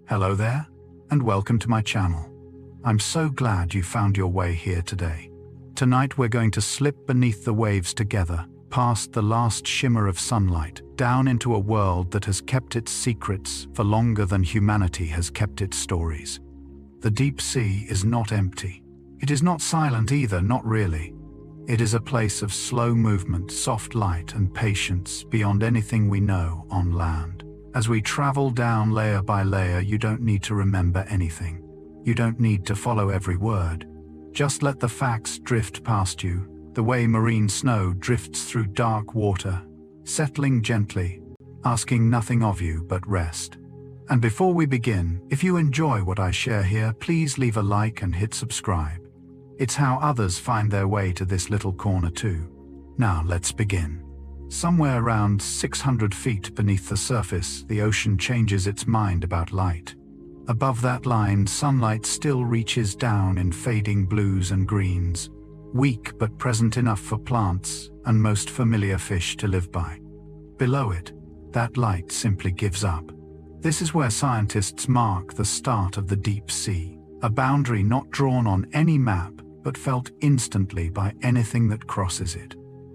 Hello there, and welcome to my channel. I'm so glad you found your way here today. Tonight we're going to slip beneath the waves together, past the last shimmer of sunlight, down into a world that has kept its secrets for longer than humanity has kept its stories. The deep sea is not empty. It is not silent either, not really. It is a place of slow movement, soft light, and patience beyond anything we know on land. As we travel down layer by layer, you don't need to remember anything. You don't need to follow every word. Just let the facts drift past you, the way marine snow drifts through dark water, settling gently, asking nothing of you but rest. And before we begin, if you enjoy what I share here, please leave a like and hit subscribe. It's how others find their way to this little corner too. Now let's begin. Somewhere around 600 feet beneath the surface, the ocean changes its mind about light. Above that line, sunlight still reaches down in fading blues and greens, weak but present enough for plants and most familiar fish to live by. Below it, that light simply gives up. This is where scientists mark the start of the deep sea, a boundary not drawn on any map but felt instantly by anything that crosses it.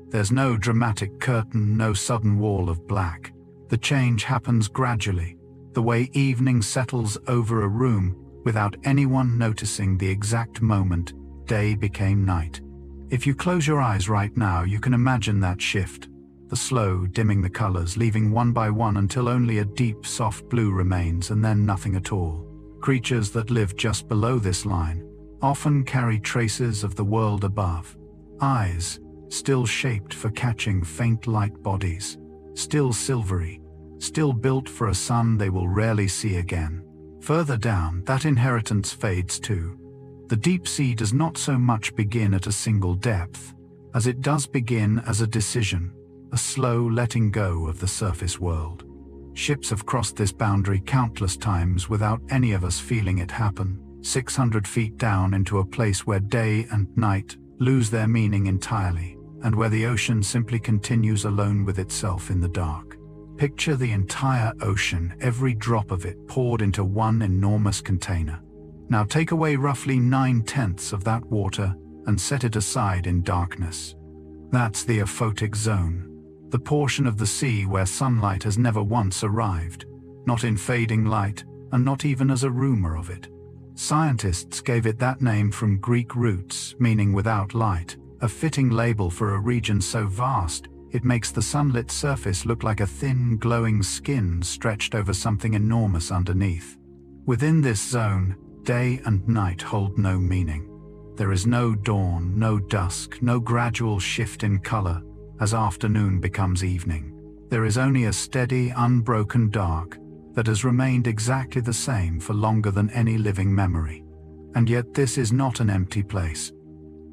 There's no dramatic curtain, no sudden wall of black. The change happens gradually, the way evening settles over a room without anyone noticing the exact moment day became night. If you close your eyes right now, you can imagine that shift, the slow dimming the colors, leaving one by one until only a deep, soft blue remains and then nothing at all. Creatures that live just below this line often carry traces of the world above. Eyes, still shaped for catching faint light bodies, still silvery, still built for a sun they will rarely see again. Further down, that inheritance fades too. The deep sea does not so much begin at a single depth, as it does begin as a decision, a slow letting go of the surface world. Ships have crossed this boundary countless times without any of us feeling it happen, 600 feet down into a place where day and night lose their meaning entirely, and where the ocean simply continues alone with itself in the dark. Picture the entire ocean, every drop of it poured into one enormous container. Now take away roughly 9/10 of that water and set it aside in darkness. That's the aphotic zone, the portion of the sea where sunlight has never once arrived, not in fading light and not even as a rumor of it. Scientists gave it that name from Greek roots, meaning without light, a fitting label for a region so vast it makes the sunlit surface look like a thin, glowing skin stretched over something enormous underneath. Within this zone, day and night hold no meaning. There is no dawn, no dusk, no gradual shift in color as afternoon becomes evening. There is only a steady, unbroken dark that has remained exactly the same for longer than any living memory. And yet this is not an empty place.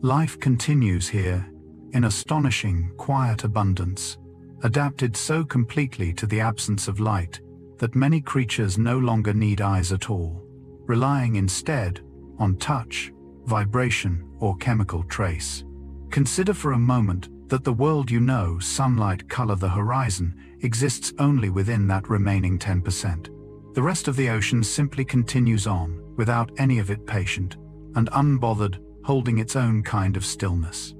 Life continues here, in astonishing, quiet abundance, adapted so completely to the absence of light that many creatures no longer need eyes at all, relying instead on touch, vibration, or chemical trace. Consider for a moment that the world you know, sunlight, color, the horizon, exists only within that remaining 10%. The rest of the ocean simply continues on, without any of it patient and unbothered, holding its own kind of stillness.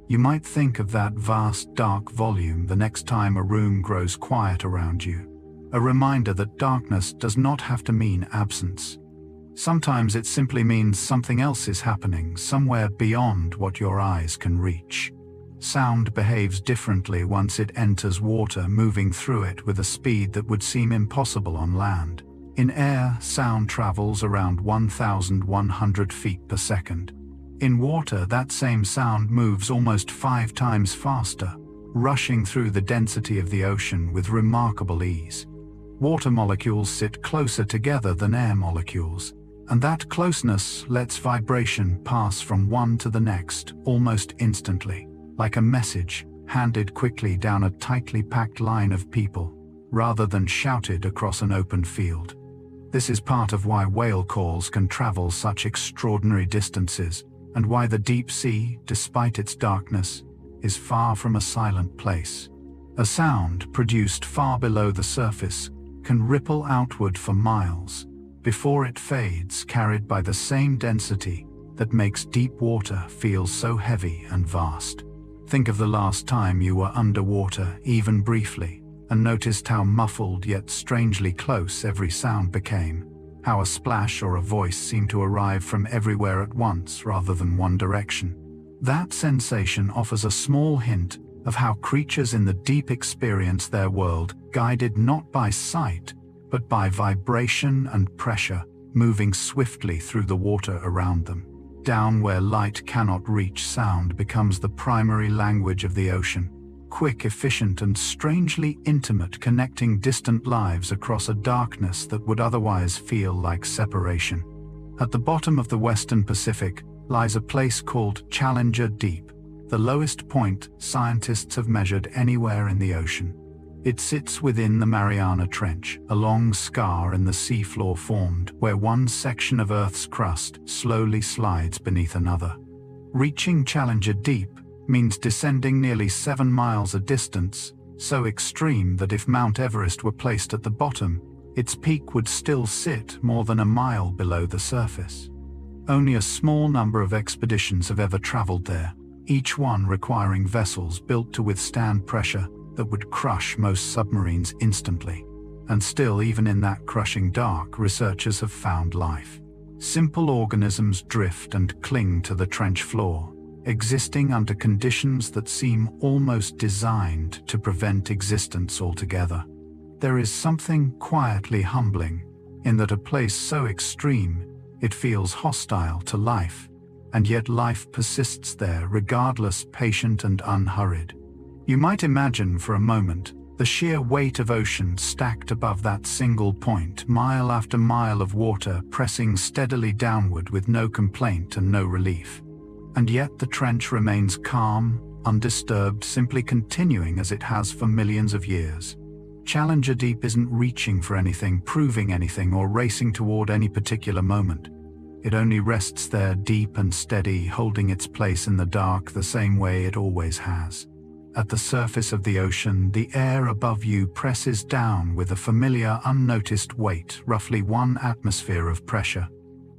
You might think of that vast, dark volume the next time a room grows quiet around you, a reminder that darkness does not have to mean absence. Sometimes it simply means something else is happening, somewhere beyond what your eyes can reach. Sound behaves differently once it enters water, moving through it with a speed that would seem impossible on land. In air, sound travels around 1,100 feet per second. In water, that same sound moves almost 5 times faster, rushing through the density of the ocean with remarkable ease. Water molecules sit closer together than air molecules, and that closeness lets vibration pass from one to the next almost instantly, like a message handed quickly down a tightly packed line of people, rather than shouted across an open field. This is part of why whale calls can travel such extraordinary distances, and why the deep sea, despite its darkness, is far from a silent place. A sound produced far below the surface can ripple outward for miles, before it fades, carried by the same density that makes deep water feel so heavy and vast. Think of the last time you were underwater, even briefly, and noticed how muffled yet strangely close every sound became, how a splash or a voice seemed to arrive from everywhere at once rather than one direction. That sensation offers a small hint of how creatures in the deep experience their world, guided not by sight, but by vibration and pressure, moving swiftly through the water around them. Down where light cannot reach, sound becomes the primary language of the ocean. Quick, efficient, and strangely intimate, connecting distant lives across a darkness that would otherwise feel like separation. At the bottom of the Western Pacific lies a place called Challenger Deep, the lowest point scientists have measured anywhere in the ocean. It sits within the Mariana Trench, a long scar in the seafloor formed where one section of Earth's crust slowly slides beneath another. Reaching Challenger Deep means descending nearly 7 miles a distance, so extreme that if Mount Everest were placed at the bottom, its peak would still sit more than a mile below the surface. Only a small number of expeditions have ever traveled there, each one requiring vessels built to withstand pressure that would crush most submarines instantly. And still, even in that crushing dark, researchers have found life. Simple organisms drift and cling to the trench floor, existing under conditions that seem almost designed to prevent existence altogether. There is something quietly humbling in that a place so extreme it feels hostile to life, and yet life persists there regardless, patient and unhurried. You might imagine for a moment the sheer weight of ocean stacked above that single point, mile after mile of water pressing steadily downward with no complaint and no relief. And yet the trench remains calm, undisturbed, simply continuing as it has for millions of years. Challenger Deep isn't reaching for anything, proving anything, or racing toward any particular moment. It only rests there, deep and steady, holding its place in the dark the same way it always has. At the surface of the ocean, the air above you presses down with a familiar, unnoticed weight, roughly 1 atmosphere of pressure.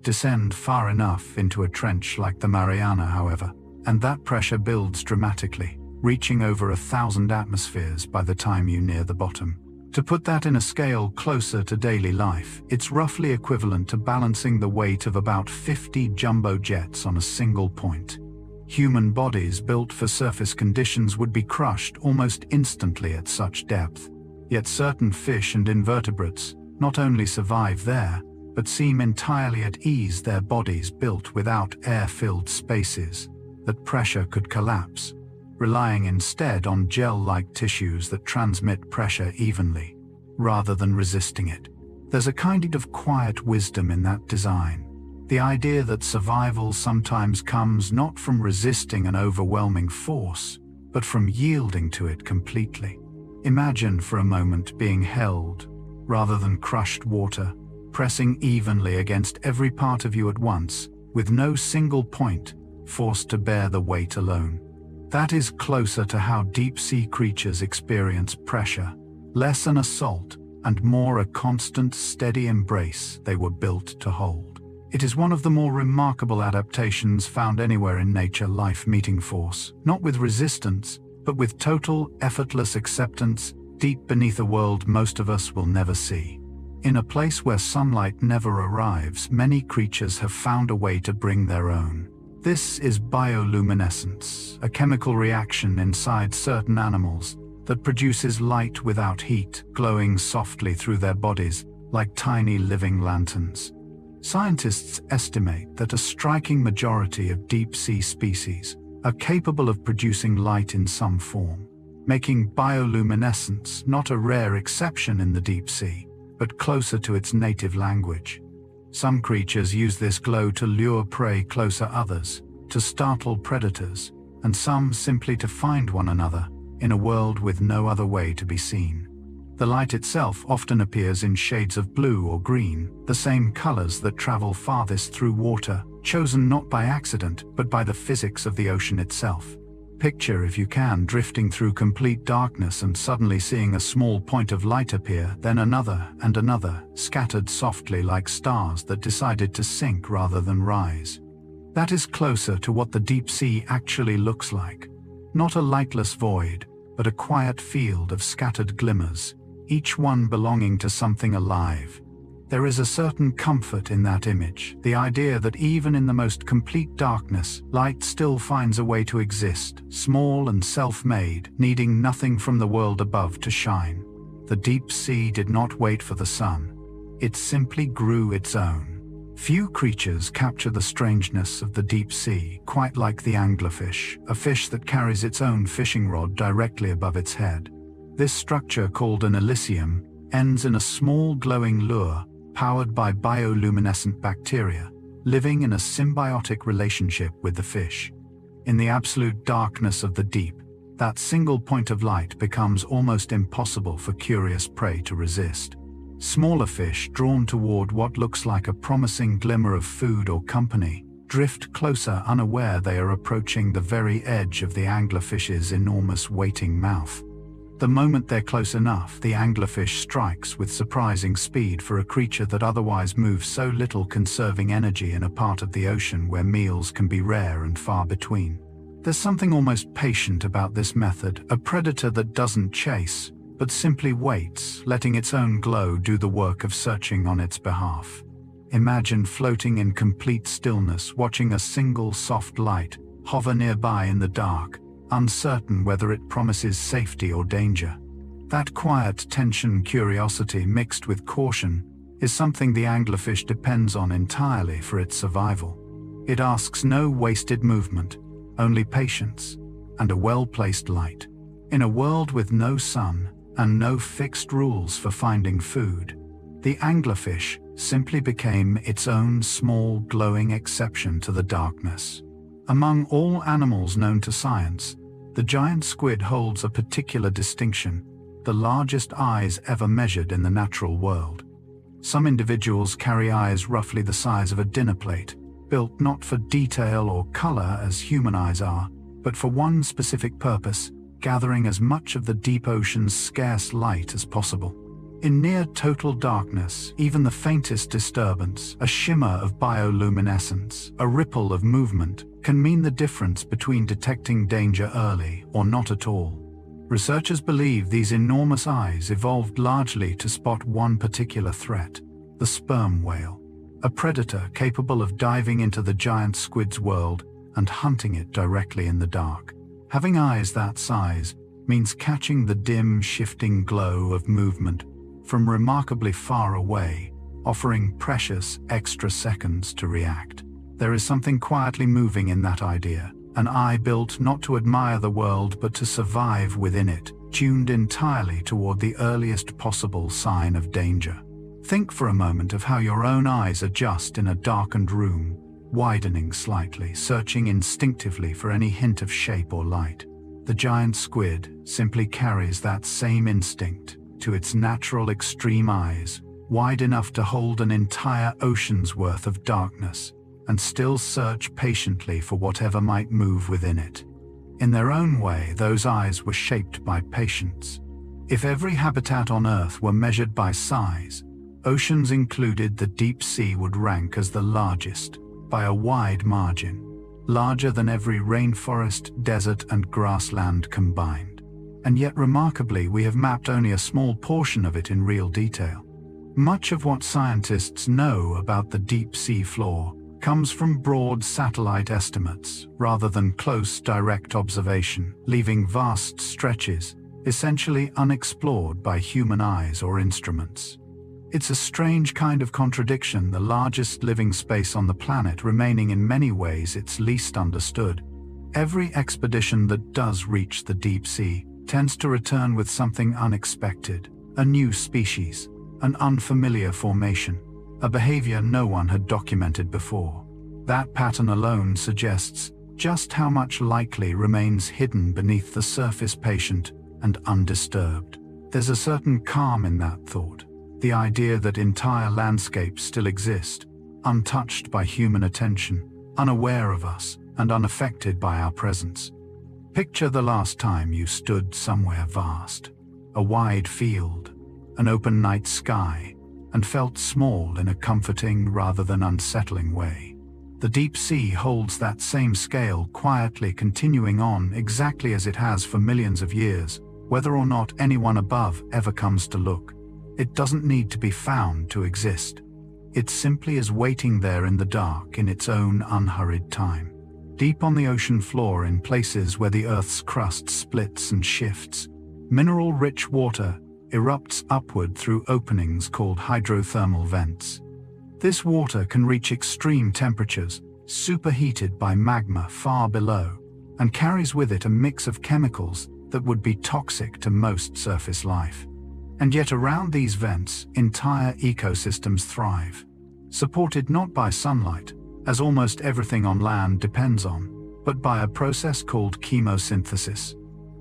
Descend far enough into a trench like the Mariana, however, and that pressure builds dramatically, reaching over 1,000 atmospheres by the time you near the bottom. To put that in a scale closer to daily life, it's roughly equivalent to balancing the weight of about 50 jumbo jets on a single point. Human bodies built for surface conditions would be crushed almost instantly at such depth. Yet certain fish and invertebrates not only survive there, but seem entirely at ease, their bodies built without air-filled spaces that pressure could collapse, relying instead on gel-like tissues that transmit pressure evenly, rather than resisting it. There's a kind of quiet wisdom in that design. The idea that survival sometimes comes not from resisting an overwhelming force, but from yielding to it completely. Imagine for a moment being held, rather than crushed water, pressing evenly against every part of you at once, with no single point forced to bear the weight alone. That is closer to how deep-sea creatures experience pressure, less an assault and more a constant, steady embrace they were built to hold. It is one of the more remarkable adaptations found anywhere in nature, life meeting force, not with resistance, but with total, effortless acceptance, deep beneath a world most of us will never see. In a place where sunlight never arrives, many creatures have found a way to bring their own. This is bioluminescence, a chemical reaction inside certain animals that produces light without heat, glowing softly through their bodies like tiny living lanterns. Scientists estimate that a striking majority of deep-sea species are capable of producing light in some form, making bioluminescence not a rare exception in the deep sea, but closer to its native language. Some creatures use this glow to lure prey closer, others to startle predators, and some simply to find one another in a world with no other way to be seen. The light itself often appears in shades of blue or green, the same colors that travel farthest through water, chosen not by accident but by the physics of the ocean itself. picture, if you can, drifting through complete darkness and suddenly seeing a small point of light appear, then another and another, scattered softly like stars that decided to sink rather than rise. That is closer to what the deep sea actually looks like. Not a lightless void, but a quiet field of scattered glimmers, each one belonging to something alive. There is a certain comfort in that image, the idea that even in the most complete darkness, light still finds a way to exist, small and self-made, needing nothing from the world above to shine. The deep sea did not wait for the sun. It simply grew its own. Few creatures capture the strangeness of the deep sea, quite like the anglerfish, a fish that carries its own fishing rod directly above its head. This structure, called an elysium, ends in a small glowing lure, powered by bioluminescent bacteria, living in a symbiotic relationship with the fish. In the absolute darkness of the deep, that single point of light becomes almost impossible for curious prey to resist. Smaller fish, drawn toward what looks like a promising glimmer of food or company, drift closer, unaware they are approaching the very edge of the anglerfish's enormous waiting mouth. The moment they're close enough, the anglerfish strikes with surprising speed for a creature that otherwise moves so little, conserving energy in a part of the ocean where meals can be rare and far between. There's something almost patient about this method, a predator that doesn't chase, but simply waits, letting its own glow do the work of searching on its behalf. Imagine floating in complete stillness, watching a single soft light hover nearby in the dark, uncertain whether it promises safety or danger. That quiet tension, curiosity mixed with caution, is something the anglerfish depends on entirely for its survival. It asks no wasted movement, only patience and a well-placed light. In a world with no sun and no fixed rules for finding food, the anglerfish simply became its own small glowing exception to the darkness. Among all animals known to science, the giant squid holds a particular distinction, the largest eyes ever measured in the natural world. Some individuals carry eyes roughly the size of a dinner plate, built not for detail or color as human eyes are, but for one specific purpose: gathering as much of the deep ocean's scarce light as possible. In near total darkness, even the faintest disturbance, a shimmer of bioluminescence, a ripple of movement, can mean the difference between detecting danger early or not at all. Researchers believe these enormous eyes evolved largely to spot one particular threat: the sperm whale, a predator capable of diving into the giant squid's world and hunting it directly in the dark. Having eyes that size means catching the dim, shifting glow of movement from remarkably far away, offering precious extra seconds to react. There is something quietly moving in that idea, an eye built not to admire the world but to survive within it, tuned entirely toward the earliest possible sign of danger. Think for a moment of how your own eyes adjust in a darkened room, widening slightly, searching instinctively for any hint of shape or light. The giant squid simply carries that same instinct to its natural extreme eyes, wide enough to hold an entire ocean's worth of darkness, and still search patiently for whatever might move within it. In their own way, those eyes were shaped by patience. If every habitat on Earth were measured by size, oceans included, the deep sea would rank as the largest, by a wide margin, larger than every rainforest, desert, and grassland combined. And yet remarkably, we have mapped only a small portion of it in real detail. Much of what scientists know about the deep sea floor comes from broad satellite estimates rather than close, direct observation, leaving vast stretches essentially unexplored by human eyes or instruments. It's a strange kind of contradiction, the largest living space on the planet remaining in many ways its least understood. Every expedition that does reach the deep sea tends to return with something unexpected, a new species, an unfamiliar formation, a behavior no one had documented before. That pattern alone suggests just how much likely remains hidden beneath the surface, patient and undisturbed. There's a certain calm in that thought, the idea that entire landscapes still exist, untouched by human attention, unaware of us, and unaffected by our presence. Picture the last time you stood somewhere vast, a wide field, an open night sky, and felt small in a comforting rather than unsettling way. The deep sea holds that same scale, quietly continuing on exactly as it has for millions of years, whether or not anyone above ever comes to look. It doesn't need to be found to exist. It simply is waiting there in the dark in its own unhurried time. Deep on the ocean floor, in places where the Earth's crust splits and shifts, mineral-rich water erupts upward through openings called hydrothermal vents. This water can reach extreme temperatures, superheated by magma far below, and carries with it a mix of chemicals that would be toxic to most surface life. And yet around these vents, entire ecosystems thrive, supported not by sunlight, as almost everything on land depends on, but by a process called chemosynthesis.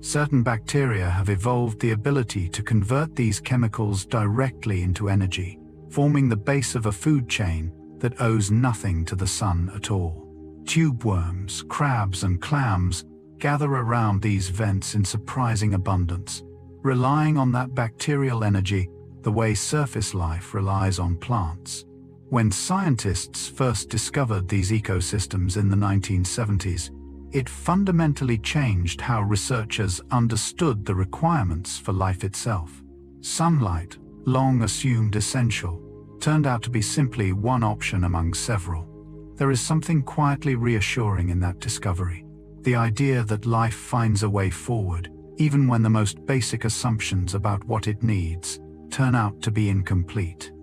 Certain bacteria have evolved the ability to convert these chemicals directly into energy, forming the base of a food chain that owes nothing to the sun at all. Tube worms, crabs, and clams gather around these vents in surprising abundance, relying on that bacterial energy the way surface life relies on plants. When scientists first discovered these ecosystems in the 1970s, it fundamentally changed how researchers understood the requirements for life itself. Sunlight, long assumed essential, turned out to be simply one option among several. There is something quietly reassuring in that discovery. The idea that life finds a way forward, even when the most basic assumptions about what it needs turn out to be incomplete.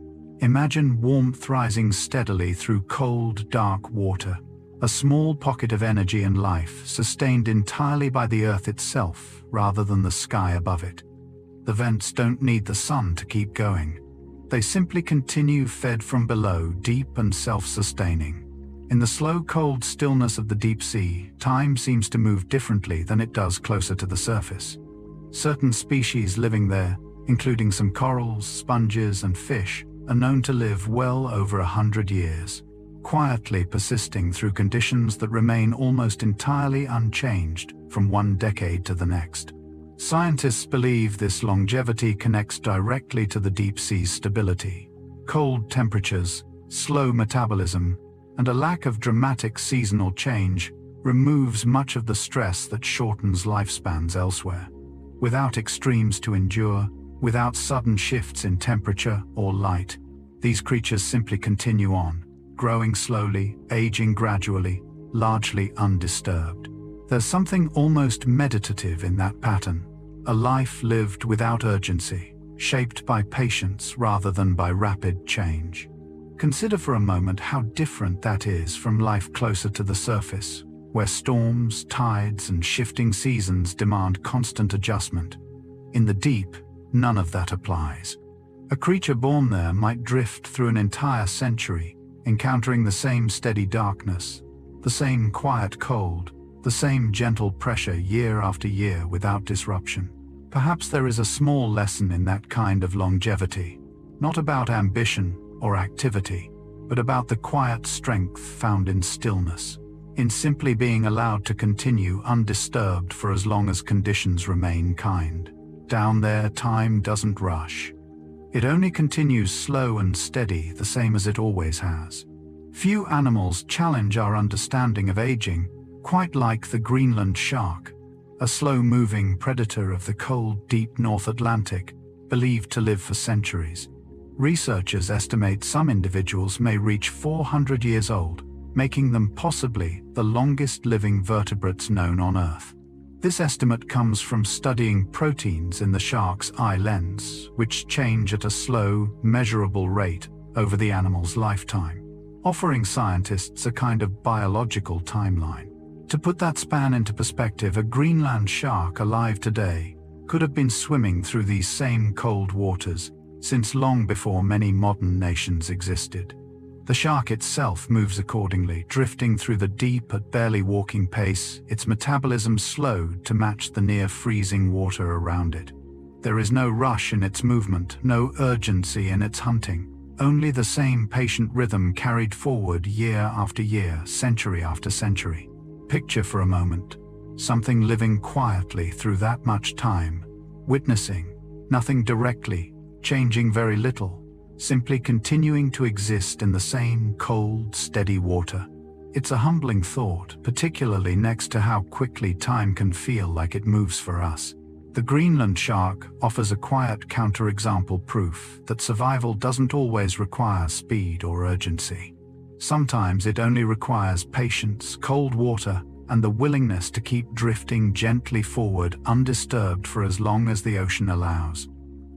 Imagine warmth rising steadily through cold, dark water, a small pocket of energy and life sustained entirely by the Earth itself rather than the sky above it. The vents don't need the sun to keep going. They simply continue, fed from below, deep and self-sustaining. In the slow, cold stillness of the deep sea, time seems to move differently than it does closer to the surface. Certain species living there, including some corals, sponges, and fish, are known to live well over 100 years, quietly persisting through conditions that remain almost entirely unchanged from one decade to the next. Scientists believe this longevity connects directly to the deep sea's stability. Cold temperatures, slow metabolism, and a lack of dramatic seasonal change removes much of the stress that shortens lifespans elsewhere. Without extremes to endure, without sudden shifts in temperature or light, these creatures simply continue on, growing slowly, aging gradually, largely undisturbed. There's something almost meditative in that pattern, a life lived without urgency, shaped by patience rather than by rapid change. Consider for a moment how different that is from life closer to the surface, where storms, tides, and shifting seasons demand constant adjustment. In the deep, none of that applies. A creature born there might drift through an entire century, encountering the same steady darkness, the same quiet cold, the same gentle pressure year after year without disruption. Perhaps there is a small lesson in that kind of longevity, not about ambition or activity, but about the quiet strength found in stillness, in simply being allowed to continue undisturbed for as long as conditions remain kind. Down there, time doesn't rush. It only continues slow and steady, the same as it always has. Few animals challenge our understanding of aging, quite like the Greenland shark, a slow-moving predator of the cold, deep North Atlantic, believed to live for centuries. Researchers estimate some individuals may reach 400 years old, making them possibly the longest living vertebrates known on Earth. This estimate comes from studying proteins in the shark's eye lens, which change at a slow, measurable rate over the animal's lifetime, offering scientists a kind of biological timeline. To put that span into perspective, a Greenland shark alive today could have been swimming through these same cold waters since long before many modern nations existed. The shark itself moves accordingly, drifting through the deep at barely walking pace, its metabolism slowed to match the near-freezing water around it. There is no rush in its movement, no urgency in its hunting, only the same patient rhythm carried forward year after year, century after century. Picture for a moment something living quietly through that much time, witnessing nothing directly, changing very little, simply continuing to exist in the same cold, steady water. It's a humbling thought, particularly next to how quickly time can feel like it moves for us. The Greenland shark offers a quiet counterexample proof that survival doesn't always require speed or urgency. Sometimes it only requires patience, cold water, and the willingness to keep drifting gently forward undisturbed for as long as the ocean allows.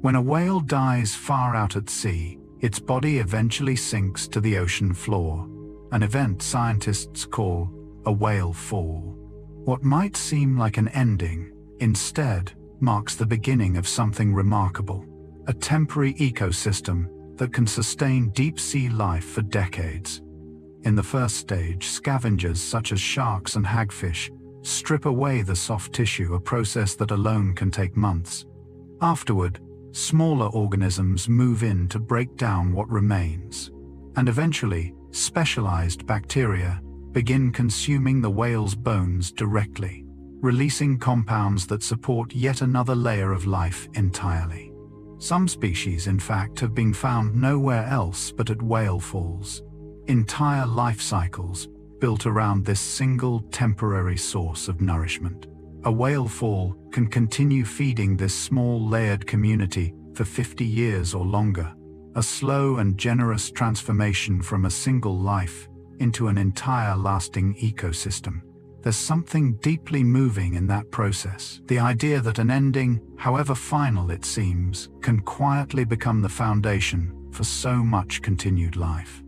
When a whale dies far out at sea, its body eventually sinks to the ocean floor, an event scientists call a whale fall. What might seem like an ending, instead, marks the beginning of something remarkable, a temporary ecosystem that can sustain deep-sea life for decades. In the first stage, scavengers such as sharks and hagfish strip away the soft tissue, a process that alone can take months. Afterward, smaller organisms move in to break down what remains, and eventually, specialized bacteria begin consuming the whale's bones directly, releasing compounds that support yet another layer of life entirely. Some species, in fact, have been found nowhere else but at whale falls. Entire life cycles built around this single temporary source of nourishment. A whale fall can continue feeding this small layered community for 50 years or longer, a slow and generous transformation from a single life into an entire lasting ecosystem. There's something deeply moving in that process, the idea that an ending, however final it seems, can quietly become the foundation for so much continued life.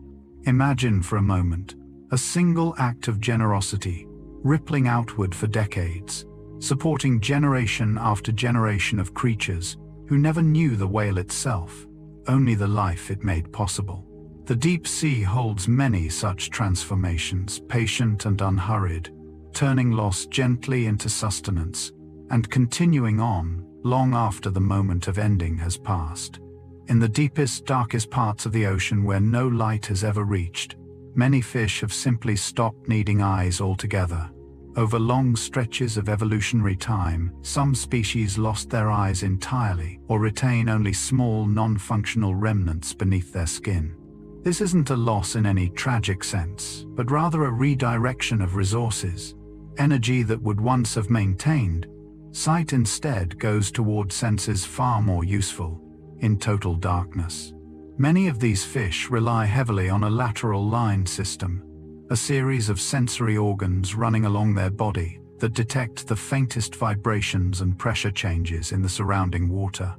Imagine for a moment a single act of generosity rippling outward for decades, supporting generation after generation of creatures who never knew the whale itself, only the life it made possible. The deep sea holds many such transformations, patient and unhurried, turning loss gently into sustenance, and continuing on long after the moment of ending has passed. In the deepest, darkest parts of the ocean where no light has ever reached, many fish have simply stopped needing eyes altogether. Over long stretches of evolutionary time, some species lost their eyes entirely or retain only small, non-functional remnants beneath their skin. This isn't a loss in any tragic sense, but rather a redirection of resources. Energy that would once have maintained sight instead goes toward senses far more useful, in total darkness. Many of these fish rely heavily on a lateral line system, a series of sensory organs running along their body that detect the faintest vibrations and pressure changes in the surrounding water.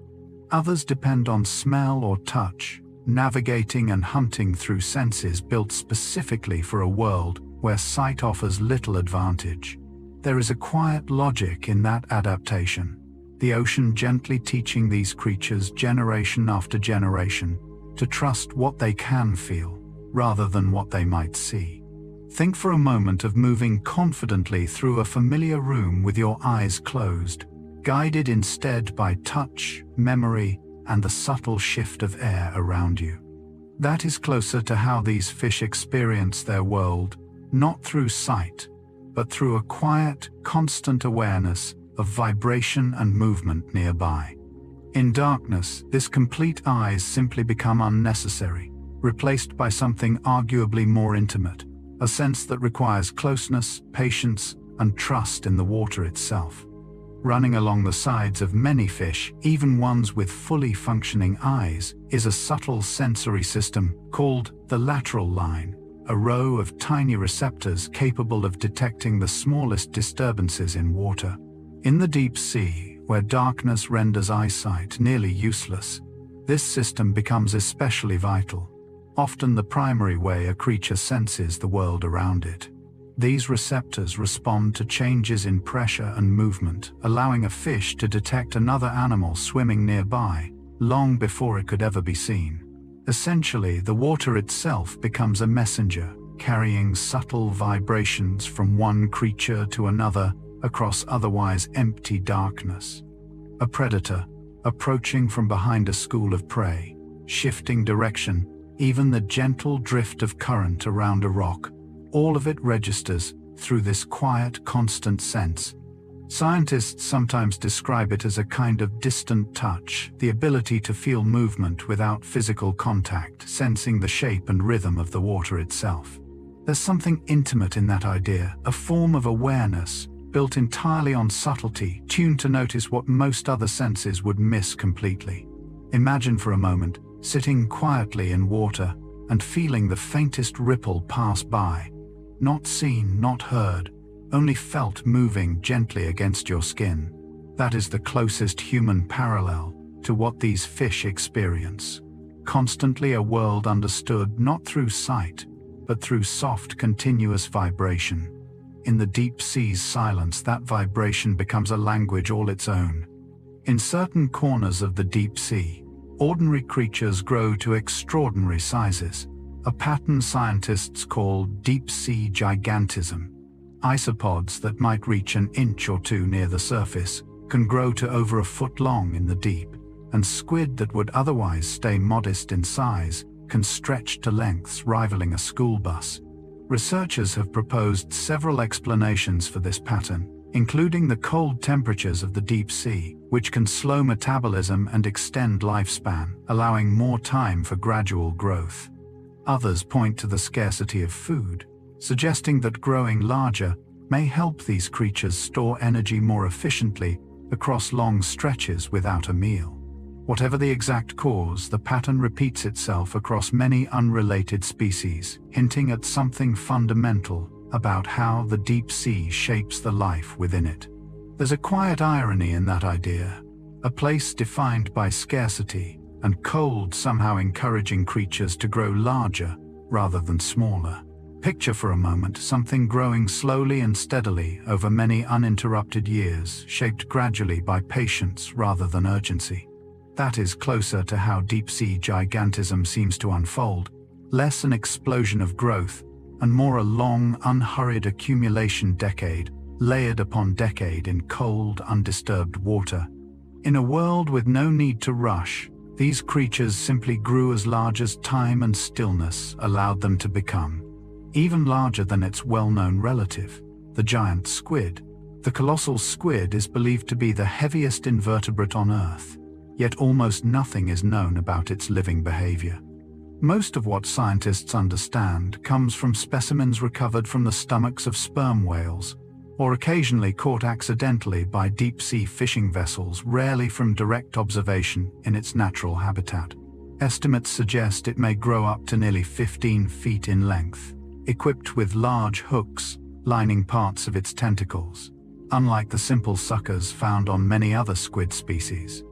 Others depend on smell or touch, navigating and hunting through senses built specifically for a world where sight offers little advantage. There is a quiet logic in that adaptation, the ocean gently teaching these creatures generation after generation to trust what they can feel rather than what they might see. Think for a moment of moving confidently through a familiar room with your eyes closed, guided instead by touch, memory, and the subtle shift of air around you. That is closer to how these fish experience their world, not through sight, but through a quiet, constant awareness of vibration and movement nearby. In darkness, this complete eyes simply become unnecessary, replaced by something arguably more intimate, a sense that requires closeness, patience, and trust in the water itself. Running along the sides of many fish, even ones with fully functioning eyes, is a subtle sensory system called the lateral line, a row of tiny receptors capable of detecting the smallest disturbances in water. In the deep sea, where darkness renders eyesight nearly useless, this system becomes especially vital, often the primary way a creature senses the world around it. These receptors respond to changes in pressure and movement, allowing a fish to detect another animal swimming nearby, long before it could ever be seen. Essentially, the water itself becomes a messenger, carrying subtle vibrations from one creature to another across otherwise empty darkness. A predator, approaching from behind a school of prey, shifting direction, even the gentle drift of current around a rock, all of it registers through this quiet, constant sense Scientists sometimes describe it as a kind of distant touch, the ability to feel movement without physical contact, sensing the shape and rhythm of the water itself. There's something intimate in that idea, a form of awareness, built entirely on subtlety, tuned to notice what most other senses would miss completely. Imagine for a moment, sitting quietly in water and feeling the faintest ripple pass by. Not seen, not heard, only felt moving gently against your skin. That is the closest human parallel to what these fish experience. Constantly a world understood not through sight, but through soft, continuous vibration. In the deep sea's silence, that vibration becomes a language all its own. In certain corners of the deep sea, ordinary creatures grow to extraordinary sizes, a pattern scientists call deep-sea gigantism. Isopods that might reach an inch or two near the surface can grow to over a foot long in the deep, and squid that would otherwise stay modest in size can stretch to lengths rivaling a school bus. Researchers have proposed several explanations for this pattern, including the cold temperatures of the deep sea, which can slow metabolism and extend lifespan, allowing more time for gradual growth. Others point to the scarcity of food, suggesting that growing larger may help these creatures store energy more efficiently across long stretches without a meal. Whatever the exact cause, the pattern repeats itself across many unrelated species, hinting at something fundamental about how the deep sea shapes the life within it. There's a quiet irony in that idea, a place defined by scarcity and cold somehow encouraging creatures to grow larger rather than smaller. Picture for a moment something growing slowly and steadily over many uninterrupted years, shaped gradually by patience rather than urgency. That is closer to how deep-sea gigantism seems to unfold, less an explosion of growth, and more a long, unhurried accumulation, decade layered upon decade in cold, undisturbed water. In a world with no need to rush, these creatures simply grew as large as time and stillness allowed them to become. Even larger than its well-known relative, the giant squid. The colossal squid is believed to be the heaviest invertebrate on Earth, yet almost nothing is known about its living behavior. Most of what scientists understand comes from specimens recovered from the stomachs of sperm whales, or occasionally caught accidentally by deep-sea fishing vessels, rarely from direct observation in its natural habitat. Estimates suggest it may grow up to nearly 15 feet in length, equipped with large hooks lining parts of its tentacles, unlike the simple suckers found on many other squid species.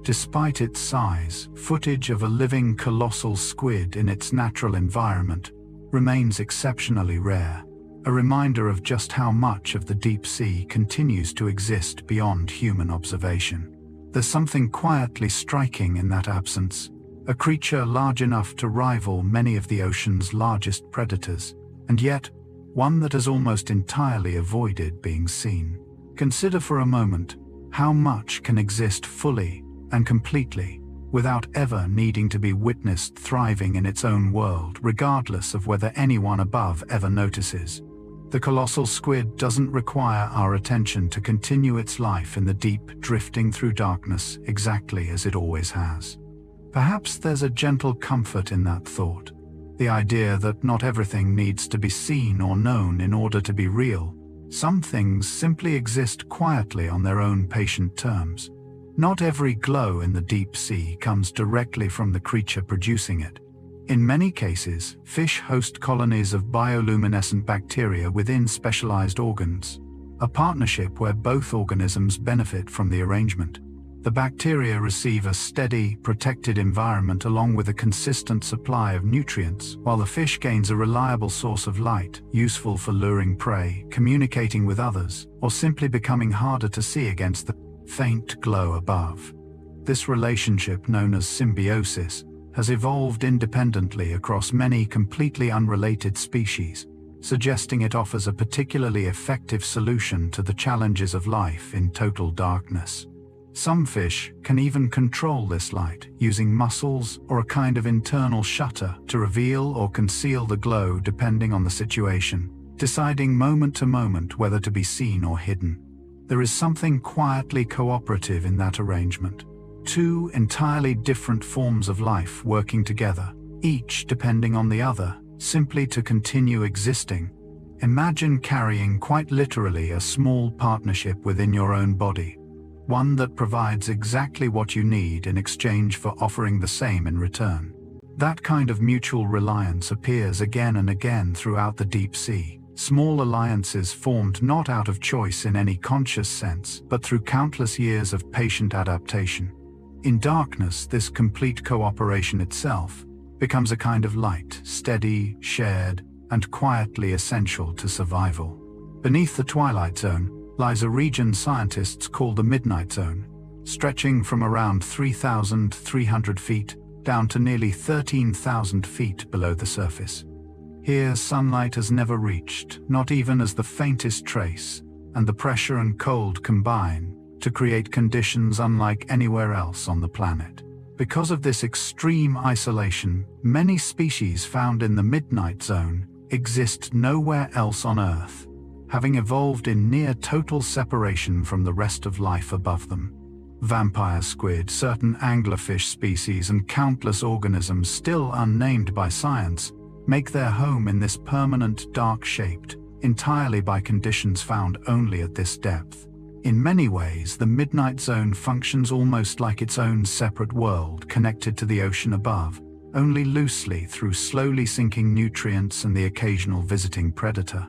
Despite its size, footage of a living colossal squid in its natural environment remains exceptionally rare, a reminder of just how much of the deep sea continues to exist beyond human observation. There's something quietly striking in that absence, a creature large enough to rival many of the ocean's largest predators, and yet one that has almost entirely avoided being seen. Consider for a moment how much can exist fully and completely without ever needing to be witnessed, thriving in its own world, regardless of whether anyone above ever notices. The colossal squid doesn't require our attention to continue its life in the deep, drifting through darkness exactly as it always has. Perhaps there's a gentle comfort in that thought, the idea that not everything needs to be seen or known in order to be real. Some things simply exist quietly on their own patient terms. Not every glow in the deep sea comes directly from the creature producing it. In many cases, fish host colonies of bioluminescent bacteria within specialized organs, a partnership where both organisms benefit from the arrangement. The bacteria receive a steady, protected environment along with a consistent supply of nutrients, while the fish gains a reliable source of light, useful for luring prey, communicating with others, or simply becoming harder to see against the faint glow above. This relationship, known as symbiosis, has evolved independently across many completely unrelated species, suggesting it offers a particularly effective solution to the challenges of life in total darkness. Some fish can even control this light, using muscles or a kind of internal shutter to reveal or conceal the glow depending on the situation, deciding moment to moment whether to be seen or hidden. There is something quietly cooperative in that arrangement. Two entirely different forms of life working together, each depending on the other, simply to continue existing. Imagine carrying quite literally a small partnership within your own body, one that provides exactly what you need in exchange for offering the same in return. That kind of mutual reliance appears again and again throughout the deep sea. Small alliances formed not out of choice in any conscious sense, but through countless years of patient adaptation. In darkness, this complete cooperation itself becomes a kind of light, steady, shared, and quietly essential to survival. Beneath the twilight zone lies a region scientists call the midnight zone, stretching from around 3,300 feet down to nearly 13,000 feet below the surface. Here, sunlight has never reached, not even as the faintest trace, and the pressure and cold combine to create conditions unlike anywhere else on the planet. Because of this extreme isolation, many species found in the midnight zone exist nowhere else on Earth, having evolved in near total separation from the rest of life above them. Vampire squid, certain anglerfish species, and countless organisms still unnamed by science make their home in this permanent dark shaped entirely by conditions found only at this depth. In many ways, the midnight zone functions almost like its own separate world connected to the ocean above, only loosely through slowly sinking nutrients and the occasional visiting predator.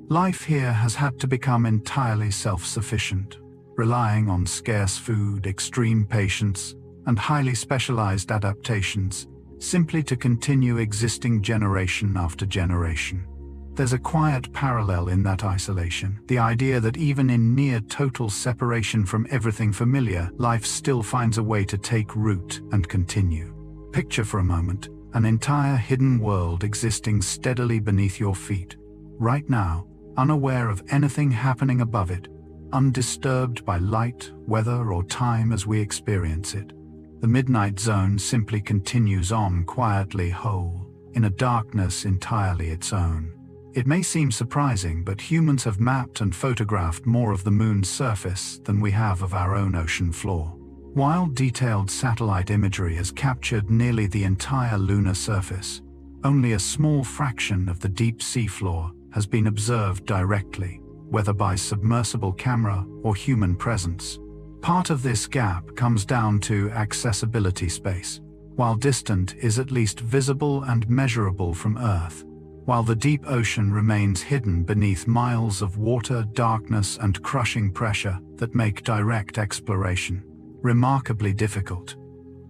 Life here has had to become entirely self-sufficient, relying on scarce food, extreme patience, and highly specialized adaptations, simply to continue existing generation after generation. There's a quiet parallel in that isolation, the idea that even in near total separation from everything familiar, life still finds a way to take root and continue. Picture for a moment an entire hidden world existing steadily beneath your feet, right now, unaware of anything happening above it, undisturbed by light, weather, or time as we experience it. The midnight zone simply continues on quietly whole, in a darkness entirely its own. It may seem surprising, but humans have mapped and photographed more of the moon's surface than we have of our own ocean floor. While detailed satellite imagery has captured nearly the entire lunar surface, only a small fraction of the deep sea floor has been observed directly, whether by submersible camera or human presence. Part of this gap comes down to accessibility. Space, while distant, is at least visible and measurable from Earth, while the deep ocean remains hidden beneath miles of water, darkness, and crushing pressure that make direct exploration remarkably difficult.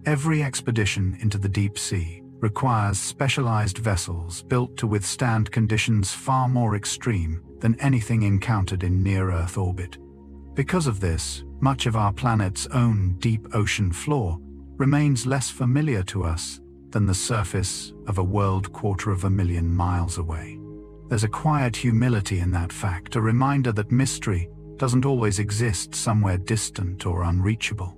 Every expedition into the deep sea requires specialized vessels built to withstand conditions far more extreme than anything encountered in near-Earth orbit. Because of this, much of our planet's own deep ocean floor remains less familiar to us than the surface of a world 250,000 miles away. There's a quiet humility in that fact, a reminder that mystery doesn't always exist somewhere distant or unreachable.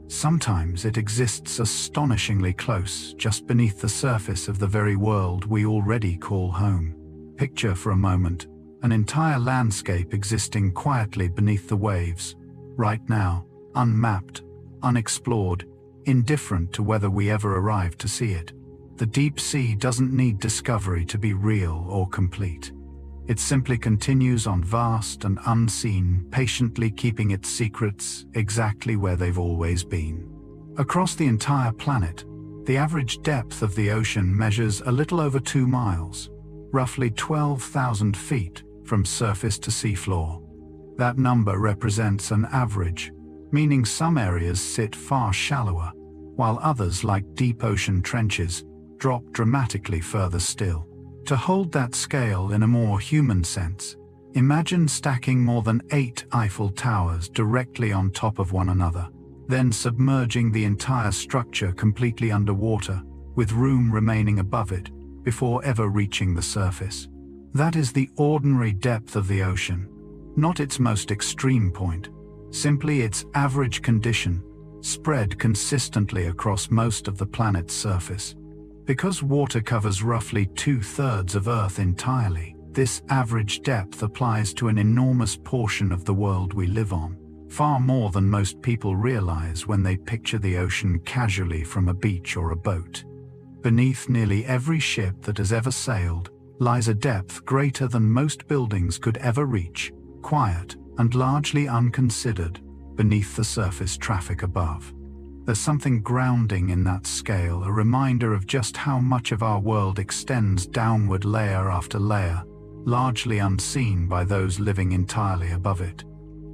Sometimes it exists astonishingly close, just beneath the surface of the very world we already call home. Picture for a moment an entire landscape existing quietly beneath the waves, right now, unmapped, unexplored, indifferent to whether we ever arrive to see it. The deep sea doesn't need discovery to be real or complete. It simply continues on, vast and unseen, patiently keeping its secrets exactly where they've always been. Across the entire planet, the average depth of the ocean measures a little over 2 miles, roughly 12,000 feet from surface to seafloor. That number represents an average, meaning some areas sit far shallower, while others, like deep ocean trenches, drop dramatically further still. To hold that scale in a more human sense, imagine stacking more than 8 Eiffel Towers directly on top of one another, then submerging the entire structure completely underwater, with room remaining above it, before ever reaching the surface. That is the ordinary depth of the ocean, not its most extreme point, simply its average condition, spread consistently across most of the planet's surface. Because water covers roughly 2/3 of Earth entirely, this average depth applies to an enormous portion of the world we live on. far more than most people realize when they picture the ocean casually from a beach or a boat. Beneath nearly every ship that has ever sailed lies a depth greater than most buildings could ever reach, quiet and largely unconsidered beneath the surface traffic above. There's something grounding in that scale, a reminder of just how much of our world extends downward layer after layer, largely unseen by those living entirely above it.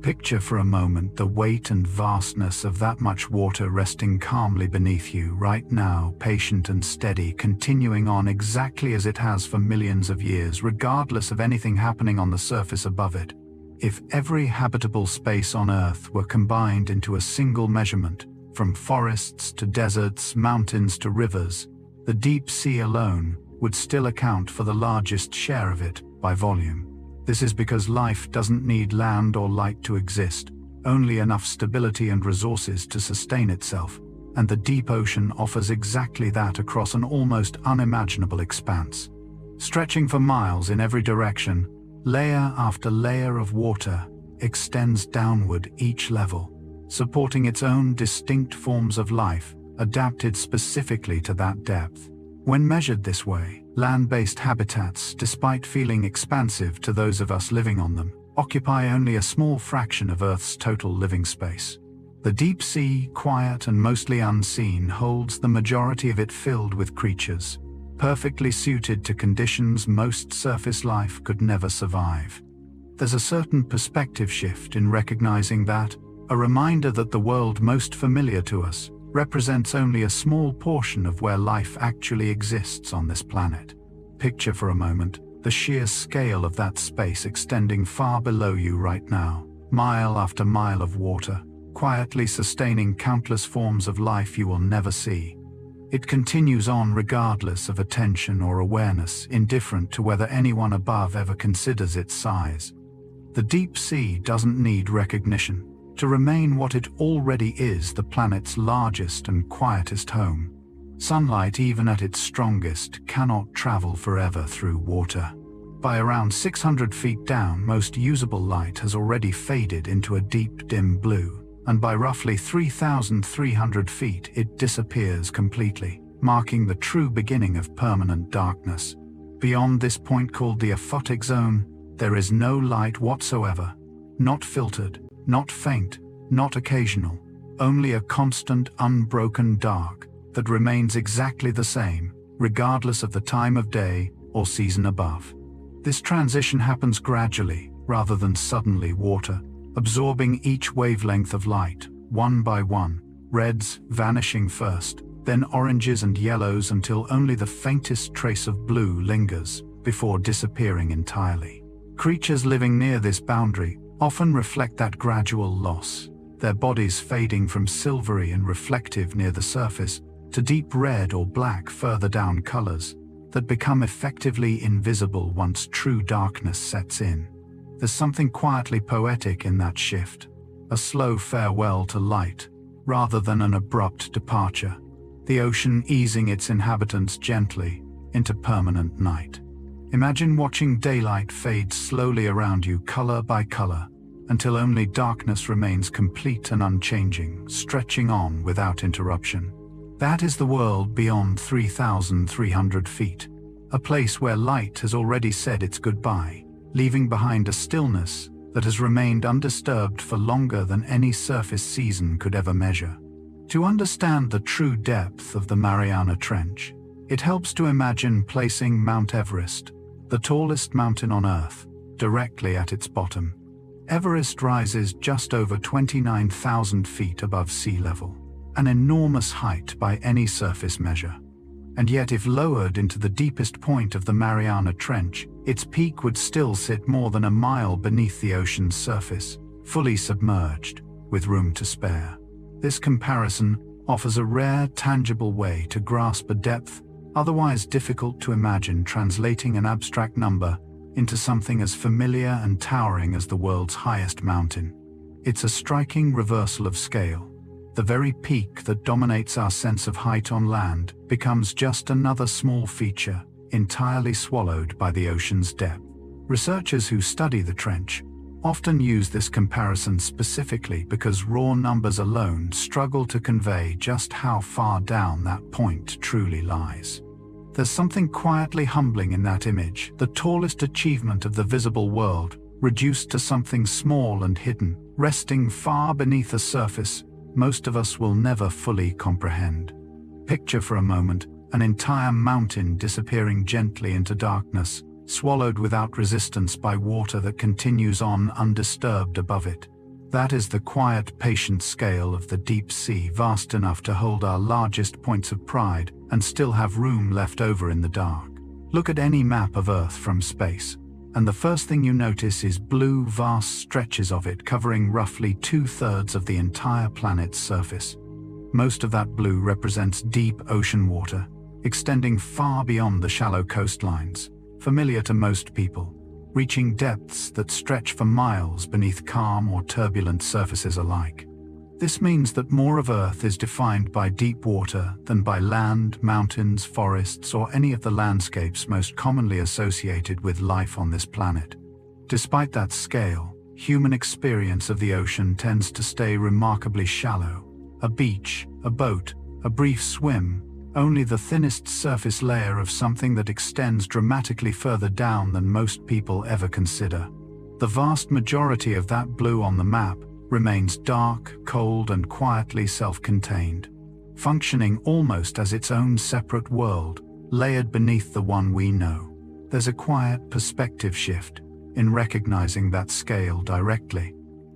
Picture for a moment the weight and vastness of that much water resting calmly beneath you right now, patient and steady, continuing on exactly as it has for millions of years, regardless of anything happening on the surface above it. If every habitable space on Earth were combined into a single measurement, from forests to deserts, mountains to rivers, the deep sea alone would still account for the largest share of it by volume. This is because life doesn't need land or light to exist, only enough stability and resources to sustain itself, and the deep ocean offers exactly that across an almost unimaginable expanse. Stretching for miles in every direction, layer after layer of water extends downward each level, supporting its own distinct forms of life, adapted specifically to that depth. When measured this way, land-based habitats, despite feeling expansive to those of us living on them, occupy only a small fraction of Earth's total living space. The deep sea, quiet and mostly unseen, holds the majority of it, filled with creatures perfectly suited to conditions most surface life could never survive. There's a certain perspective shift in recognizing that, a reminder that the world most familiar to us represents only a small portion of where life actually exists on this planet. Picture for a moment the sheer scale of that space extending far below you right now, mile after mile of water, quietly sustaining countless forms of life you will never see. It continues on regardless of attention or awareness, indifferent to whether anyone above ever considers its size. The deep sea doesn't need recognition to remain what it already is, the planet's largest and quietest home. Sunlight, even at its strongest, cannot travel forever through water. By around 600 feet down, most usable light has already faded into a deep, dim blue, and by roughly 3,300 feet it disappears completely, marking the true beginning of permanent darkness. Beyond this point, called the aphotic zone, there is no light whatsoever, not filtered, not faint, not occasional, only a constant, unbroken dark that remains exactly the same, regardless of the time of day or season above. This transition happens gradually, rather than suddenly. Water, absorbing each wavelength of light, one by one, reds vanishing first, then oranges and yellows until only the faintest trace of blue lingers, before disappearing entirely. Creatures living near this boundary often reflect that gradual loss, their bodies fading from silvery and reflective near the surface to deep red or black further down, colors that become effectively invisible once true darkness sets in. There's something quietly poetic in that shift, a slow farewell to light rather than an abrupt departure, the ocean easing its inhabitants gently into permanent night. Imagine watching daylight fade slowly around you, color by color, until only darkness remains, complete and unchanging, stretching on without interruption. That is the world beyond 3,300 feet, a place where light has already said its goodbye, leaving behind a stillness that has remained undisturbed for longer than any surface season could ever measure. To understand the true depth of the Mariana Trench, it helps to imagine placing Mount Everest, the tallest mountain on Earth, directly at its bottom. Everest rises just over 29,000 feet above sea level, an enormous height by any surface measure. And yet, if lowered into the deepest point of the Mariana Trench, its peak would still sit more than a mile beneath the ocean's surface, fully submerged, with room to spare. This comparison offers a rare, tangible way to grasp a depth otherwise difficult to imagine, translating an abstract number into something as familiar and towering as the world's highest mountain. It's a striking reversal of scale. The very peak that dominates our sense of height on land becomes just another small feature, entirely swallowed by the ocean's depth. Researchers who study the trench often use this comparison specifically because raw numbers alone struggle to convey just how far down that point truly lies. There's something quietly humbling in that image, the tallest achievement of the visible world, reduced to something small and hidden, resting far beneath a surface most of us will never fully comprehend. Picture for a moment an entire mountain disappearing gently into darkness, swallowed without resistance by water that continues on undisturbed above it. That is the quiet, patient scale of the deep sea, vast enough to hold our largest points of pride and still have room left over in the dark. Look at any map of Earth from space, and the first thing you notice is blue, vast stretches of it covering roughly 2/3 of the entire planet's surface. Most of that blue represents deep ocean water, extending far beyond the shallow coastlines, familiar to most people, reaching depths that stretch for miles beneath calm or turbulent surfaces alike. This means that more of Earth is defined by deep water than by land, mountains, forests, or any of the landscapes most commonly associated with life on this planet. Despite that scale, human experience of the ocean tends to stay remarkably shallow. A beach, a boat, a brief swim, only the thinnest surface layer of something that extends dramatically further down than most people ever consider. The vast majority of that blue on the map remains dark, cold, and quietly self-contained, functioning almost as its own separate world, layered beneath the one we know. There's a quiet perspective shift in recognizing that scale directly,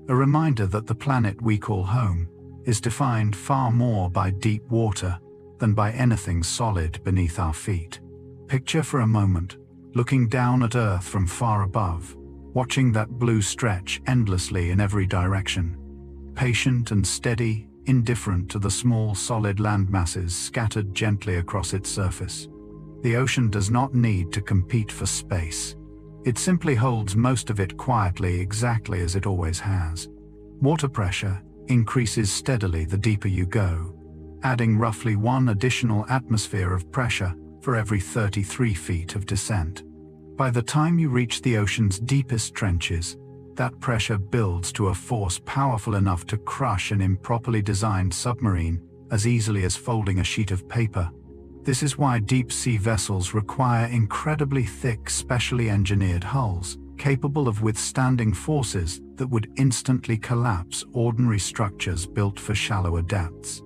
a reminder that the planet we call home is defined far more by deep water than by anything solid beneath our feet. Picture for a moment, looking down at Earth from far above, watching that blue stretch endlessly in every direction, patient and steady, indifferent to the small solid land masses scattered gently across its surface. The ocean does not need to compete for space. It simply holds most of it quietly, exactly as it always has. Water pressure increases steadily the deeper you go, adding roughly 1 additional atmosphere of pressure for every 33 feet of descent. By the time you reach the ocean's deepest trenches, that pressure builds to a force powerful enough to crush an improperly designed submarine as easily as folding a sheet of paper. This is why deep-sea vessels require incredibly thick, specially engineered hulls, capable of withstanding forces that would instantly collapse ordinary structures built for shallower depths.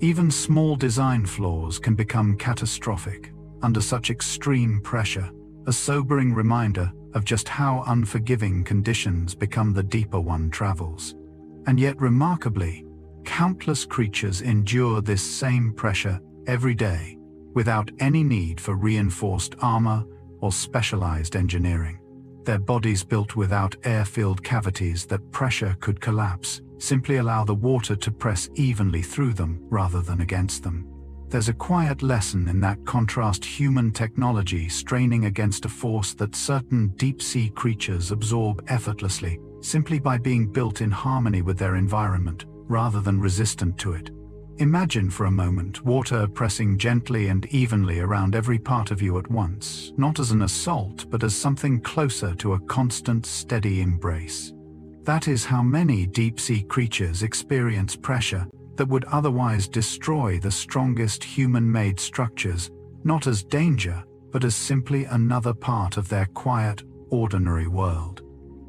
Even small design flaws can become catastrophic under such extreme pressure, a sobering reminder of just how unforgiving conditions become the deeper one travels. And yet remarkably, countless creatures endure this same pressure every day without any need for reinforced armor or specialized engineering. Their bodies, built without air-filled cavities that pressure could collapse, simply allow the water to press evenly through them rather than against them. There's a quiet lesson in that contrast: human technology straining against a force that certain deep-sea creatures absorb effortlessly, simply by being built in harmony with their environment, rather than resistant to it. Imagine for a moment water pressing gently and evenly around every part of you at once, not as an assault, but as something closer to a constant, steady embrace. That is how many deep-sea creatures experience pressure that would otherwise destroy the strongest human-made structures, not as danger, but as simply another part of their quiet, ordinary world.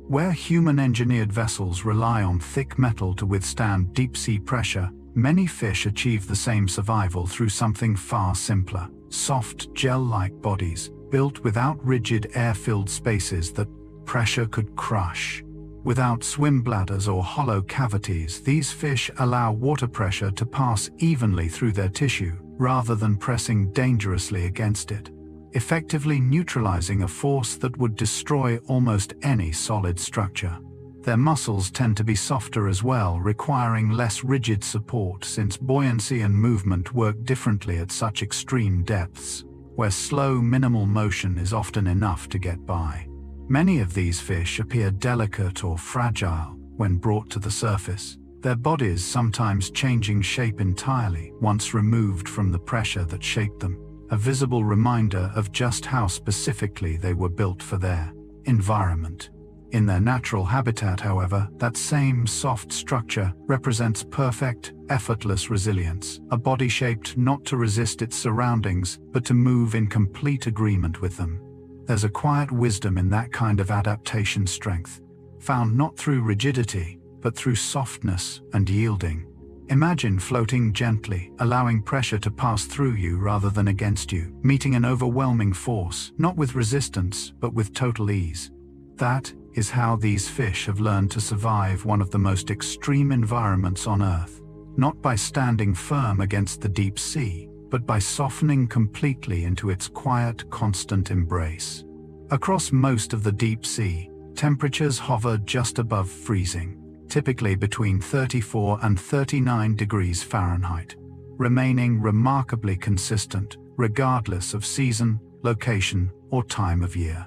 Where human-engineered vessels rely on thick metal to withstand deep-sea pressure, many fish achieve the same survival through something far simpler: soft, gel-like bodies, built without rigid air-filled spaces that pressure could crush. Without swim bladders or hollow cavities, these fish allow water pressure to pass evenly through their tissue, rather than pressing dangerously against it, effectively neutralizing a force that would destroy almost any solid structure. Their muscles tend to be softer as well, requiring less rigid support, since buoyancy and movement work differently at such extreme depths, where slow, minimal motion is often enough to get by. Many of these fish appear delicate or fragile when brought to the surface, their bodies sometimes changing shape entirely once removed from the pressure that shaped them, a visible reminder of just how specifically they were built for their environment. In their natural habitat, however, that same soft structure represents perfect, effortless resilience, a body shaped not to resist its surroundings, but to move in complete agreement with them. There's a quiet wisdom in that kind of adaptation strength, found not through rigidity, but through softness and yielding. Imagine floating gently, allowing pressure to pass through you rather than against you, meeting an overwhelming force, not with resistance, but with total ease. That is how these fish have learned to survive one of the most extreme environments on Earth, not by standing firm against the deep sea, but by softening completely into its quiet, constant embrace. Across most of the deep sea, temperatures hover just above freezing, typically between 34 and 39 degrees Fahrenheit, remaining remarkably consistent regardless of season, location, or time of year.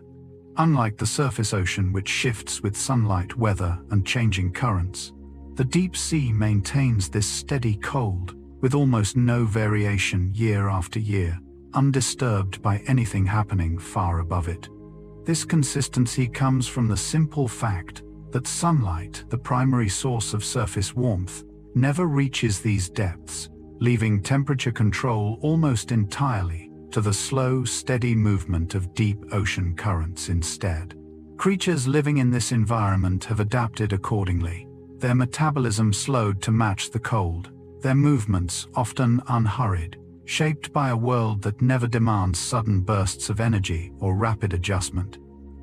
Unlike the surface ocean, which shifts with sunlight, weather, and changing currents, the deep sea maintains this steady cold, with almost no variation year after year, undisturbed by anything happening far above it. This consistency comes from the simple fact that sunlight, the primary source of surface warmth, never reaches these depths, leaving temperature control almost entirely to the slow, steady movement of deep ocean currents instead. Creatures living in this environment have adapted accordingly, their metabolism slowed to match the cold, their movements often unhurried, shaped by a world that never demands sudden bursts of energy or rapid adjustment.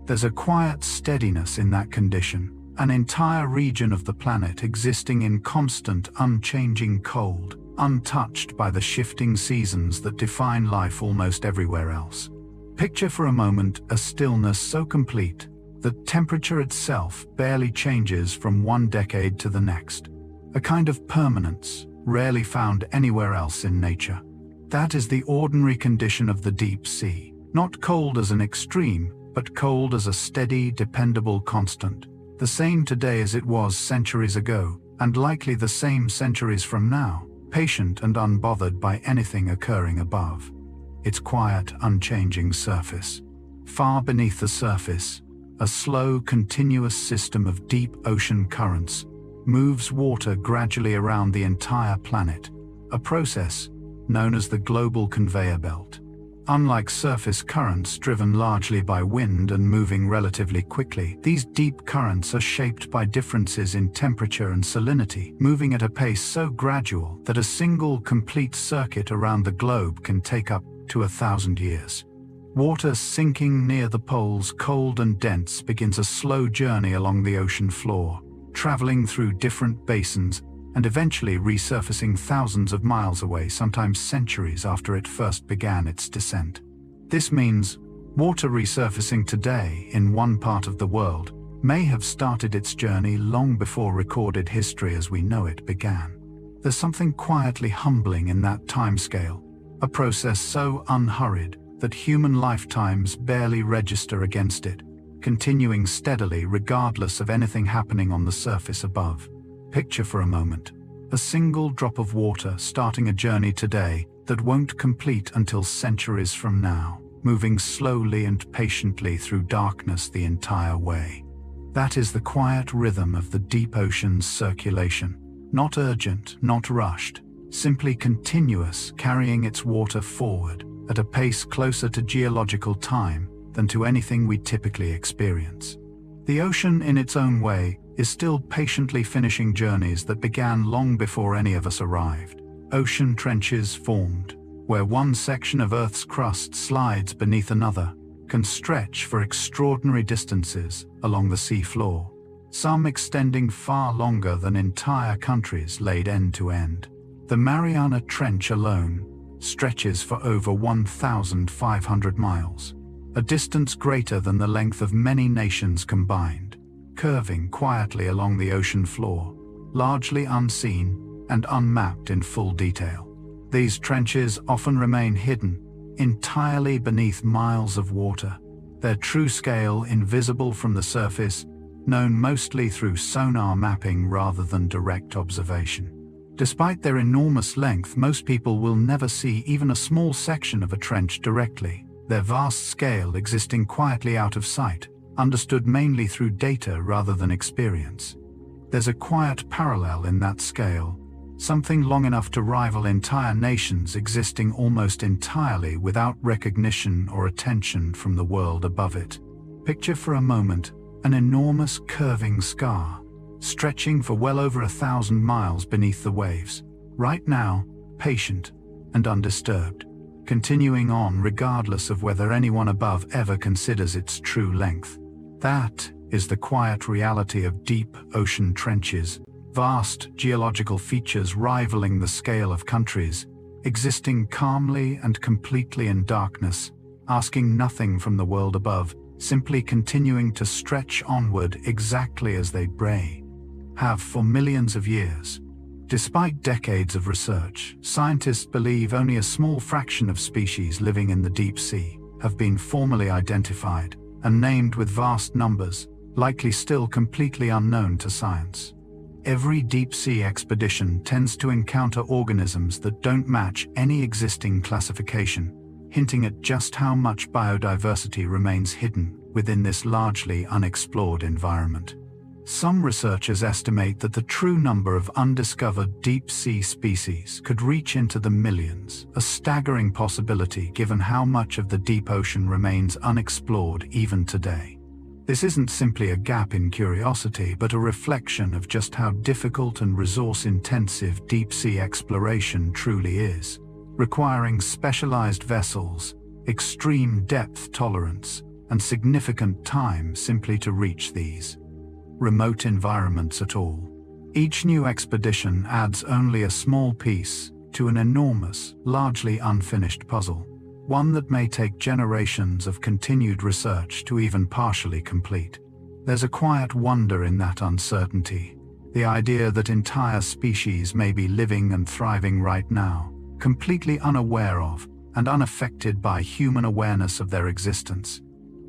There's a quiet steadiness in that condition, an entire region of the planet existing in constant, unchanging cold, untouched by the shifting seasons that define life almost everywhere else. Picture for a moment a stillness so complete that temperature itself barely changes from one decade to the next, a kind of permanence rarely found anywhere else in nature. That is the ordinary condition of the deep sea, not cold as an extreme, but cold as a steady, dependable constant, the same today as it was centuries ago, and likely the same centuries from now, patient and unbothered by anything occurring above. Its quiet, unchanging surface. Far beneath the surface, a slow, continuous system of deep ocean currents moves water gradually around the entire planet, a process known as the global conveyor belt. Unlike surface currents driven largely by wind and moving relatively quickly, these deep currents are shaped by differences in temperature and salinity, moving at a pace so gradual that a single complete circuit around the globe can take up to 1,000 years. Water sinking near the poles, cold and dense, begins a slow journey along the ocean floor, traveling through different basins and eventually resurfacing thousands of miles away, sometimes centuries after it first began its descent. This means water resurfacing today in one part of the world may have started its journey long before recorded history as we know it began. There's something quietly humbling in that timescale, a process so unhurried that human lifetimes barely register against it, continuing steadily regardless of anything happening on the surface above. Picture for a moment a single drop of water starting a journey today that won't complete until centuries from now, moving slowly and patiently through darkness the entire way. That is the quiet rhythm of the deep ocean's circulation, not urgent, not rushed, simply continuous, carrying its water forward at a pace closer to geological time than to anything we typically experience. The ocean, in its own way, is still patiently finishing journeys that began long before any of us arrived. Ocean trenches formed, where one section of Earth's crust slides beneath another, can stretch for extraordinary distances along the sea floor, some extending far longer than entire countries laid end to end. The Mariana Trench alone stretches for over 1,500 miles, a distance greater than the length of many nations combined, curving quietly along the ocean floor, largely unseen and unmapped in full detail. These trenches often remain hidden, entirely beneath miles of water, their true scale invisible from the surface, known mostly through sonar mapping rather than direct observation. Despite their enormous length, most people will never see even a small section of a trench directly, their vast scale existing quietly out of sight, understood mainly through data rather than experience. There's a quiet parallel in that scale, something long enough to rival entire nations existing almost entirely without recognition or attention from the world above it. Picture for a moment an enormous curving scar, stretching for well over 1,000 miles beneath the waves, right now, patient and undisturbed, continuing on regardless of whether anyone above ever considers its true length. That is the quiet reality of deep ocean trenches, vast geological features rivaling the scale of countries, existing calmly and completely in darkness, asking nothing from the world above, simply continuing to stretch onward exactly as they have for millions of years. Despite decades of research, scientists believe only a small fraction of species living in the deep sea have been formally identified and named, with vast numbers likely still completely unknown to science. Every deep-sea expedition tends to encounter organisms that don't match any existing classification, hinting at just how much biodiversity remains hidden within this largely unexplored environment. Some researchers estimate that the true number of undiscovered deep-sea species could reach into the millions, a staggering possibility given how much of the deep ocean remains unexplored even today. This isn't simply a gap in curiosity, but a reflection of just how difficult and resource-intensive deep-sea exploration truly is, requiring specialized vessels, extreme depth tolerance, and significant time simply to reach these remote environments at all. Each new expedition adds only a small piece to an enormous, largely unfinished puzzle, one that may take generations of continued research to even partially complete. There's a quiet wonder in that uncertainty, the idea that entire species may be living and thriving right now, completely unaware of and unaffected by human awareness of their existence.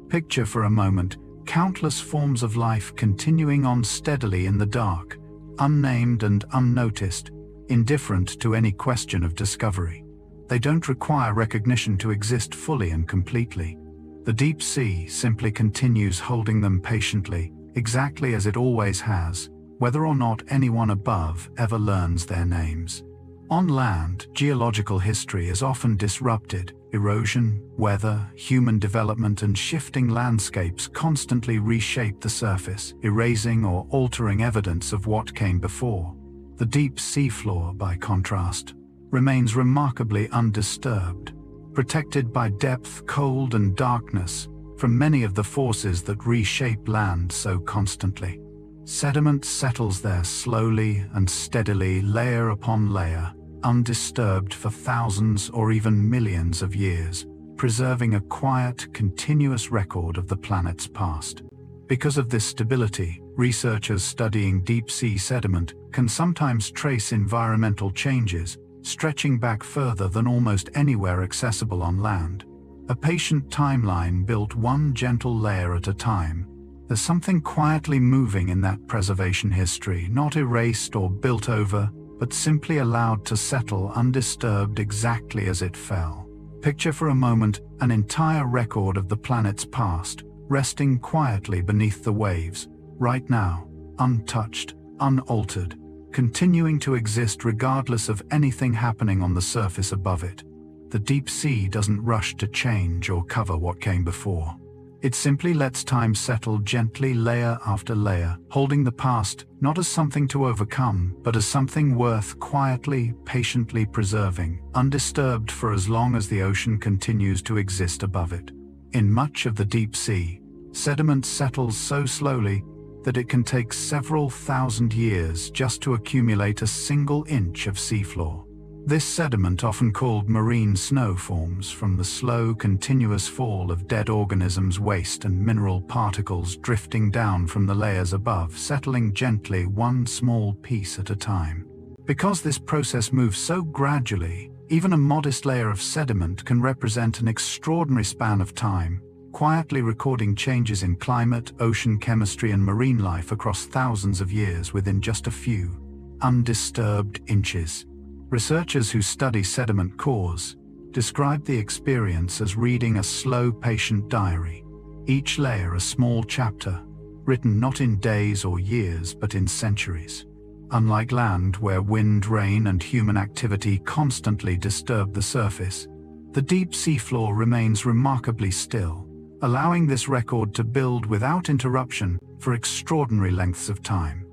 Picture for a moment countless forms of life continuing on steadily in the dark, unnamed and unnoticed, indifferent to any question of discovery. They don't require recognition to exist fully and completely. The deep sea simply continues holding them patiently, exactly as it always has, whether or not anyone above ever learns their names. On land, geological history is often disrupted. Erosion, weather, human development, and shifting landscapes constantly reshape the surface, erasing or altering evidence of what came before. The deep seafloor, by contrast, remains remarkably undisturbed, protected by depth, cold, and darkness from many of the forces that reshape land so constantly. Sediment settles there slowly and steadily, layer upon layer, undisturbed for thousands or even millions of years, preserving a quiet, continuous record of the planet's past. Because of this stability, researchers studying deep-sea sediment can sometimes trace environmental changes stretching back further than almost anywhere accessible on land. A patient timeline built one gentle layer at a time. There's something quietly moving in that preservation history, not erased or built over, but simply allowed to settle undisturbed exactly as it fell. Picture for a moment an entire record of the planet's past, resting quietly beneath the waves, right now, untouched, unaltered, continuing to exist regardless of anything happening on the surface above it. The deep sea doesn't rush to change or cover what came before. It simply lets time settle gently, layer after layer, holding the past not as something to overcome, but as something worth quietly, patiently preserving, undisturbed for as long as the ocean continues to exist above it. In much of the deep sea, sediment settles so slowly that it can take several thousand years just to accumulate a single inch of seafloor. This sediment, often called marine snow, forms from the slow, continuous fall of dead organisms' waste and mineral particles drifting down from the layers above, settling gently one small piece at a time. Because this process moves so gradually, even a modest layer of sediment can represent an extraordinary span of time, quietly recording changes in climate, ocean chemistry, and marine life across thousands of years within just a few undisturbed inches. Researchers who study sediment cores describe the experience as reading a slow, patient diary. each layer a small chapter, written not in days or years but in centuries. Unlike land, where wind, rain, and human activity constantly disturb the surface, the deep seafloor remains remarkably still, allowing this record to build without interruption for extraordinary lengths of time.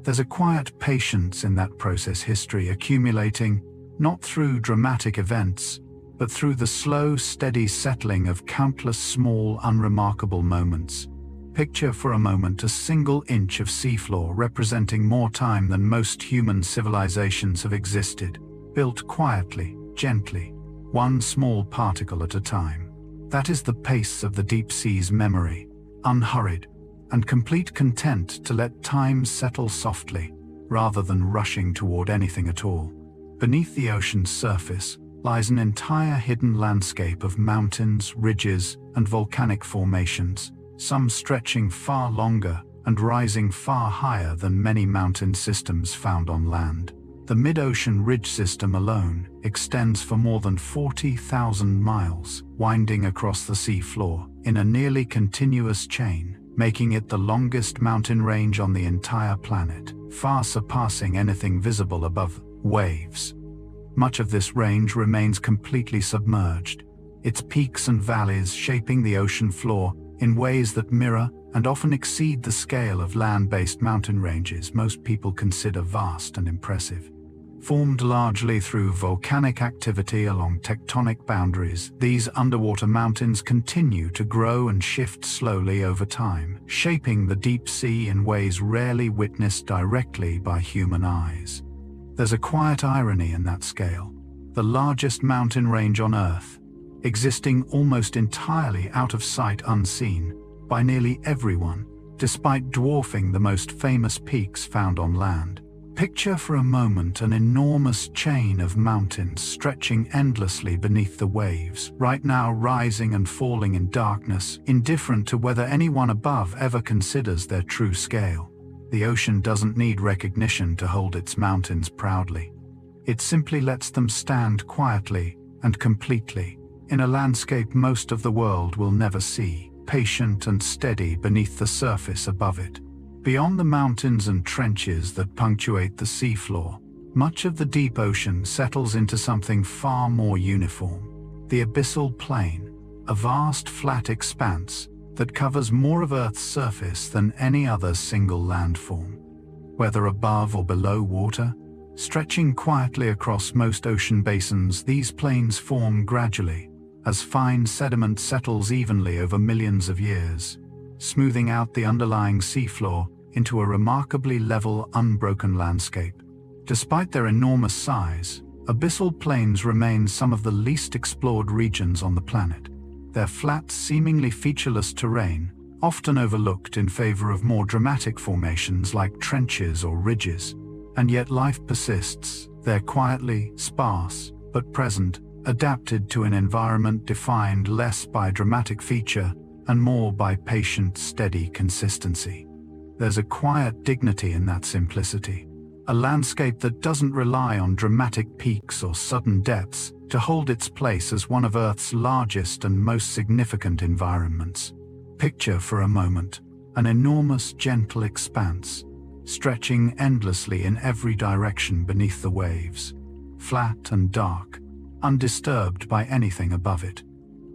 There's a quiet patience in that process, history accumulating, not through dramatic events, but through the slow, steady settling of countless small, unremarkable moments. Picture for a moment a single inch of seafloor representing more time than most human civilizations have existed, built quietly, gently, one small particle at a time. That is the pace of the deep sea's memory, unhurried, and complete content to let time settle softly, rather than rushing toward anything at all. Beneath the ocean's surface lies an entire hidden landscape of mountains, ridges, and volcanic formations, some stretching far longer and rising far higher than many mountain systems found on land. The mid-ocean ridge system alone extends for more than 40,000 miles, winding across the sea floor in a nearly continuous chain, making it the longest mountain range on the entire planet, far surpassing anything visible above waves. Much of this range remains completely submerged, its peaks and valleys shaping the ocean floor in ways that mirror and often exceed the scale of land-based mountain ranges most people consider vast and impressive. Formed largely through volcanic activity along tectonic boundaries, these underwater mountains continue to grow and shift slowly over time, shaping the deep sea in ways rarely witnessed directly by human eyes. There's a quiet irony in that scale. The largest mountain range on Earth, existing almost entirely out of sight, unseen by nearly everyone, despite dwarfing the most famous peaks found on land. Picture for a moment an enormous chain of mountains stretching endlessly beneath the waves, right now rising and falling in darkness, indifferent to whether anyone above ever considers their true scale. The ocean doesn't need recognition to hold its mountains proudly. It simply lets them stand quietly and completely, in a landscape most of the world will never see, patient and steady beneath the surface above it. Beyond the mountains and trenches that punctuate the seafloor, much of the deep ocean settles into something far more uniform. The abyssal plain, a vast flat expanse that covers more of Earth's surface than any other single landform. Whether above or below water, stretching quietly across most ocean basins, these plains form gradually, as fine sediment settles evenly over millions of years, smoothing out the underlying seafloor into a remarkably level, unbroken landscape. Despite their enormous size, abyssal plains remain some of the least explored regions on the planet. Their flat, seemingly featureless terrain, often overlooked in favor of more dramatic formations like trenches or ridges. And yet life persists, there quietly, sparse, but present, adapted to an environment defined less by dramatic feature and more by patient, steady consistency. There's a quiet dignity in that simplicity, a landscape that doesn't rely on dramatic peaks or sudden depths to hold its place as one of Earth's largest and most significant environments. Picture for a moment an enormous, gentle expanse, stretching endlessly in every direction beneath the waves, flat and dark, undisturbed by anything above it.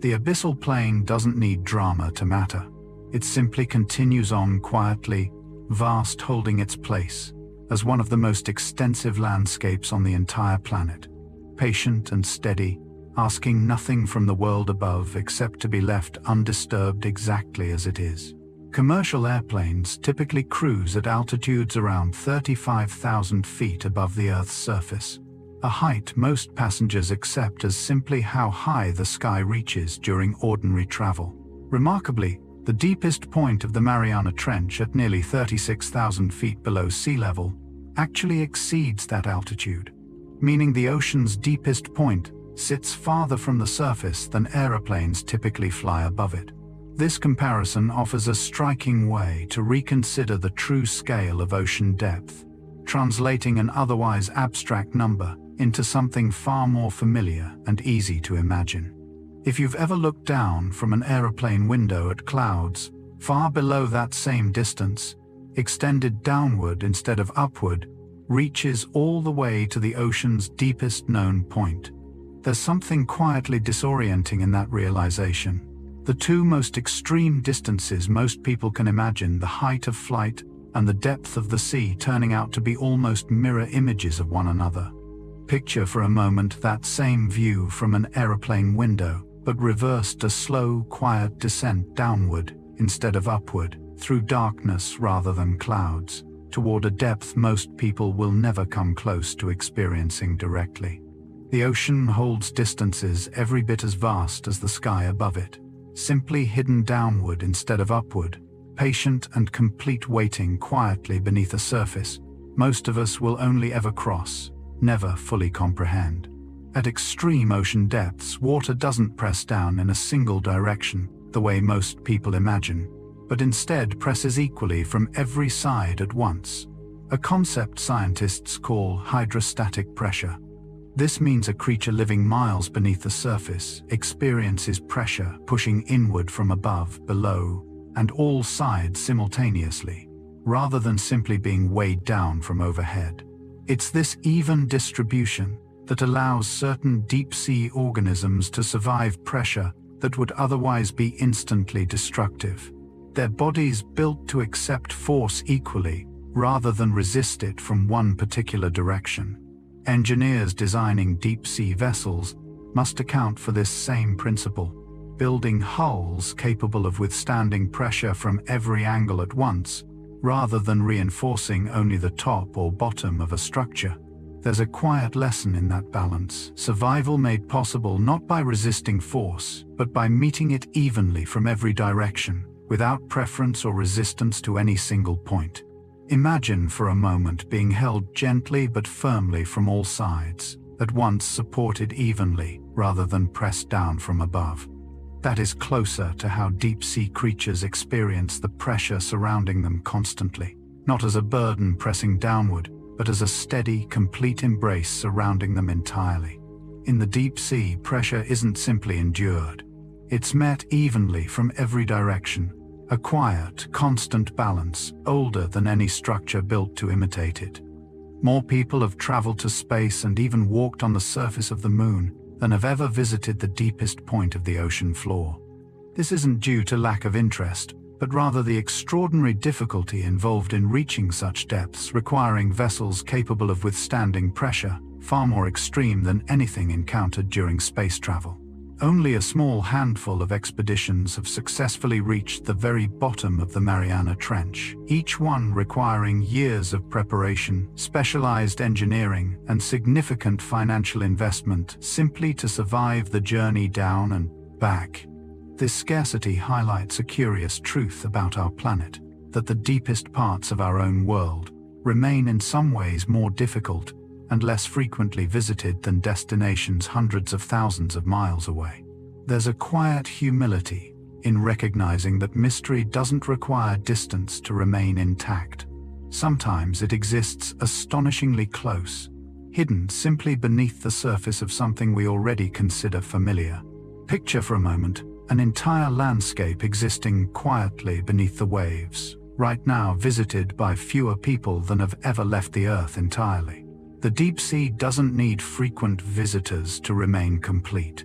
The abyssal plain doesn't need drama to matter. It simply continues on quietly, vast, holding its place as one of the most extensive landscapes on the entire planet, patient and steady, asking nothing from the world above except to be left undisturbed exactly as it is. Commercial airplanes typically cruise at altitudes around 35,000 feet above the Earth's surface, a height most passengers accept as simply how high the sky reaches during ordinary travel. Remarkably, the deepest point of the Mariana Trench at nearly 36,000 feet below sea level actually exceeds that altitude, meaning the ocean's deepest point sits farther from the surface than aeroplanes typically fly above it. This comparison offers a striking way to reconsider the true scale of ocean depth, translating an otherwise abstract number into something far more familiar and easy to imagine. If you've ever looked down from an aeroplane window at clouds, far below that same distance, extended downward instead of upward, reaches all the way to the ocean's deepest known point. There's something quietly disorienting in that realization. The two most extreme distances most people can imagine, the height of flight and the depth of the sea, turning out to be almost mirror images of one another. Picture for a moment that same view from an aeroplane window, but reversed, a slow, quiet descent downward instead of upward, through darkness rather than clouds, toward a depth most people will never come close to experiencing directly. The ocean holds distances every bit as vast as the sky above it, simply hidden downward instead of upward, patient and complete, waiting quietly beneath a surface most of us will only ever cross, never fully comprehend. At extreme ocean depths, water doesn't press down in a single direction, the way most people imagine, but instead presses equally from every side at once, a concept scientists call hydrostatic pressure. This means a creature living miles beneath the surface experiences pressure pushing inward from above, below, and all sides simultaneously, rather than simply being weighed down from overhead. It's this even distribution that allows certain deep-sea organisms to survive pressure that would otherwise be instantly destructive. Their bodies built to accept force equally, rather than resist it from one particular direction. Engineers designing deep-sea vessels must account for this same principle, building hulls capable of withstanding pressure from every angle at once, rather than reinforcing only the top or bottom of a structure. There's a quiet lesson in that balance, survival made possible not by resisting force, but by meeting it evenly from every direction, without preference or resistance to any single point. Imagine for a moment being held gently but firmly from all sides, at once supported evenly, rather than pressed down from above. That is closer to how deep-sea creatures experience the pressure surrounding them constantly, not as a burden pressing downward, but as a steady, complete embrace surrounding them entirely. In the deep sea, pressure isn't simply endured. It's met evenly from every direction, a quiet, constant balance, older than any structure built to imitate it. More people have traveled to space and even walked on the surface of the moon than have ever visited the deepest point of the ocean floor. This isn't due to lack of interest, but rather the extraordinary difficulty involved in reaching such depths, requiring vessels capable of withstanding pressure, far more extreme than anything encountered during space travel. Only a small handful of expeditions have successfully reached the very bottom of the Mariana Trench, each one requiring years of preparation, specialized engineering, and significant financial investment simply to survive the journey down and back. This scarcity highlights a curious truth about our planet, that the deepest parts of our own world remain in some ways more difficult and less frequently visited than destinations hundreds of thousands of miles away. There's a quiet humility in recognizing that mystery doesn't require distance to remain intact. Sometimes it exists astonishingly close, hidden simply beneath the surface of something we already consider familiar. Picture for a moment an entire landscape existing quietly beneath the waves, right now visited by fewer people than have ever left the Earth entirely. The deep sea doesn't need frequent visitors to remain complete.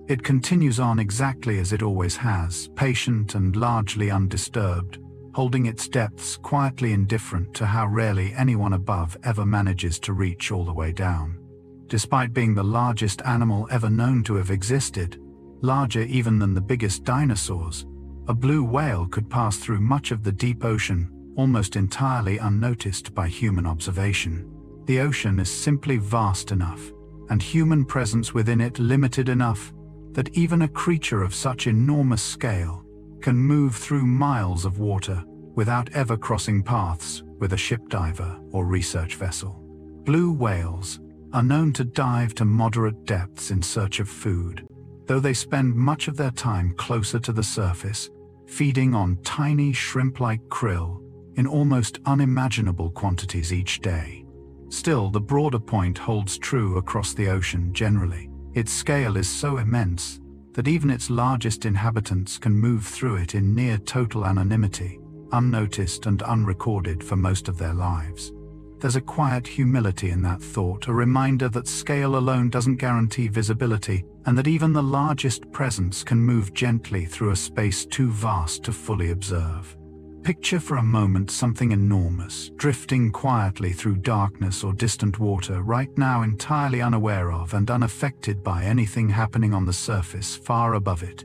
It continues on exactly as it always has, patient and largely undisturbed, holding its depths quietly indifferent to how rarely anyone above ever manages to reach all the way down. Despite being the largest animal ever known to have existed, larger even than the biggest dinosaurs, a blue whale could pass through much of the deep ocean, almost entirely unnoticed by human observation. The ocean is simply vast enough, and human presence within it limited enough, that even a creature of such enormous scale can move through miles of water without ever crossing paths with a ship diver or research vessel. Blue whales are known to dive to moderate depths in search of food, though they spend much of their time closer to the surface, feeding on tiny shrimp-like krill in almost unimaginable quantities each day. Still, the broader point holds true across the ocean generally. Its scale is so immense that even its largest inhabitants can move through it in near total anonymity, unnoticed and unrecorded for most of their lives. There's a quiet humility in that thought, a reminder that scale alone doesn't guarantee visibility, and that even the largest presence can move gently through a space too vast to fully observe. Picture for a moment something enormous, drifting quietly through darkness or distant water, right now entirely unaware of and unaffected by anything happening on the surface far above it.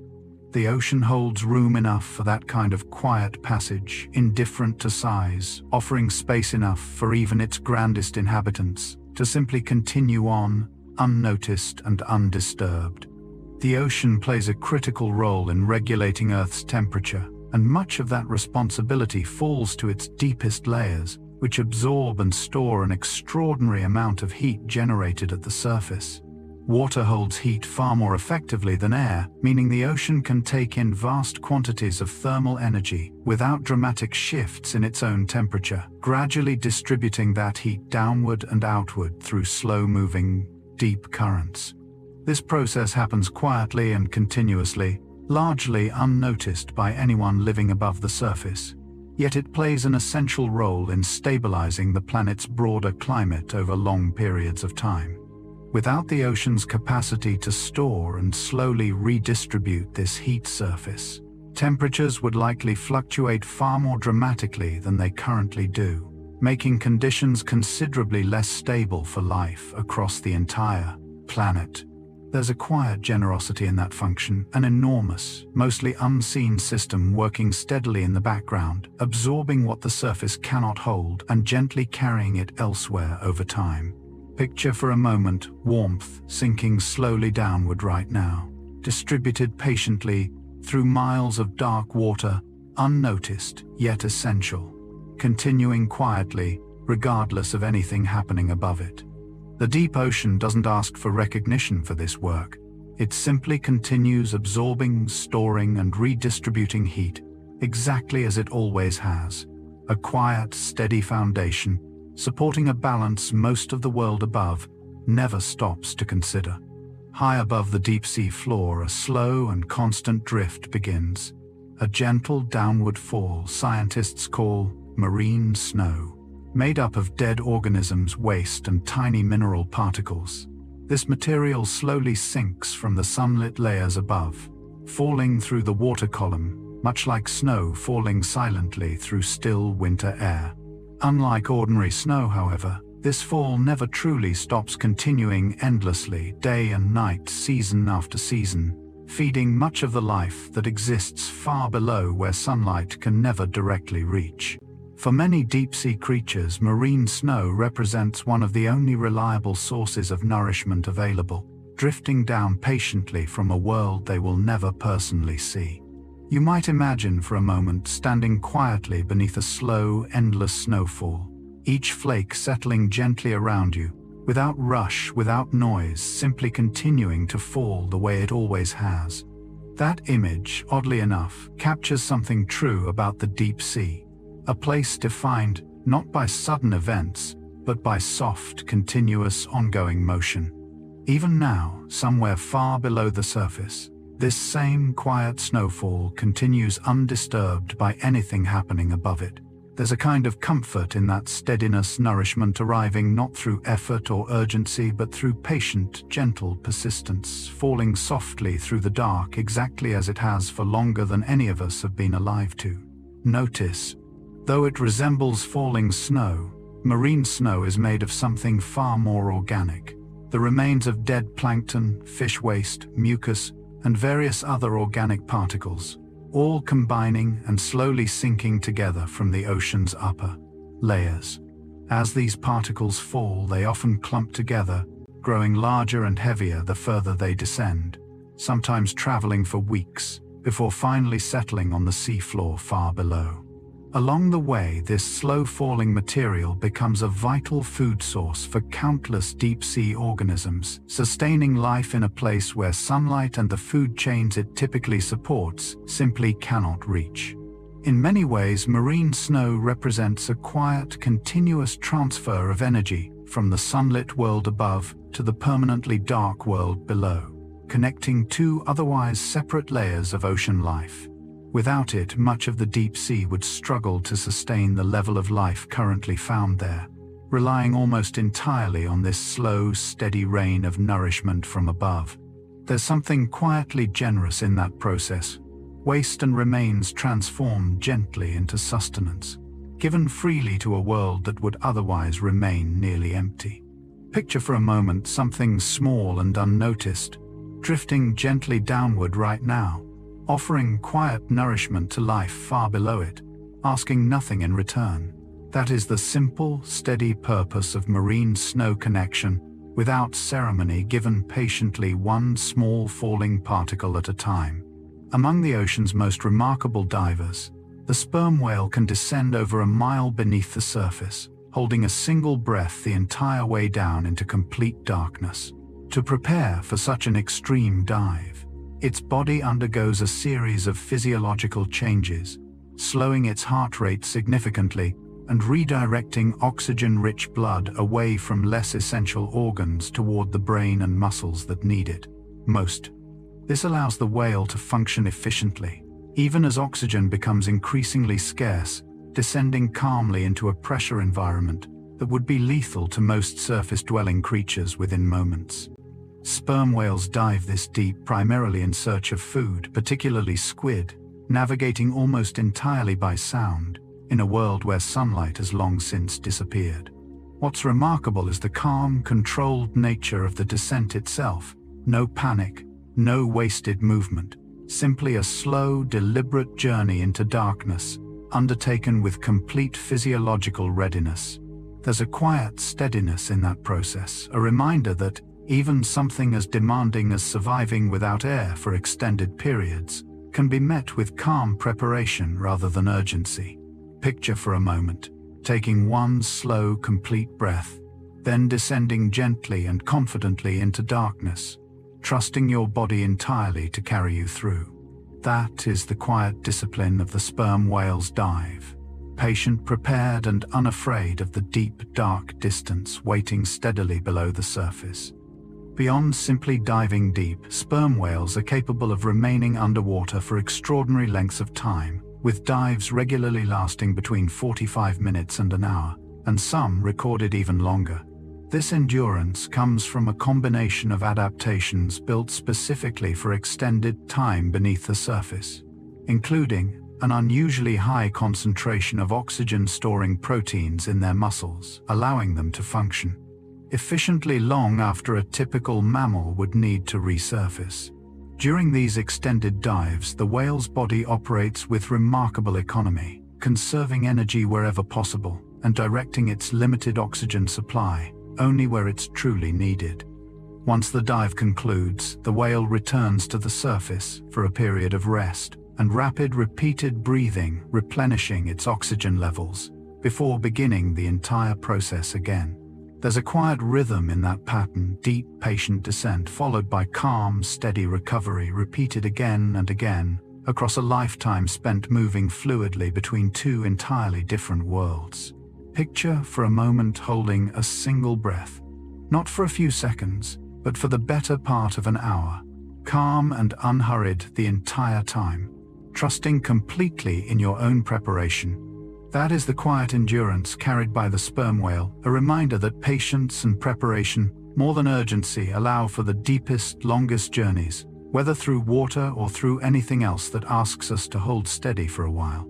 The ocean holds room enough for that kind of quiet passage, indifferent to size, offering space enough for even its grandest inhabitants to simply continue on, unnoticed and undisturbed. The ocean plays a critical role in regulating Earth's temperature, and much of that responsibility falls to its deepest layers, which absorb and store an extraordinary amount of heat generated at the surface. Water holds heat far more effectively than air, meaning the ocean can take in vast quantities of thermal energy without dramatic shifts in its own temperature, gradually distributing that heat downward and outward through slow-moving, deep currents. This process happens quietly and continuously, largely unnoticed by anyone living above the surface, yet it plays an essential role in stabilizing the planet's broader climate over long periods of time. Without the ocean's capacity to store and slowly redistribute this heat surface, temperatures would likely fluctuate far more dramatically than they currently do, making conditions considerably less stable for life across the entire planet. There's a quiet generosity in that function, an enormous, mostly unseen system working steadily in the background, absorbing what the surface cannot hold and gently carrying it elsewhere over time. Picture for a moment warmth sinking slowly downward right now, distributed patiently through miles of dark water, unnoticed yet essential, continuing quietly regardless of anything happening above it. The deep ocean doesn't ask for recognition for this work. It simply continues absorbing, storing, and redistributing heat exactly as it always has. A quiet, steady foundation, supporting a balance most of the world above never stops to consider. High above the deep-sea floor, a slow and constant drift begins. A gentle downward fall scientists call marine snow, made up of dead organisms, waste, and tiny mineral particles. This material slowly sinks from the sunlit layers above, falling through the water column, much like snow falling silently through still winter air. Unlike ordinary snow, however, this fall never truly stops, continuing endlessly, day and night, season after season, feeding much of the life that exists far below where sunlight can never directly reach. For many deep-sea creatures, marine snow represents one of the only reliable sources of nourishment available, drifting down patiently from a world they will never personally see. You might imagine for a moment standing quietly beneath a slow, endless snowfall, each flake settling gently around you, without rush, without noise, simply continuing to fall the way it always has. That image, oddly enough, captures something true about the deep sea, a place defined not by sudden events, but by soft, continuous, ongoing motion. Even now, somewhere far below the surface, this same quiet snowfall continues undisturbed by anything happening above it. There's a kind of comfort in that steadiness, nourishment arriving not through effort or urgency, but through patient, gentle persistence, falling softly through the dark exactly as it has for longer than any of us have been alive to. Notice, though it resembles falling snow, marine snow is made of something far more organic. The remains of dead plankton, fish waste, mucus, and various other organic particles, all combining and slowly sinking together from the ocean's upper layers. As these particles fall, they often clump together, growing larger and heavier the further they descend, sometimes traveling for weeks before finally settling on the seafloor far below. Along the way, this slow-falling material becomes a vital food source for countless deep-sea organisms, sustaining life in a place where sunlight and the food chains it typically supports simply cannot reach. In many ways, marine snow represents a quiet, continuous transfer of energy from the sunlit world above to the permanently dark world below. connecting two otherwise separate layers of ocean life. Without it, much of the deep sea would struggle to sustain the level of life currently found there, relying almost entirely on this slow, steady rain of nourishment from above. There's something quietly generous in that process. Waste and remains transformed gently into sustenance, given freely to a world that would otherwise remain nearly empty. Picture for a moment something small and unnoticed, drifting gently downward right now, offering quiet nourishment to life far below it, asking nothing in return. That is the simple, steady purpose of marine snow connection, without ceremony, given patiently one small falling particle at a time. Among the ocean's most remarkable divers, the sperm whale can descend over a mile beneath the surface, holding a single breath the entire way down into complete darkness. To prepare for such an extreme dive, its body undergoes a series of physiological changes, slowing its heart rate significantly and redirecting oxygen-rich blood away from less essential organs toward the brain and muscles that need it most. This allows the whale to function efficiently, even as oxygen becomes increasingly scarce, descending calmly into a pressure environment that would be lethal to most surface-dwelling creatures within moments. Sperm whales dive this deep primarily in search of food, particularly squid, navigating almost entirely by sound, in a world where sunlight has long since disappeared. What's remarkable is the calm, controlled nature of the descent itself. No panic, no wasted movement, simply a slow, deliberate journey into darkness, undertaken with complete physiological readiness. There's a quiet steadiness in that process, a reminder that even something as demanding as surviving without air for extended periods can be met with calm preparation rather than urgency. Picture for a moment, taking one slow, complete breath, then descending gently and confidently into darkness, trusting your body entirely to carry you through. That is the quiet discipline of the sperm whale's dive. Patient, prepared, and unafraid of the deep, dark distance waiting steadily below the surface. Beyond simply diving deep, sperm whales are capable of remaining underwater for extraordinary lengths of time, with dives regularly lasting between 45 minutes and an hour, and some recorded even longer. This endurance comes from a combination of adaptations built specifically for extended time beneath the surface, including an unusually high concentration of oxygen-storing proteins in their muscles, allowing them to function efficiently long after a typical mammal would need to resurface. During these extended dives, the whale's body operates with remarkable economy, conserving energy wherever possible and directing its limited oxygen supply only where it's truly needed. Once the dive concludes, the whale returns to the surface for a period of rest and rapid, repeated breathing, replenishing its oxygen levels before beginning the entire process again. There's a quiet rhythm in that pattern, deep, patient descent followed by calm, steady recovery repeated again and again across a lifetime spent moving fluidly between two entirely different worlds. Picture for a moment holding a single breath, not for a few seconds, but for the better part of an hour, calm and unhurried the entire time, trusting completely in your own preparation. That is the quiet endurance carried by the sperm whale, a reminder that patience and preparation, more than urgency, allow for the deepest, longest journeys, whether through water or through anything else that asks us to hold steady for a while.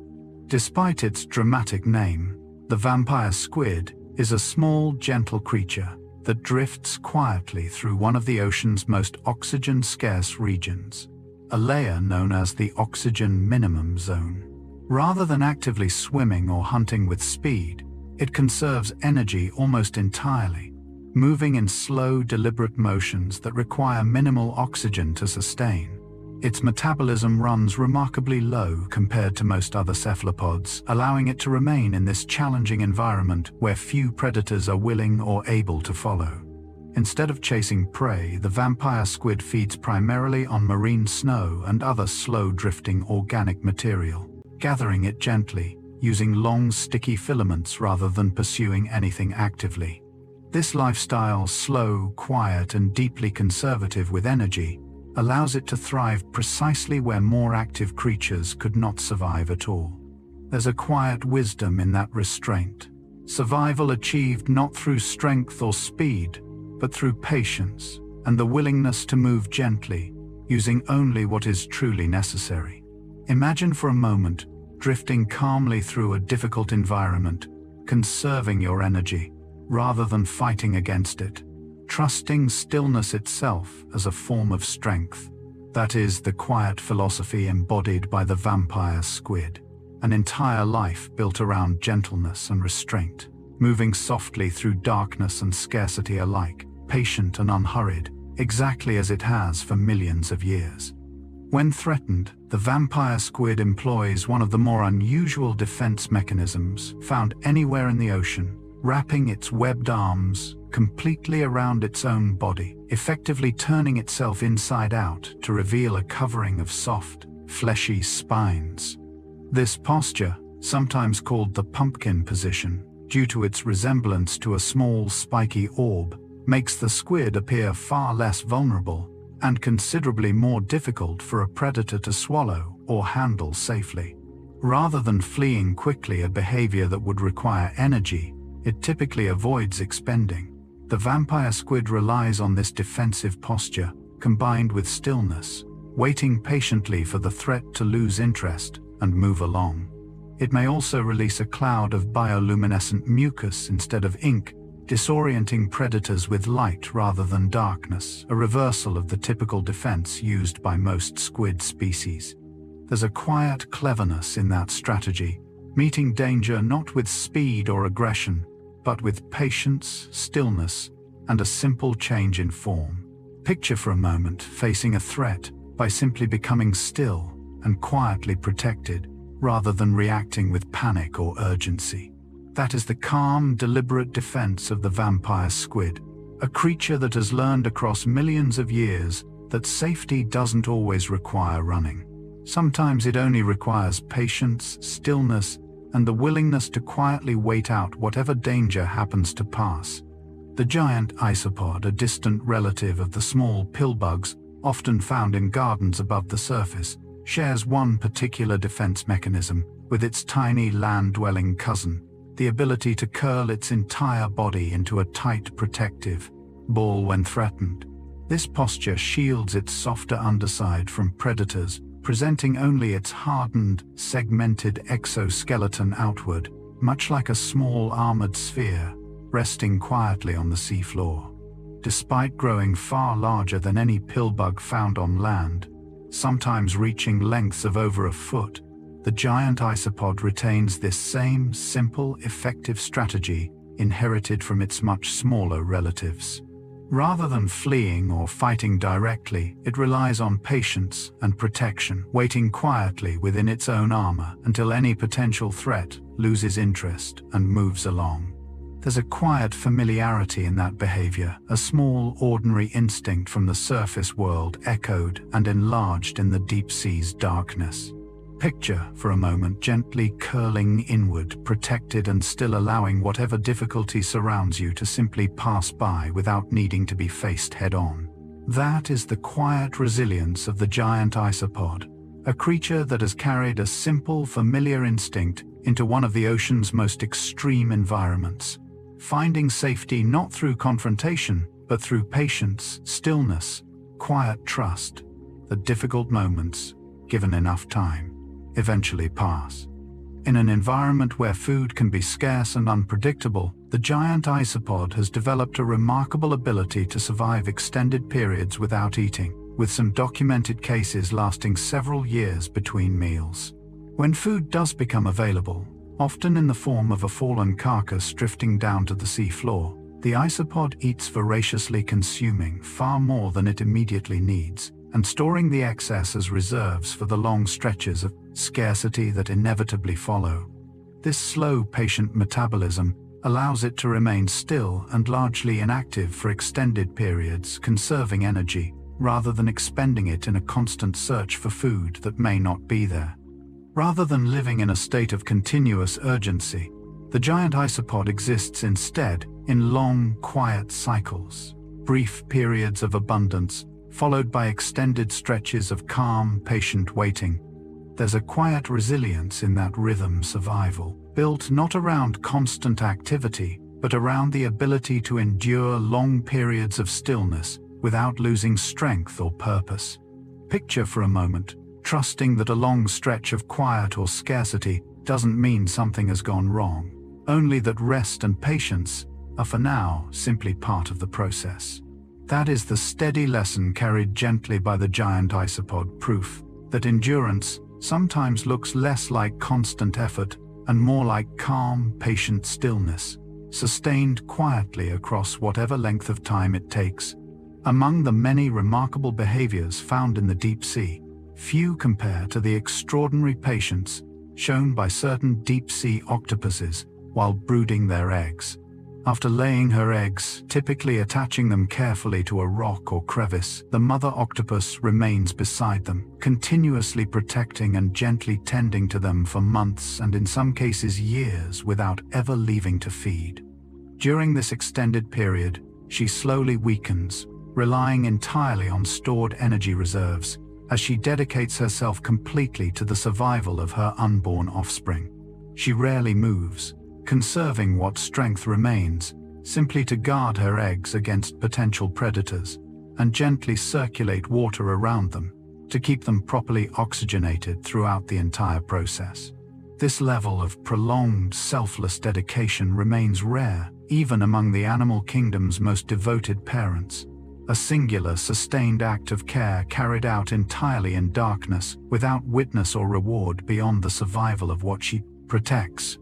Despite its dramatic name, the vampire squid is a small, gentle creature that drifts quietly through one of the ocean's most oxygen-scarce regions, a layer known as the oxygen minimum zone. Rather than actively swimming or hunting with speed, it conserves energy almost entirely, moving in slow, deliberate motions that require minimal oxygen to sustain. Its metabolism runs remarkably low compared to most other cephalopods, allowing it to remain in this challenging environment where few predators are willing or able to follow. Instead of chasing prey, the vampire squid feeds primarily on marine snow and other slow-drifting organic material, gathering it gently, using long, sticky filaments rather than pursuing anything actively. This lifestyle, slow, quiet, and deeply conservative with energy, allows it to thrive precisely where more active creatures could not survive at all. There's a quiet wisdom in that restraint. Survival achieved not through strength or speed, but through patience and the willingness to move gently, using only what is truly necessary. Imagine for a moment drifting calmly through a difficult environment, conserving your energy rather than fighting against it, trusting stillness itself as a form of strength. That is the quiet philosophy embodied by the vampire squid, an entire life built around gentleness and restraint, moving softly through darkness and scarcity alike, patient and unhurried, exactly as it has for millions of years. When threatened, the vampire squid employs one of the more unusual defense mechanisms found anywhere in the ocean, wrapping its webbed arms completely around its own body, effectively turning itself inside out to reveal a covering of soft, fleshy spines. This posture, sometimes called the pumpkin position, due to its resemblance to a small spiky orb, makes the squid appear far less vulnerable and considerably more difficult for a predator to swallow or handle safely. Rather than fleeing quickly, a behavior that would require energy, it typically avoids expending. The vampire squid relies on this defensive posture, combined with stillness, waiting patiently for the threat to lose interest and move along. It may also release a cloud of bioluminescent mucus instead of ink, disorienting predators with light rather than darkness, a reversal of the typical defense used by most squid species. There's a quiet cleverness in that strategy, meeting danger not with speed or aggression, but with patience, stillness, and a simple change in form. Picture for a moment facing a threat by simply becoming still and quietly protected, rather than reacting with panic or urgency. That is the calm, deliberate defense of the vampire squid, a creature that has learned across millions of years that safety doesn't always require running. Sometimes it only requires patience, stillness, and the willingness to quietly wait out whatever danger happens to pass. The giant isopod, a distant relative of the small pillbugs often found in gardens above the surface, shares one particular defense mechanism with its tiny land-dwelling cousin, the ability to curl its entire body into a tight protective ball when threatened. This posture shields its softer underside from predators, presenting only its hardened, segmented exoskeleton outward, much like a small armored sphere, resting quietly on the seafloor. Despite growing far larger than any pillbug found on land, sometimes reaching lengths of over a foot, the giant isopod retains this same simple, effective strategy inherited from its much smaller relatives. Rather than fleeing or fighting directly, it relies on patience and protection, waiting quietly within its own armor until any potential threat loses interest and moves along. There's a quiet familiarity in that behavior, a small, ordinary instinct from the surface world echoed and enlarged in the deep sea's darkness. Picture, for a moment, gently curling inward, protected and still allowing whatever difficulty surrounds you to simply pass by without needing to be faced head-on. That is the quiet resilience of the giant isopod, a creature that has carried a simple, familiar instinct into one of the ocean's most extreme environments, finding safety not through confrontation, but through patience, stillness, quiet trust. The difficult moments, given enough time, eventually pass. In an environment where food can be scarce and unpredictable, the giant isopod has developed a remarkable ability to survive extended periods without eating, with some documented cases lasting several years between meals. When food does become available, often in the form of a fallen carcass drifting down to the sea floor, the isopod eats voraciously, consuming far more than it immediately needs, and storing the excess as reserves for the long stretches of scarcity that inevitably follow. This slow, patient metabolism allows it to remain still and largely inactive for extended periods, conserving energy rather than expending it in a constant search for food that may not be there. Rather than living in a state of continuous urgency, the giant isopod exists instead in long, quiet cycles, brief periods of abundance, followed by extended stretches of calm, patient waiting. There's a quiet resilience in that rhythm survival, built not around constant activity, but around the ability to endure long periods of stillness without losing strength or purpose. Picture for a moment, trusting that a long stretch of quiet or scarcity doesn't mean something has gone wrong, only that rest and patience are for now simply part of the process. That is the steady lesson carried gently by the giant isopod, proof that endurance sometimes looks less like constant effort and more like calm, patient stillness, sustained quietly across whatever length of time it takes. Among the many remarkable behaviors found in the deep sea, few compare to the extraordinary patience shown by certain deep-sea octopuses while brooding their eggs. After laying her eggs, typically attaching them carefully to a rock or crevice, the mother octopus remains beside them, continuously protecting and gently tending to them for months and in some cases years without ever leaving to feed. During this extended period, she slowly weakens, relying entirely on stored energy reserves, as she dedicates herself completely to the survival of her unborn offspring. She rarely moves, conserving what strength remains, simply to guard her eggs against potential predators, and gently circulate water around them, to keep them properly oxygenated throughout the entire process. This level of prolonged, selfless dedication remains rare, even among the animal kingdom's most devoted parents. A singular, sustained act of care carried out entirely in darkness, without witness or reward beyond the survival of what she protects.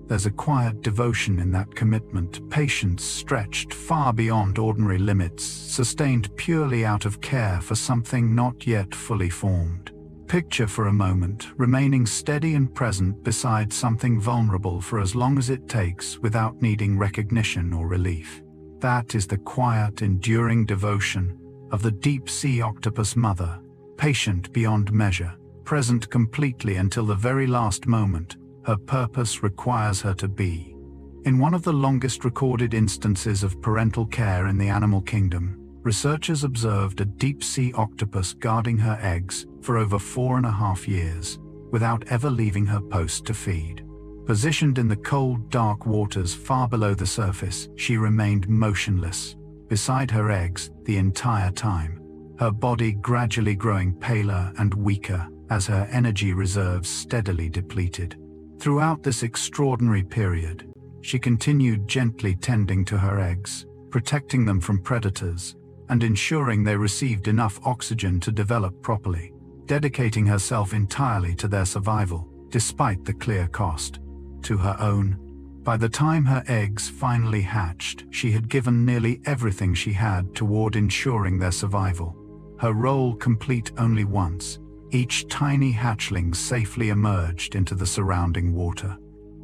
There's a quiet devotion in that commitment, patience stretched far beyond ordinary limits, sustained purely out of care for something not yet fully formed. Picture for a moment remaining steady and present beside something vulnerable for as long as it takes without needing recognition or relief. That is the quiet, enduring devotion of the deep-sea octopus mother, patient beyond measure, present completely until the very last moment her purpose requires her to be. In one of the longest recorded instances of parental care in the animal kingdom, researchers observed a deep-sea octopus guarding her eggs for over 4.5 years, without ever leaving her post to feed. Positioned in the cold, dark waters far below the surface, she remained motionless, beside her eggs the entire time, her body gradually growing paler and weaker as her energy reserves steadily depleted. Throughout this extraordinary period, she continued gently tending to her eggs, protecting them from predators, and ensuring they received enough oxygen to develop properly, dedicating herself entirely to their survival, despite the clear cost to her own. By the time her eggs finally hatched, she had given nearly everything she had toward ensuring their survival, her role complete only once. Each tiny hatchling safely emerged into the surrounding water.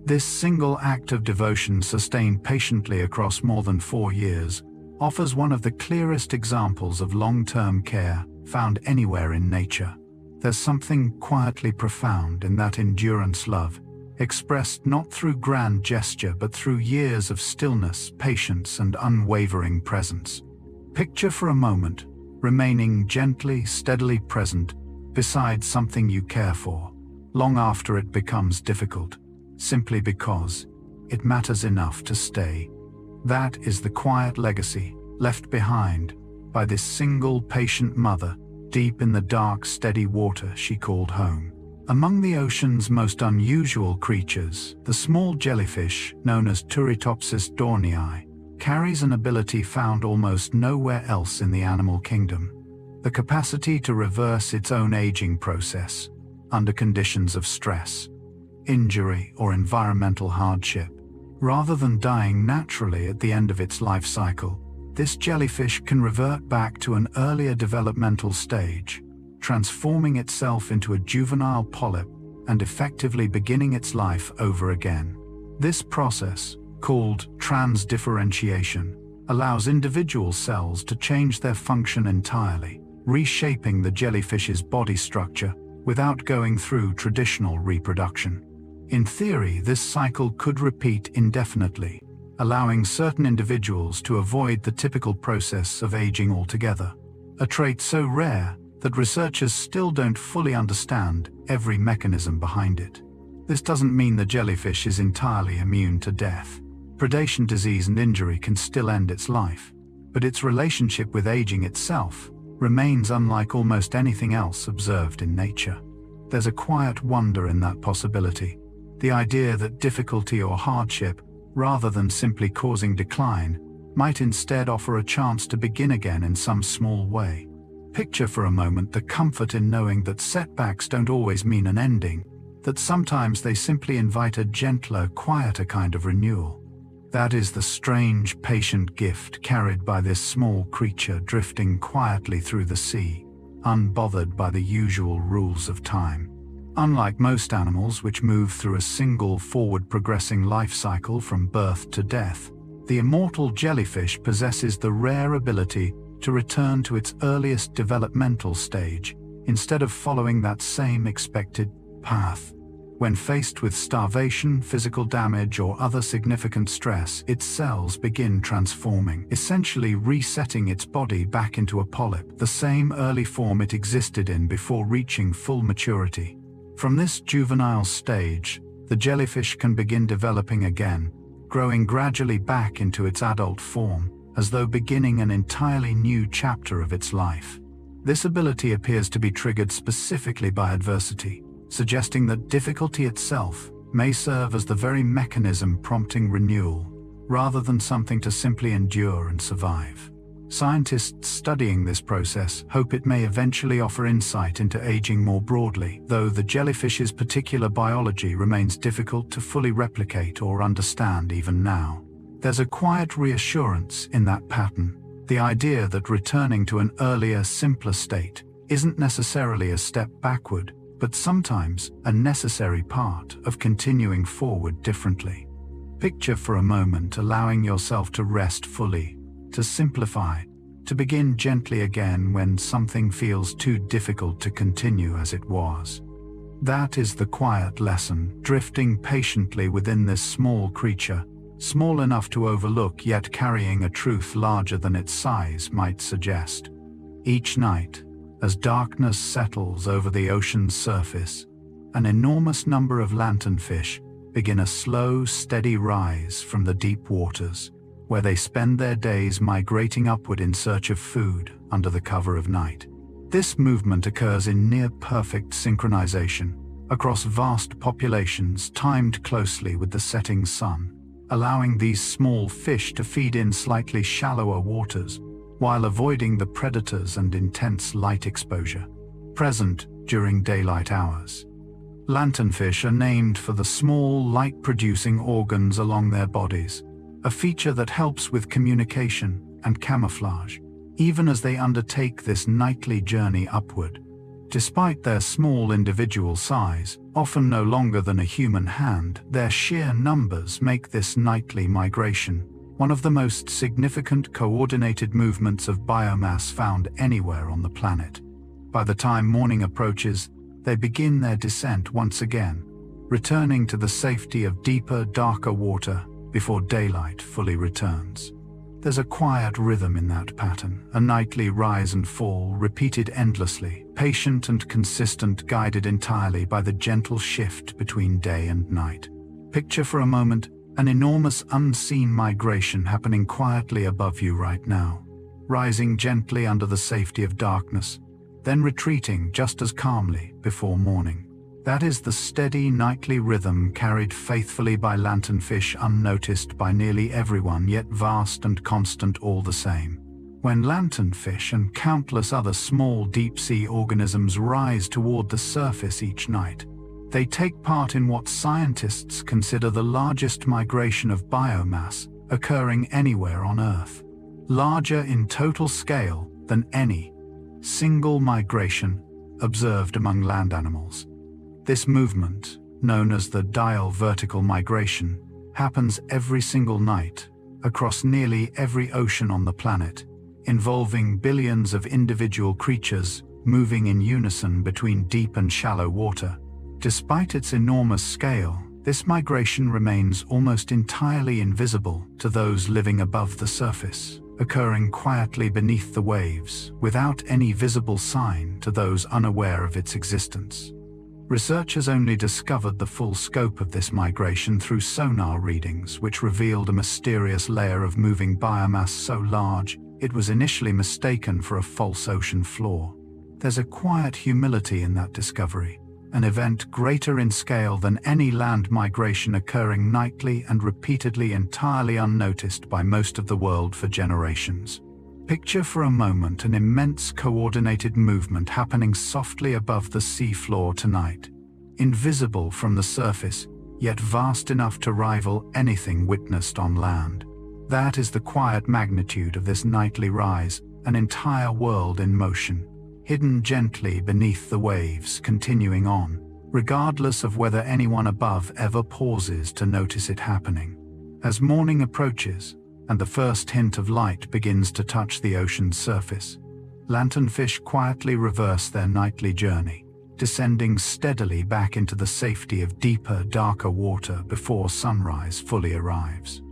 This single act of devotion, sustained patiently across more than 4 years, offers one of the clearest examples of long-term care found anywhere in nature. There's something quietly profound in that endurance love, expressed not through grand gesture but through years of stillness, patience, and unwavering presence. Picture for a moment remaining gently, steadily present beside something you care for, long after it becomes difficult, simply because it matters enough to stay. That is the quiet legacy left behind by this single patient mother deep in the dark, steady water she called home. Among the ocean's most unusual creatures, the small jellyfish, known as Turritopsis dohrnii, carries an ability found almost nowhere else in the animal kingdom: the capacity to reverse its own aging process under conditions of stress, injury, or environmental hardship. Rather than dying naturally at the end of its life cycle, this jellyfish can revert back to an earlier developmental stage, transforming itself into a juvenile polyp and effectively beginning its life over again. This process, called transdifferentiation, allows individual cells to change their function entirely, reshaping the jellyfish's body structure without going through traditional reproduction. In theory, this cycle could repeat indefinitely, allowing certain individuals to avoid the typical process of aging altogether. a trait so rare that researchers still don't fully understand every mechanism behind it. This doesn't mean the jellyfish is entirely immune to death. Predation, disease, and injury can still end its life, but its relationship with aging itself remains unlike almost anything else observed in nature. There's a quiet wonder in that possibility, the idea that difficulty or hardship, rather than simply causing decline, might instead offer a chance to begin again in some small way. Picture for a moment the comfort in knowing that setbacks don't always mean an ending, that sometimes they simply invite a gentler, quieter kind of renewal. That is the strange, patient gift carried by this small creature drifting quietly through the sea, unbothered by the usual rules of time. Unlike most animals which move through a single forward-progressing life cycle from birth to death, the immortal jellyfish possesses the rare ability to return to its earliest developmental stage, instead of following that same expected path. When faced with starvation, physical damage, or other significant stress, its cells begin transforming, essentially resetting its body back into a polyp, the same early form it existed in before reaching full maturity. From this juvenile stage, the jellyfish can begin developing again, growing gradually back into its adult form, as though beginning an entirely new chapter of its life. This ability appears to be triggered specifically by adversity, suggesting that difficulty itself may serve as the very mechanism prompting renewal, rather than something to simply endure and survive. Scientists studying this process hope it may eventually offer insight into aging more broadly, though the jellyfish's particular biology remains difficult to fully replicate or understand even now. There's a quiet reassurance in that pattern, the idea that returning to an earlier, simpler state isn't necessarily a step backward, but sometimes a necessary part of continuing forward differently. Picture for a moment allowing yourself to rest fully, to simplify, to begin gently again when something feels too difficult to continue as it was. That is the quiet lesson, drifting patiently within this small creature, small enough to overlook yet carrying a truth larger than its size might suggest. Each night, as darkness settles over the ocean's surface, an enormous number of lanternfish begin a slow, steady rise from the deep waters, where they spend their days migrating upward in search of food under the cover of night. This movement occurs in near-perfect synchronization across vast populations timed closely with the setting sun, allowing these small fish to feed in slightly shallower waters while avoiding the predators and intense light exposure present during daylight hours. Lanternfish are named for the small, light-producing organs along their bodies, a feature that helps with communication and camouflage, even as they undertake this nightly journey upward. Despite their small individual size, often no longer than a human hand, their sheer numbers make this nightly migration one of the most significant coordinated movements of biomass found anywhere on the planet. By the time morning approaches, they begin their descent once again, returning to the safety of deeper, darker water before daylight fully returns. There's a quiet rhythm in that pattern, a nightly rise and fall repeated endlessly, patient and consistent, guided entirely by the gentle shift between day and night. Picture for a moment an enormous unseen migration happening quietly above you right now, rising gently under the safety of darkness, then retreating just as calmly before morning. That is the steady nightly rhythm carried faithfully by lanternfish, unnoticed by nearly everyone, yet vast and constant all the same. When lanternfish and countless other small deep-sea organisms rise toward the surface each night, they take part in what scientists consider the largest migration of biomass occurring anywhere on Earth, larger in total scale than any single migration observed among land animals. This movement, known as the diel vertical migration, happens every single night across nearly every ocean on the planet, involving billions of individual creatures moving in unison between deep and shallow water. Despite its enormous scale, this migration remains almost entirely invisible to those living above the surface. occurring quietly beneath the waves, without any visible sign to those unaware of its existence. Researchers only discovered the full scope of this migration through sonar readings, which revealed a mysterious layer of moving biomass so large it was initially mistaken for a false ocean floor. There's a quiet humility in that discovery, an event greater in scale than any land migration occurring nightly and repeatedly, entirely unnoticed by most of the world for generations. Picture for a moment an immense coordinated movement happening softly above the seafloor tonight, invisible from the surface, yet vast enough to rival anything witnessed on land. That is the quiet magnitude of this nightly rise, an entire world in motion, hidden gently beneath the waves, continuing on, regardless of whether anyone above ever pauses to notice it happening. As morning approaches, and the first hint of light begins to touch the ocean's surface, lanternfish quietly reverse their nightly journey, descending steadily back into the safety of deeper, darker water before sunrise fully arrives.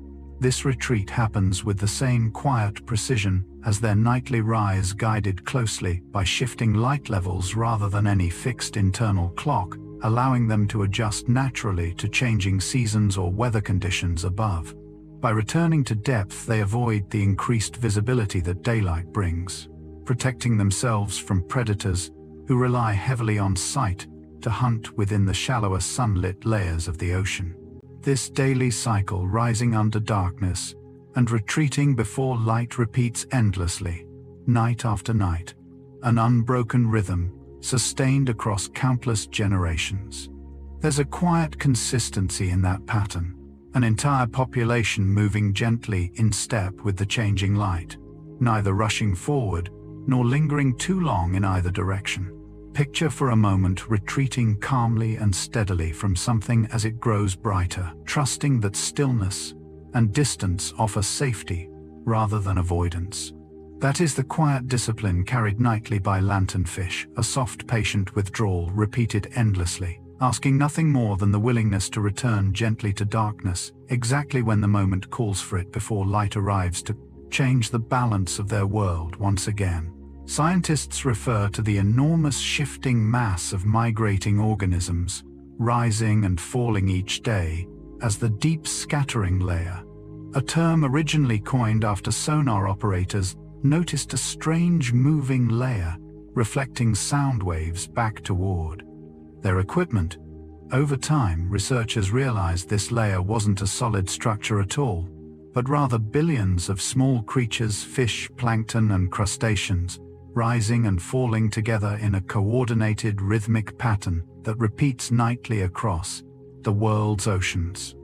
This retreat happens with the same quiet precision as their nightly rise, guided closely by shifting light levels rather than any fixed internal clock, allowing them to adjust naturally to changing seasons or weather conditions above. By returning to depth, they avoid the increased visibility that daylight brings, protecting themselves from predators who rely heavily on sight to hunt within the shallower sunlit layers of the ocean. This daily cycle, rising under darkness and retreating before light, repeats endlessly, night after night, an unbroken rhythm sustained across countless generations. There's a quiet consistency in that pattern, an entire population moving gently in step with the changing light, neither rushing forward nor lingering too long in either direction. Picture for a moment retreating calmly and steadily from something as it grows brighter, trusting that stillness and distance offer safety rather than avoidance. That is the quiet discipline carried nightly by lanternfish, a soft, patient withdrawal repeated endlessly, asking nothing more than the willingness to return gently to darkness, exactly when the moment calls for it, before light arrives to change the balance of their world once again. Scientists refer to the enormous shifting mass of migrating organisms, rising and falling each day, as the deep scattering layer, a term originally coined after sonar operators noticed a strange moving layer reflecting sound waves back toward their equipment. Over time, researchers realized this layer wasn't a solid structure at all, but rather billions of small creatures, fish, plankton, and crustaceans, rising and falling together in a coordinated rhythmic pattern that repeats nightly across the world's oceans.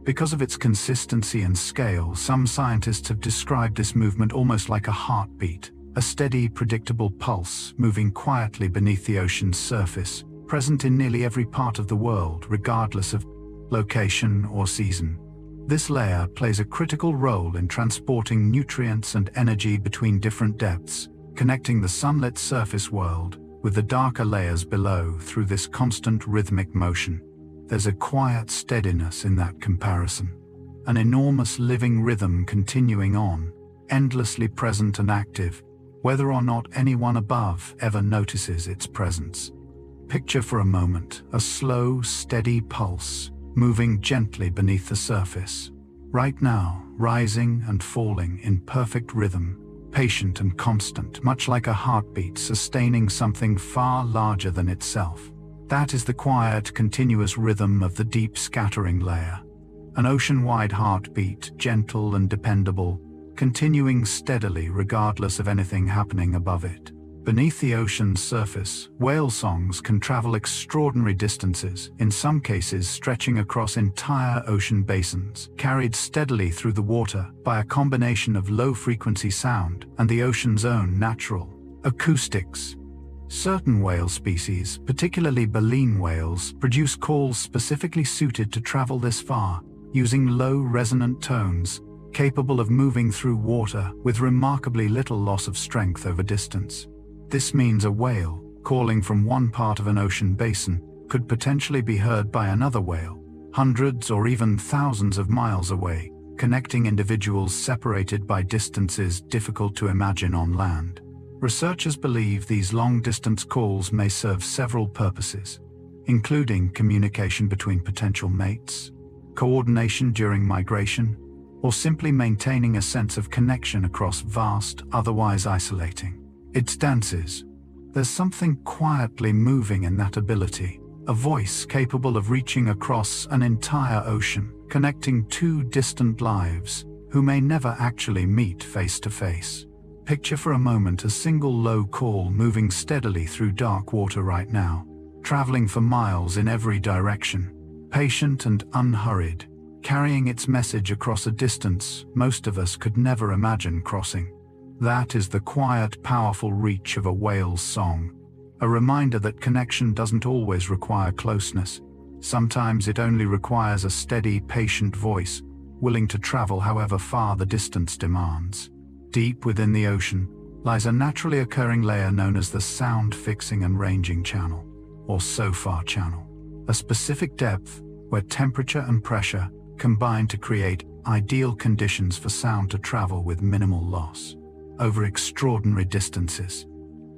Because of its consistency and scale, some scientists have described this movement almost like a heartbeat, a steady, predictable pulse moving quietly beneath the ocean's surface, present in nearly every part of the world, regardless of location or season. This layer plays a critical role in transporting nutrients and energy between different depths, connecting the sunlit surface world with the darker layers below through this constant rhythmic motion. There's a quiet steadiness in that comparison, an enormous living rhythm continuing on, endlessly present and active, whether or not anyone above ever notices its presence. Picture for a moment a slow, steady pulse moving gently beneath the surface, right now rising and falling in perfect rhythm, patient and constant, much like a heartbeat sustaining something far larger than itself. That is the quiet, continuous rhythm of the deep scattering layer, an ocean-wide heartbeat, gentle and dependable, continuing steadily regardless of anything happening above it. Beneath the ocean's surface, whale songs can travel extraordinary distances, in some cases stretching across entire ocean basins, carried steadily through the water by a combination of low-frequency sound and the ocean's own natural acoustics. Certain whale species, particularly baleen whales, produce calls specifically suited to travel this far, using low resonant tones, capable of moving through water with remarkably little loss of strength over distance. This means a whale, calling from one part of an ocean basin, could potentially be heard by another whale, hundreds or even thousands of miles away, connecting individuals separated by distances difficult to imagine on land. Researchers believe these long-distance calls may serve several purposes, including communication between potential mates, coordination during migration, or simply maintaining a sense of connection across vast, otherwise isolating. It's dances. There's something quietly moving in that ability, a voice capable of reaching across an entire ocean, connecting two distant lives who may never actually meet face to face. Picture for a moment a single low call moving steadily through dark water right now, traveling for miles in every direction, patient and unhurried, carrying its message across a distance most of us could never imagine crossing. That is the quiet, powerful reach of a whale's song, a reminder that connection doesn't always require closeness. Sometimes it only requires a steady, patient voice, willing to travel however far the distance demands. Deep within the ocean lies a naturally occurring layer known as the sound fixing and ranging channel, or SOFAR channel, a specific depth where temperature and pressure combine to create ideal conditions for sound to travel with minimal loss over extraordinary distances.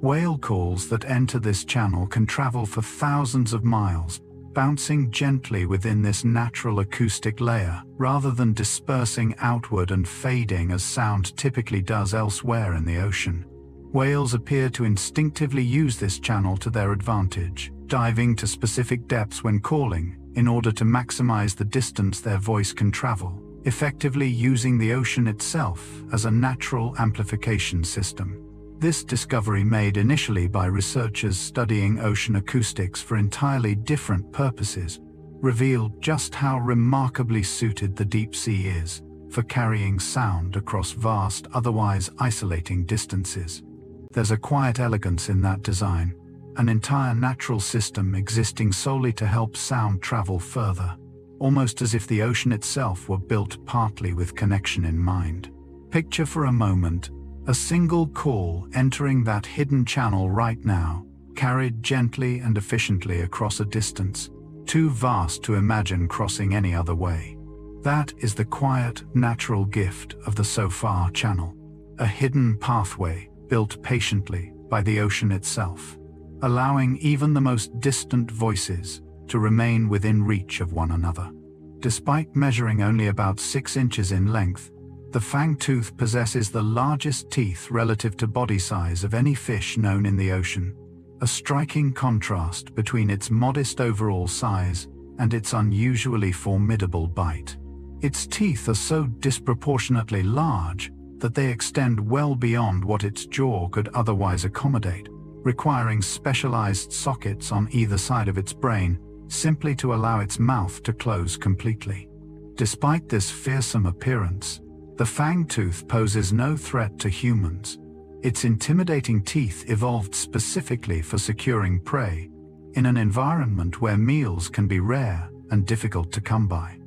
Whale calls that enter this channel can travel for thousands of miles, bouncing gently within this natural acoustic layer, rather than dispersing outward and fading as sound typically does elsewhere in the ocean. Whales appear to instinctively use this channel to their advantage, diving to specific depths when calling, in order to maximize the distance their voice can travel, effectively using the ocean itself as a natural amplification system. This discovery, made initially by researchers studying ocean acoustics for entirely different purposes, revealed just how remarkably suited the deep sea is for carrying sound across vast, otherwise isolating distances. There's a quiet elegance in that design, an entire natural system existing solely to help sound travel further, almost as if the ocean itself were built partly with connection in mind. Picture for a moment a single call entering that hidden channel right now, carried gently and efficiently across a distance too vast to imagine crossing any other way. That is the quiet, natural gift of the SOFAR channel, a hidden pathway built patiently by the ocean itself, allowing even the most distant voices to remain within reach of one another. Despite measuring only about 6 inches in length, the fangtooth possesses the largest teeth relative to body size of any fish known in the ocean, a striking contrast between its modest overall size and its unusually formidable bite. Its teeth are so disproportionately large that they extend well beyond what its jaw could otherwise accommodate, requiring specialized sockets on either side of its brain simply to allow its mouth to close completely. Despite this fearsome appearance, the fangtooth poses no threat to humans. Its intimidating teeth evolved specifically for securing prey in an environment where meals can be rare and difficult to come by.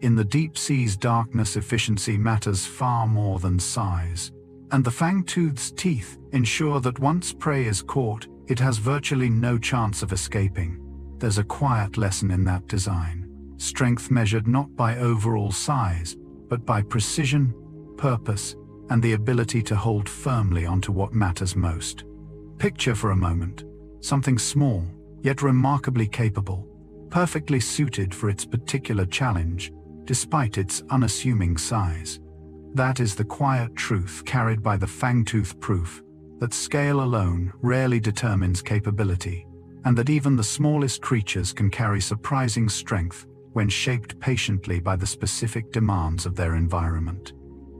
In the deep sea's darkness, efficiency matters far more than size, and the fangtooth's teeth ensure that once prey is caught, it has virtually no chance of escaping. There's a quiet lesson in that design, strength measured not by overall size, but by precision, purpose, and the ability to hold firmly onto what matters most. Picture for a moment something small, yet remarkably capable, perfectly suited for its particular challenge, despite its unassuming size. That is the quiet truth carried by the fangtooth, proof that scale alone rarely determines capability, and that even the smallest creatures can carry surprising strength when shaped patiently by the specific demands of their environment.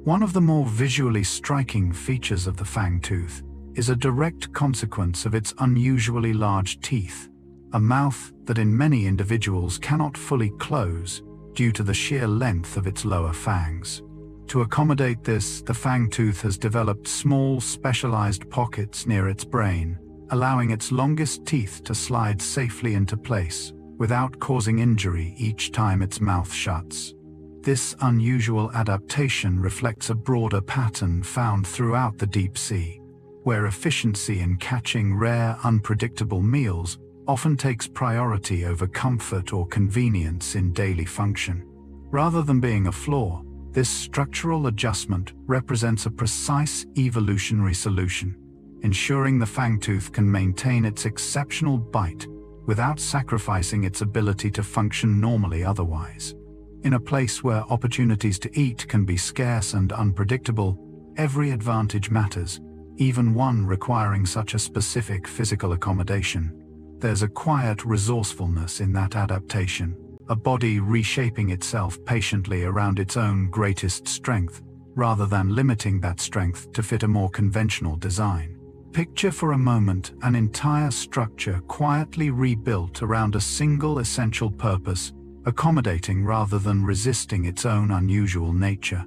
One of the more visually striking features of the fangtooth is a direct consequence of its unusually large teeth, a mouth that in many individuals cannot fully close due to the sheer length of its lower fangs. To accommodate this, the fangtooth has developed small, specialized pockets near its brain, allowing its longest teeth to slide safely into place without causing injury each time its mouth shuts. This unusual adaptation reflects a broader pattern found throughout the deep sea, where efficiency in catching rare, unpredictable meals often takes priority over comfort or convenience in daily function. Rather than being a flaw, This structural adjustment represents a precise evolutionary solution, ensuring the fangtooth can maintain its exceptional bite without sacrificing its ability to function normally otherwise. In a place where opportunities to eat can be scarce and unpredictable, every advantage matters, even one requiring such a specific physical accommodation. There's a quiet resourcefulness in that adaptation, a body reshaping itself patiently around its own greatest strength, rather than limiting that strength to fit a more conventional design. Picture for a moment an entire structure quietly rebuilt around a single essential purpose, accommodating rather than resisting its own unusual nature.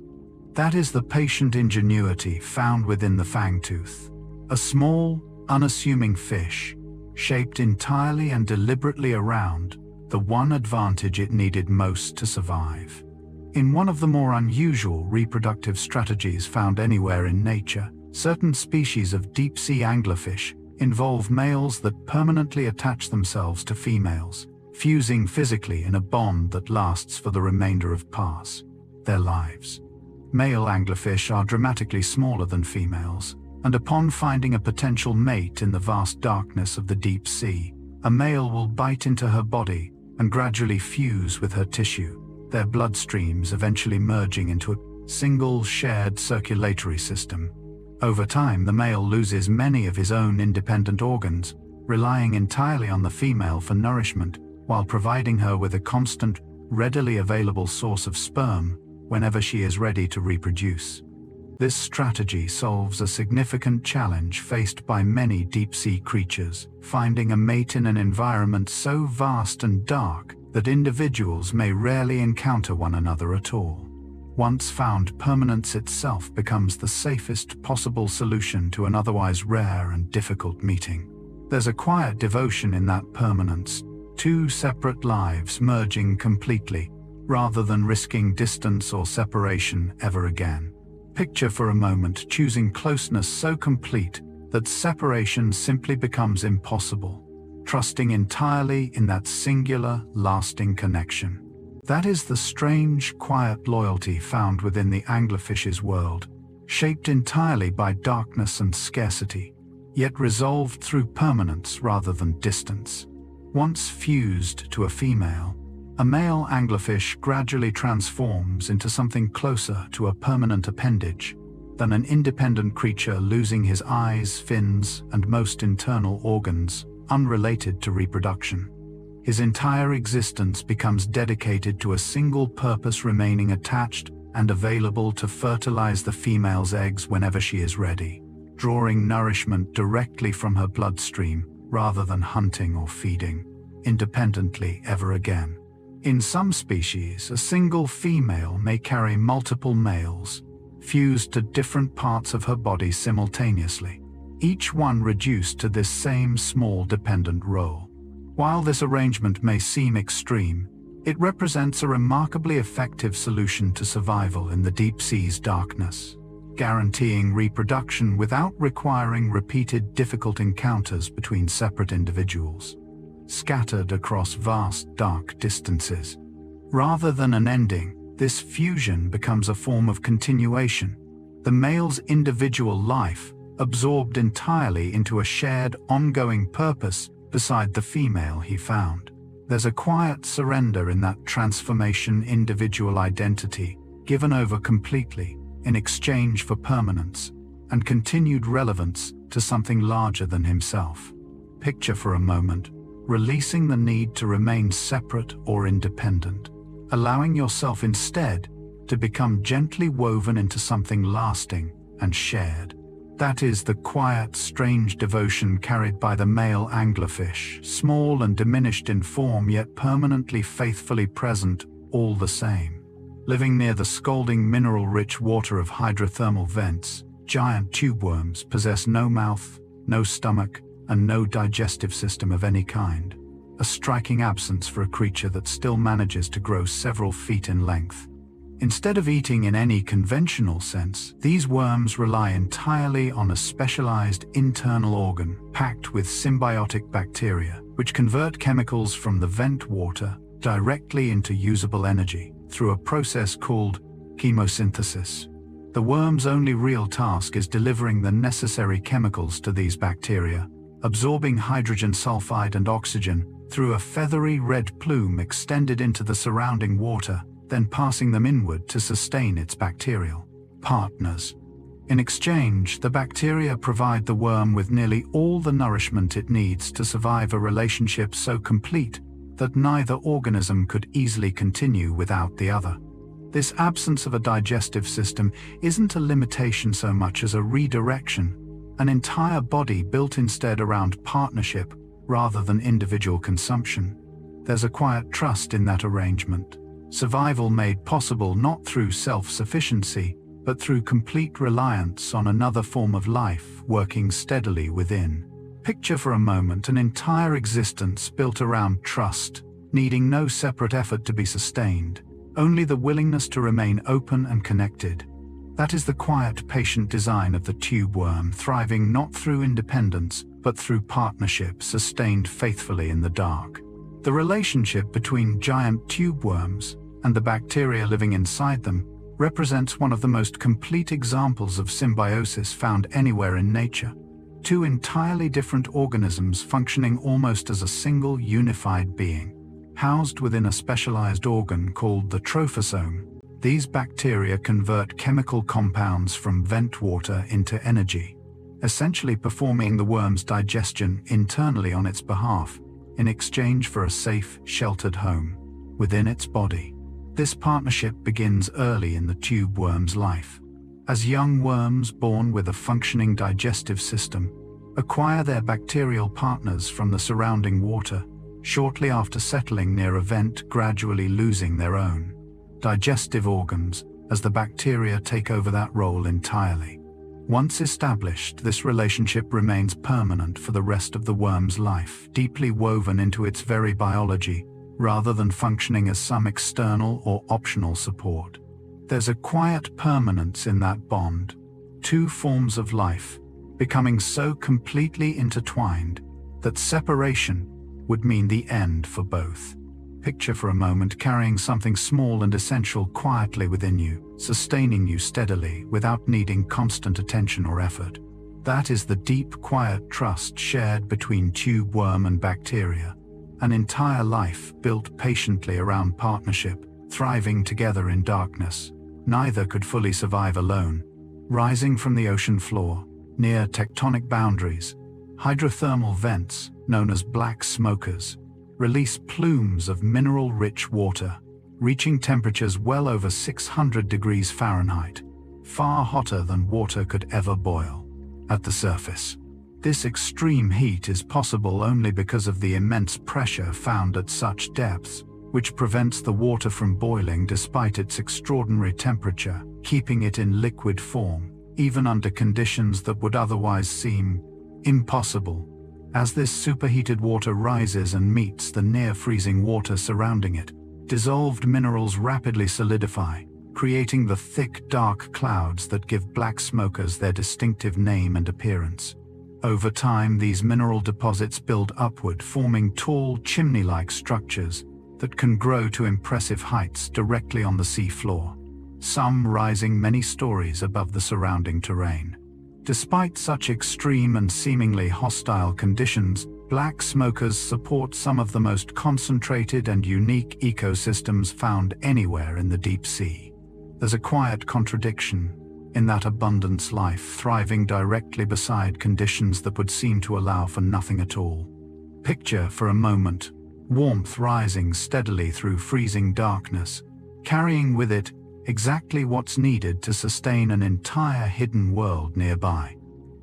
That is the patient ingenuity found within the fangtooth. A small, unassuming fish, shaped entirely and deliberately around the one advantage it needed most to survive. In one of the more unusual reproductive strategies found anywhere in nature, certain species of deep-sea anglerfish involve males that permanently attach themselves to females, fusing physically in a bond that lasts for the remainder of their lives. Male anglerfish are dramatically smaller than females, and upon finding a potential mate in the vast darkness of the deep sea, a male will bite into her body and gradually fuse with her tissue, their bloodstreams eventually merging into a single shared circulatory system. Over time, the male loses many of his own independent organs, relying entirely on the female for nourishment, while providing her with a constant, readily available source of sperm whenever she is ready to reproduce. This strategy solves a significant challenge faced by many deep-sea creatures, finding a mate in an environment so vast and dark that individuals may rarely encounter one another at all. Once found, permanence itself becomes the safest possible solution to an otherwise rare and difficult meeting. There's a quiet devotion in that permanence, two separate lives merging completely, rather than risking distance or separation ever again. Picture for a moment choosing closeness so complete that separation simply becomes impossible, trusting entirely in that singular, lasting connection. That is the strange, quiet loyalty found within the anglerfish's world, shaped entirely by darkness and scarcity, yet resolved through permanence rather than distance. Once fused to a female, a male anglerfish gradually transforms into something closer to a permanent appendage than an independent creature losing his eyes, fins, and most internal organs, unrelated to reproduction. His entire existence becomes dedicated to a single purpose, remaining attached and available to fertilize the female's eggs whenever she is ready, drawing nourishment directly from her bloodstream rather than hunting or feeding independently ever again. In some species, a single female may carry multiple males, fused to different parts of her body simultaneously, each one reduced to this same small dependent role. While this arrangement may seem extreme, it represents a remarkably effective solution to survival in the deep sea's darkness, guaranteeing reproduction without requiring repeated difficult encounters between separate individuals, scattered across vast dark distances. Rather than an ending, this fusion becomes a form of continuation, the male's individual life absorbed entirely into a shared, ongoing purpose beside the female he found. There's a quiet surrender in that transformation, individual identity given over completely in exchange for permanence and continued relevance to something larger than himself. Picture for a moment releasing the need to remain separate or independent, allowing yourself instead to become gently woven into something lasting and shared. That is the quiet, strange devotion carried by the male anglerfish, small and diminished in form yet permanently faithfully present all the same. Living near the scalding mineral-rich water of hydrothermal vents, giant tubeworms possess no mouth, no stomach, and no digestive system of any kind, a striking absence for a creature that still manages to grow several feet in length. Instead of eating in any conventional sense, these worms rely entirely on a specialized internal organ packed with symbiotic bacteria, which convert chemicals from the vent water directly into usable energy through a process called chemosynthesis. The worm's only real task is delivering the necessary chemicals to these bacteria, absorbing hydrogen sulfide and oxygen through a feathery red plume extended into the surrounding water, then passing them inward to sustain its bacterial partners. In exchange, the bacteria provide the worm with nearly all the nourishment it needs to survive a relationship so complete that neither organism could easily continue without the other. This absence of a digestive system isn't a limitation so much as a redirection, an entire body built instead around partnership rather than individual consumption. There's a quiet trust in that arrangement, survival made possible not through self-sufficiency, but through complete reliance on another form of life working steadily within. Picture for a moment an entire existence built around trust, needing no separate effort to be sustained, only the willingness to remain open and connected. That is the quiet, patient design of the tube worm, thriving not through independence, but through partnership sustained faithfully in the dark. The relationship between giant tube worms and the bacteria living inside them represents one of the most complete examples of symbiosis found anywhere in nature. Two entirely different organisms functioning almost as a single unified being. Housed within a specialized organ called the trophosome, these bacteria convert chemical compounds from vent water into energy, essentially performing the worm's digestion internally on its behalf, in exchange for a safe, sheltered home within its body. This partnership begins early in the tube worm's life, as young worms born with a functioning digestive system acquire their bacterial partners from the surrounding water, shortly after settling near a vent, gradually losing their own digestive organs as the bacteria take over that role entirely. Once established, this relationship remains permanent for the rest of the worm's life, deeply woven into its very biology, rather than functioning as some external or optional support. There's a quiet permanence in that bond, two forms of life becoming so completely intertwined that separation would mean the end for both. Picture for a moment carrying something small and essential quietly within you, sustaining you steadily without needing constant attention or effort. That is the deep, quiet trust shared between tube worm and bacteria. An entire life built patiently around partnership, thriving together in darkness. Neither could fully survive alone. Rising from the ocean floor, near tectonic boundaries, hydrothermal vents, known as black smokers, release plumes of mineral-rich water, reaching temperatures well over 600 degrees Fahrenheit, far hotter than water could ever boil. At the surface, this extreme heat is possible only because of the immense pressure found at such depths, which prevents the water from boiling despite its extraordinary temperature, keeping it in liquid form, even under conditions that would otherwise seem impossible. As this superheated water rises and meets the near-freezing water surrounding it, dissolved minerals rapidly solidify, creating the thick, dark clouds that give black smokers their distinctive name and appearance. Over time, these mineral deposits build upward, forming tall, chimney-like structures that can grow to impressive heights directly on the sea floor, some rising many stories above the surrounding terrain. Despite such extreme and seemingly hostile conditions, black smokers support some of the most concentrated and unique ecosystems found anywhere in the deep sea. There's a quiet contradiction in that abundance life thriving directly beside conditions that would seem to allow for nothing at all. Picture for a moment warmth rising steadily through freezing darkness, carrying with it exactly what's needed to sustain an entire hidden world nearby.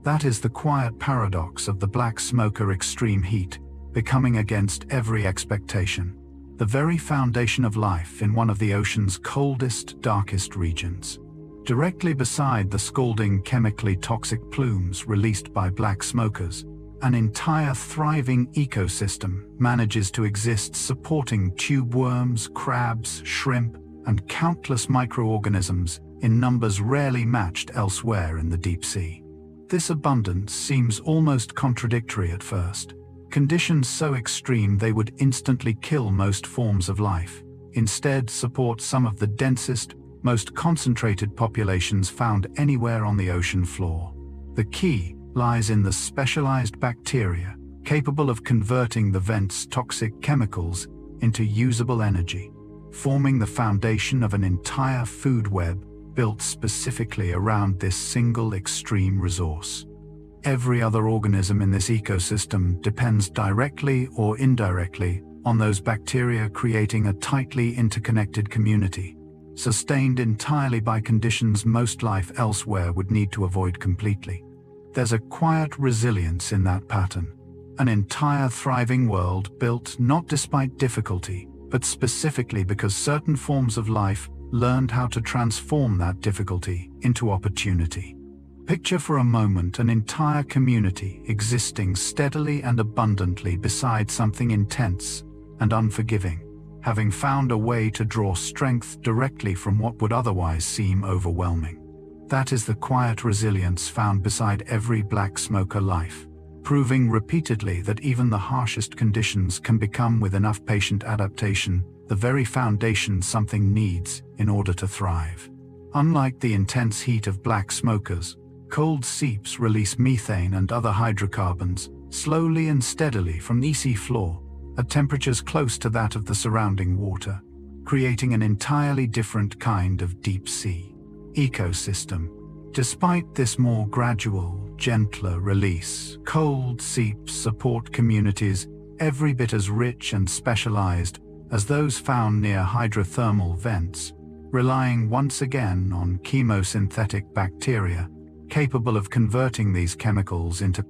That is the quiet paradox of the black smoker: extreme heat, becoming against every expectation, the very foundation of life in one of the ocean's coldest, darkest regions. Directly beside the scalding, chemically toxic plumes released by black smokers, an entire thriving ecosystem manages to exist, supporting tube worms, crabs, shrimp, and countless microorganisms in numbers rarely matched elsewhere in the deep sea. This abundance seems almost contradictory at first. Conditions so extreme they would instantly kill most forms of life, instead support some of the densest, most concentrated populations found anywhere on the ocean floor. The key lies in the specialized bacteria capable of converting the vent's toxic chemicals into usable energy, forming the foundation of an entire food web built specifically around this single extreme resource. Every other organism in this ecosystem depends directly or indirectly on those bacteria, creating a tightly interconnected community, sustained entirely by conditions most life elsewhere would need to avoid completely. There's a quiet resilience in that pattern, an entire thriving world built not despite difficulty, but specifically because certain forms of life learned how to transform that difficulty into opportunity. Picture for a moment an entire community existing steadily and abundantly beside something intense and unforgiving, having found a way to draw strength directly from what would otherwise seem overwhelming. That is the quiet resilience found beside every black smoker life, proving repeatedly that even the harshest conditions can become, with enough patient adaptation, the very foundation something needs in order to thrive. Unlike the intense heat of black smokers, cold seeps release methane and other hydrocarbons slowly and steadily from the sea floor at temperatures close to that of the surrounding water, creating an entirely different kind of deep sea ecosystem. Despite this more gradual, gentler release, cold seeps support communities every bit as rich and specialized as those found near hydrothermal vents, relying once again on chemosynthetic bacteria capable of converting these chemicals into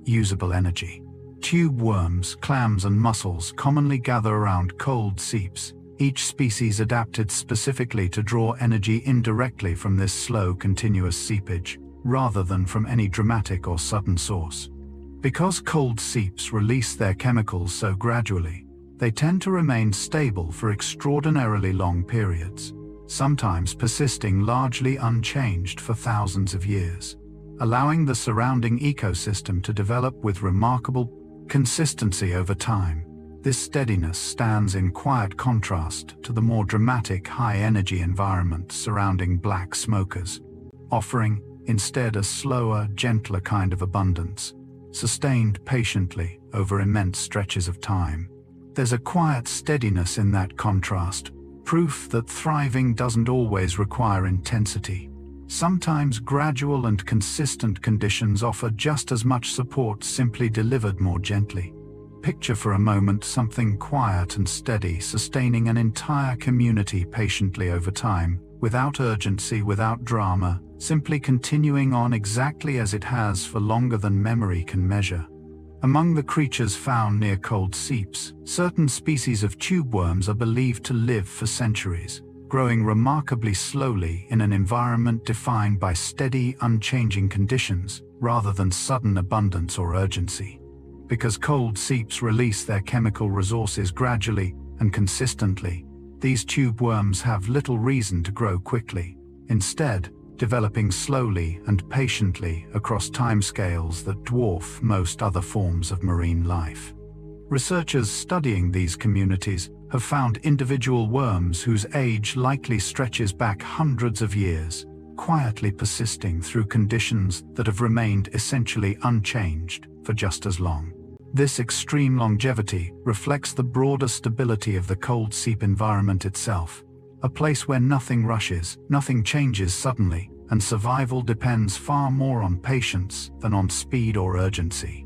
usable energy. Tube worms, clams, and mussels commonly gather around cold seeps, each species adapted specifically to draw energy indirectly from this slow, continuous seepage, rather than from any dramatic or sudden source. Because cold seeps release their chemicals so gradually, they tend to remain stable for extraordinarily long periods, sometimes persisting largely unchanged for thousands of years, allowing the surrounding ecosystem to develop with remarkable consistency over time. This steadiness stands in quiet contrast to the more dramatic high-energy environment surrounding black smokers, offering instead a slower, gentler kind of abundance, sustained patiently over immense stretches of time. There's a quiet steadiness in that contrast, proof that thriving doesn't always require intensity. Sometimes gradual and consistent conditions offer just as much support, simply delivered more gently. Picture for a moment something quiet and steady, sustaining an entire community patiently over time, without urgency, without drama, simply continuing on exactly as it has for longer than memory can measure. Among the creatures found near cold seeps, certain species of tube worms are believed to live for centuries, growing remarkably slowly in an environment defined by steady, unchanging conditions, rather than sudden abundance or urgency. Because cold seeps release their chemical resources gradually and consistently, these tube worms have little reason to grow quickly, instead developing slowly and patiently across timescales that dwarf most other forms of marine life. Researchers studying these communities have found individual worms whose age likely stretches back hundreds of years, quietly persisting through conditions that have remained essentially unchanged for just as long. This extreme longevity reflects the broader stability of the cold seep environment itself, a place where nothing rushes, nothing changes suddenly, and survival depends far more on patience than on speed or urgency.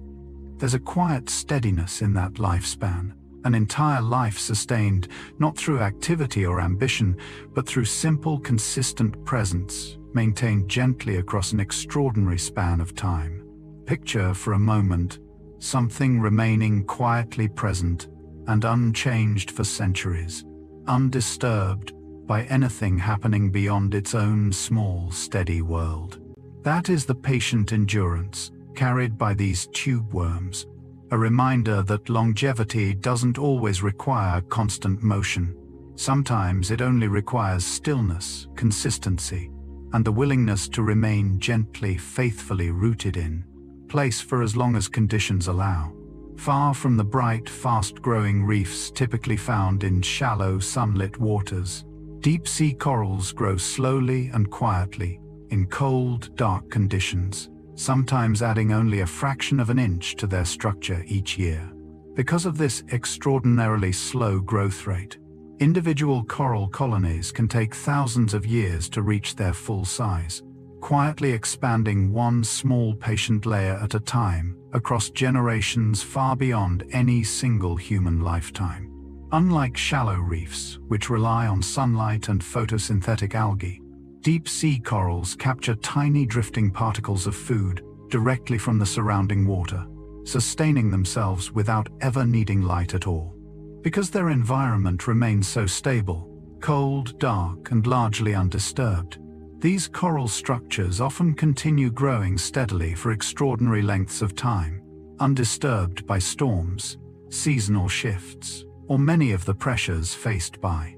There's a quiet steadiness in that lifespan, an entire life sustained not through activity or ambition, but through simple, consistent presence, maintained gently across an extraordinary span of time. Picture for a moment something remaining quietly present and unchanged for centuries, undisturbed by anything happening beyond its own small, steady world. That is the patient endurance carried by these tube worms, a reminder that longevity doesn't always require constant motion. Sometimes it only requires stillness, consistency, and the willingness to remain gently, faithfully rooted in place for as long as conditions allow. Far from the bright, fast-growing reefs typically found in shallow, sunlit waters, Deep-sea corals grow slowly and quietly in cold, dark conditions, sometimes adding only a fraction of an inch to their structure each year. Because of this extraordinarily slow growth rate, individual coral colonies can take thousands of years to reach their full size, quietly expanding one small patient layer at a time across generations far beyond any single human lifetime. Unlike shallow reefs, which rely on sunlight and photosynthetic algae, deep-sea corals capture tiny drifting particles of food directly from the surrounding water, sustaining themselves without ever needing light at all. Because their environment remains so stable, cold, dark, and largely undisturbed, these coral structures often continue growing steadily for extraordinary lengths of time, undisturbed by storms, seasonal shifts, or many of the pressures faced by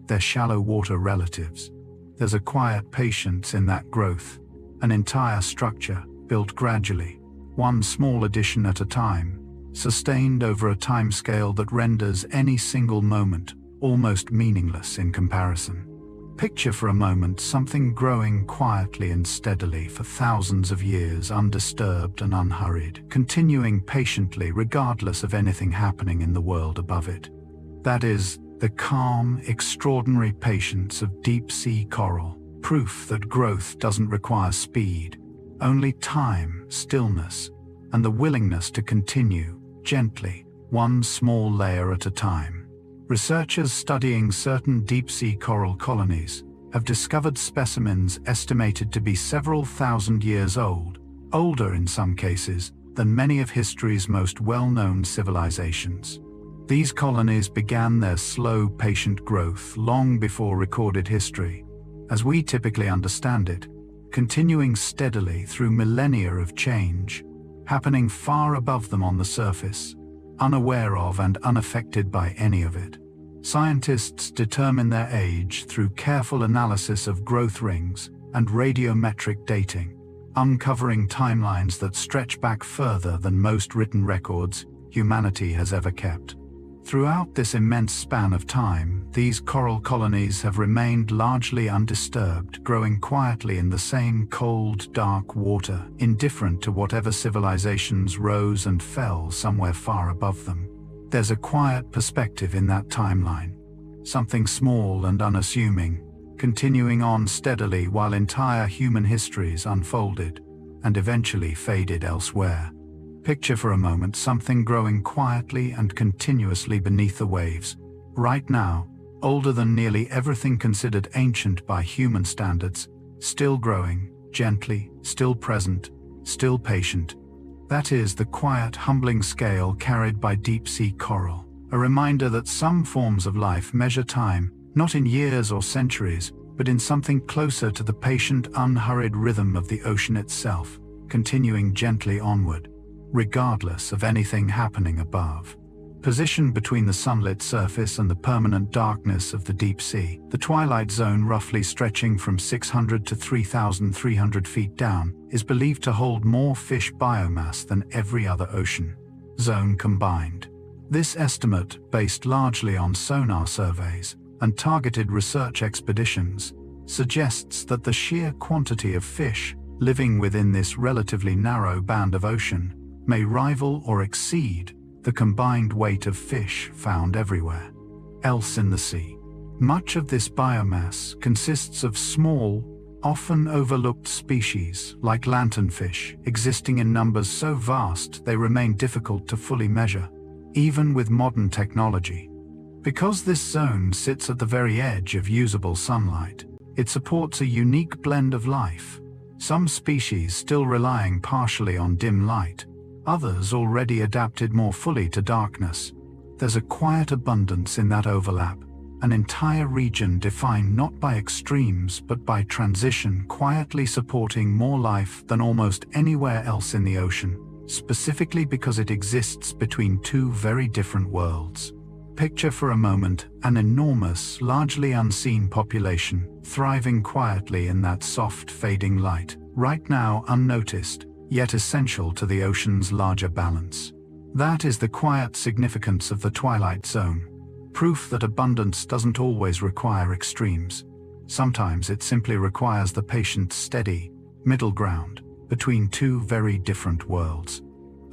their shallow water relatives. There's a quiet patience in that growth, an entire structure built gradually, one small addition at a time, sustained over a timescale that renders any single moment almost meaningless in comparison. Picture for a moment something growing quietly and steadily for thousands of years, undisturbed and unhurried, continuing patiently regardless of anything happening in the world above it. That is the calm, extraordinary patience of deep-sea coral, proof that growth doesn't require speed, only time, stillness, and the willingness to continue, gently, one small layer at a time. Researchers studying certain deep-sea coral colonies have discovered specimens estimated to be several thousand years old, older in some cases than many of history's most well-known civilizations. These colonies began their slow, patient growth long before recorded history, as we typically understand it, continuing steadily through millennia of change, happening far above them on the surface, unaware of and unaffected by any of it. Scientists determine their age through careful analysis of growth rings and radiometric dating, uncovering timelines that stretch back further than most written records humanity has ever kept. Throughout this immense span of time, these coral colonies have remained largely undisturbed, growing quietly in the same cold, dark water, indifferent to whatever civilizations rose and fell somewhere far above them. There's a quiet perspective in that timeline, something small and unassuming, continuing on steadily while entire human histories unfolded and eventually faded elsewhere. Picture for a moment something growing quietly and continuously beneath the waves, right now, older than nearly everything considered ancient by human standards, still growing, gently, still present, still patient. That is the quiet, humbling scale carried by deep-sea coral, a reminder that some forms of life measure time, not in years or centuries, but in something closer to the patient, unhurried rhythm of the ocean itself, continuing gently onward, regardless of anything happening above. Positioned between the sunlit surface and the permanent darkness of the deep sea, the twilight zone, roughly stretching from 600 to 3,300 feet down, is believed to hold more fish biomass than every other ocean zone combined. This estimate, based largely on sonar surveys and targeted research expeditions, suggests that the sheer quantity of fish living within this relatively narrow band of ocean may rival or exceed the combined weight of fish found everywhere else in the sea. Much of this biomass consists of small, often overlooked species like lanternfish, existing in numbers so vast they remain difficult to fully measure, even with modern technology. Because this zone sits at the very edge of usable sunlight, it supports a unique blend of life, some species still relying partially on dim light, others already adapted more fully to darkness. There's a quiet abundance in that overlap, an entire region defined not by extremes but by transition, quietly supporting more life than almost anywhere else in the ocean, specifically because it exists between two very different worlds. Picture for a moment an enormous, largely unseen population, thriving quietly in that soft, fading light, right now unnoticed, yet essential to the ocean's larger balance. That is the quiet significance of the twilight zone. Proof that abundance doesn't always require extremes. Sometimes it simply requires the patient, steady middle ground between two very different worlds.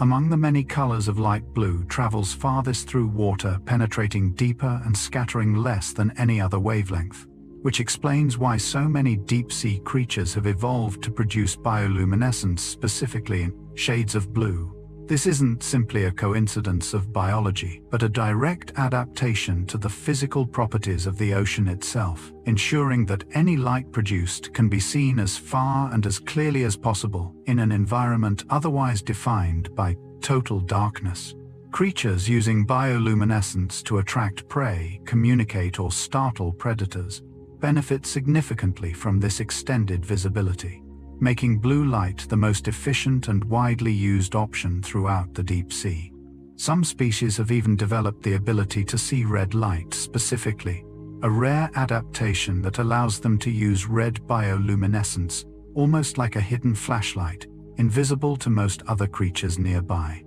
Among the many colors of light blue travels farthest through water, penetrating deeper and scattering less than any other wavelength, which explains why so many deep-sea creatures have evolved to produce bioluminescence specifically in shades of blue. This isn't simply a coincidence of biology, but a direct adaptation to the physical properties of the ocean itself, ensuring that any light produced can be seen as far and as clearly as possible in an environment otherwise defined by total darkness. Creatures using bioluminescence to attract prey, communicate, or startle predators benefit significantly from this extended visibility, making blue light the most efficient and widely used option throughout the deep sea. Some species have even developed the ability to see red light specifically, a rare adaptation that allows them to use red bioluminescence, almost like a hidden flashlight, invisible to most other creatures nearby.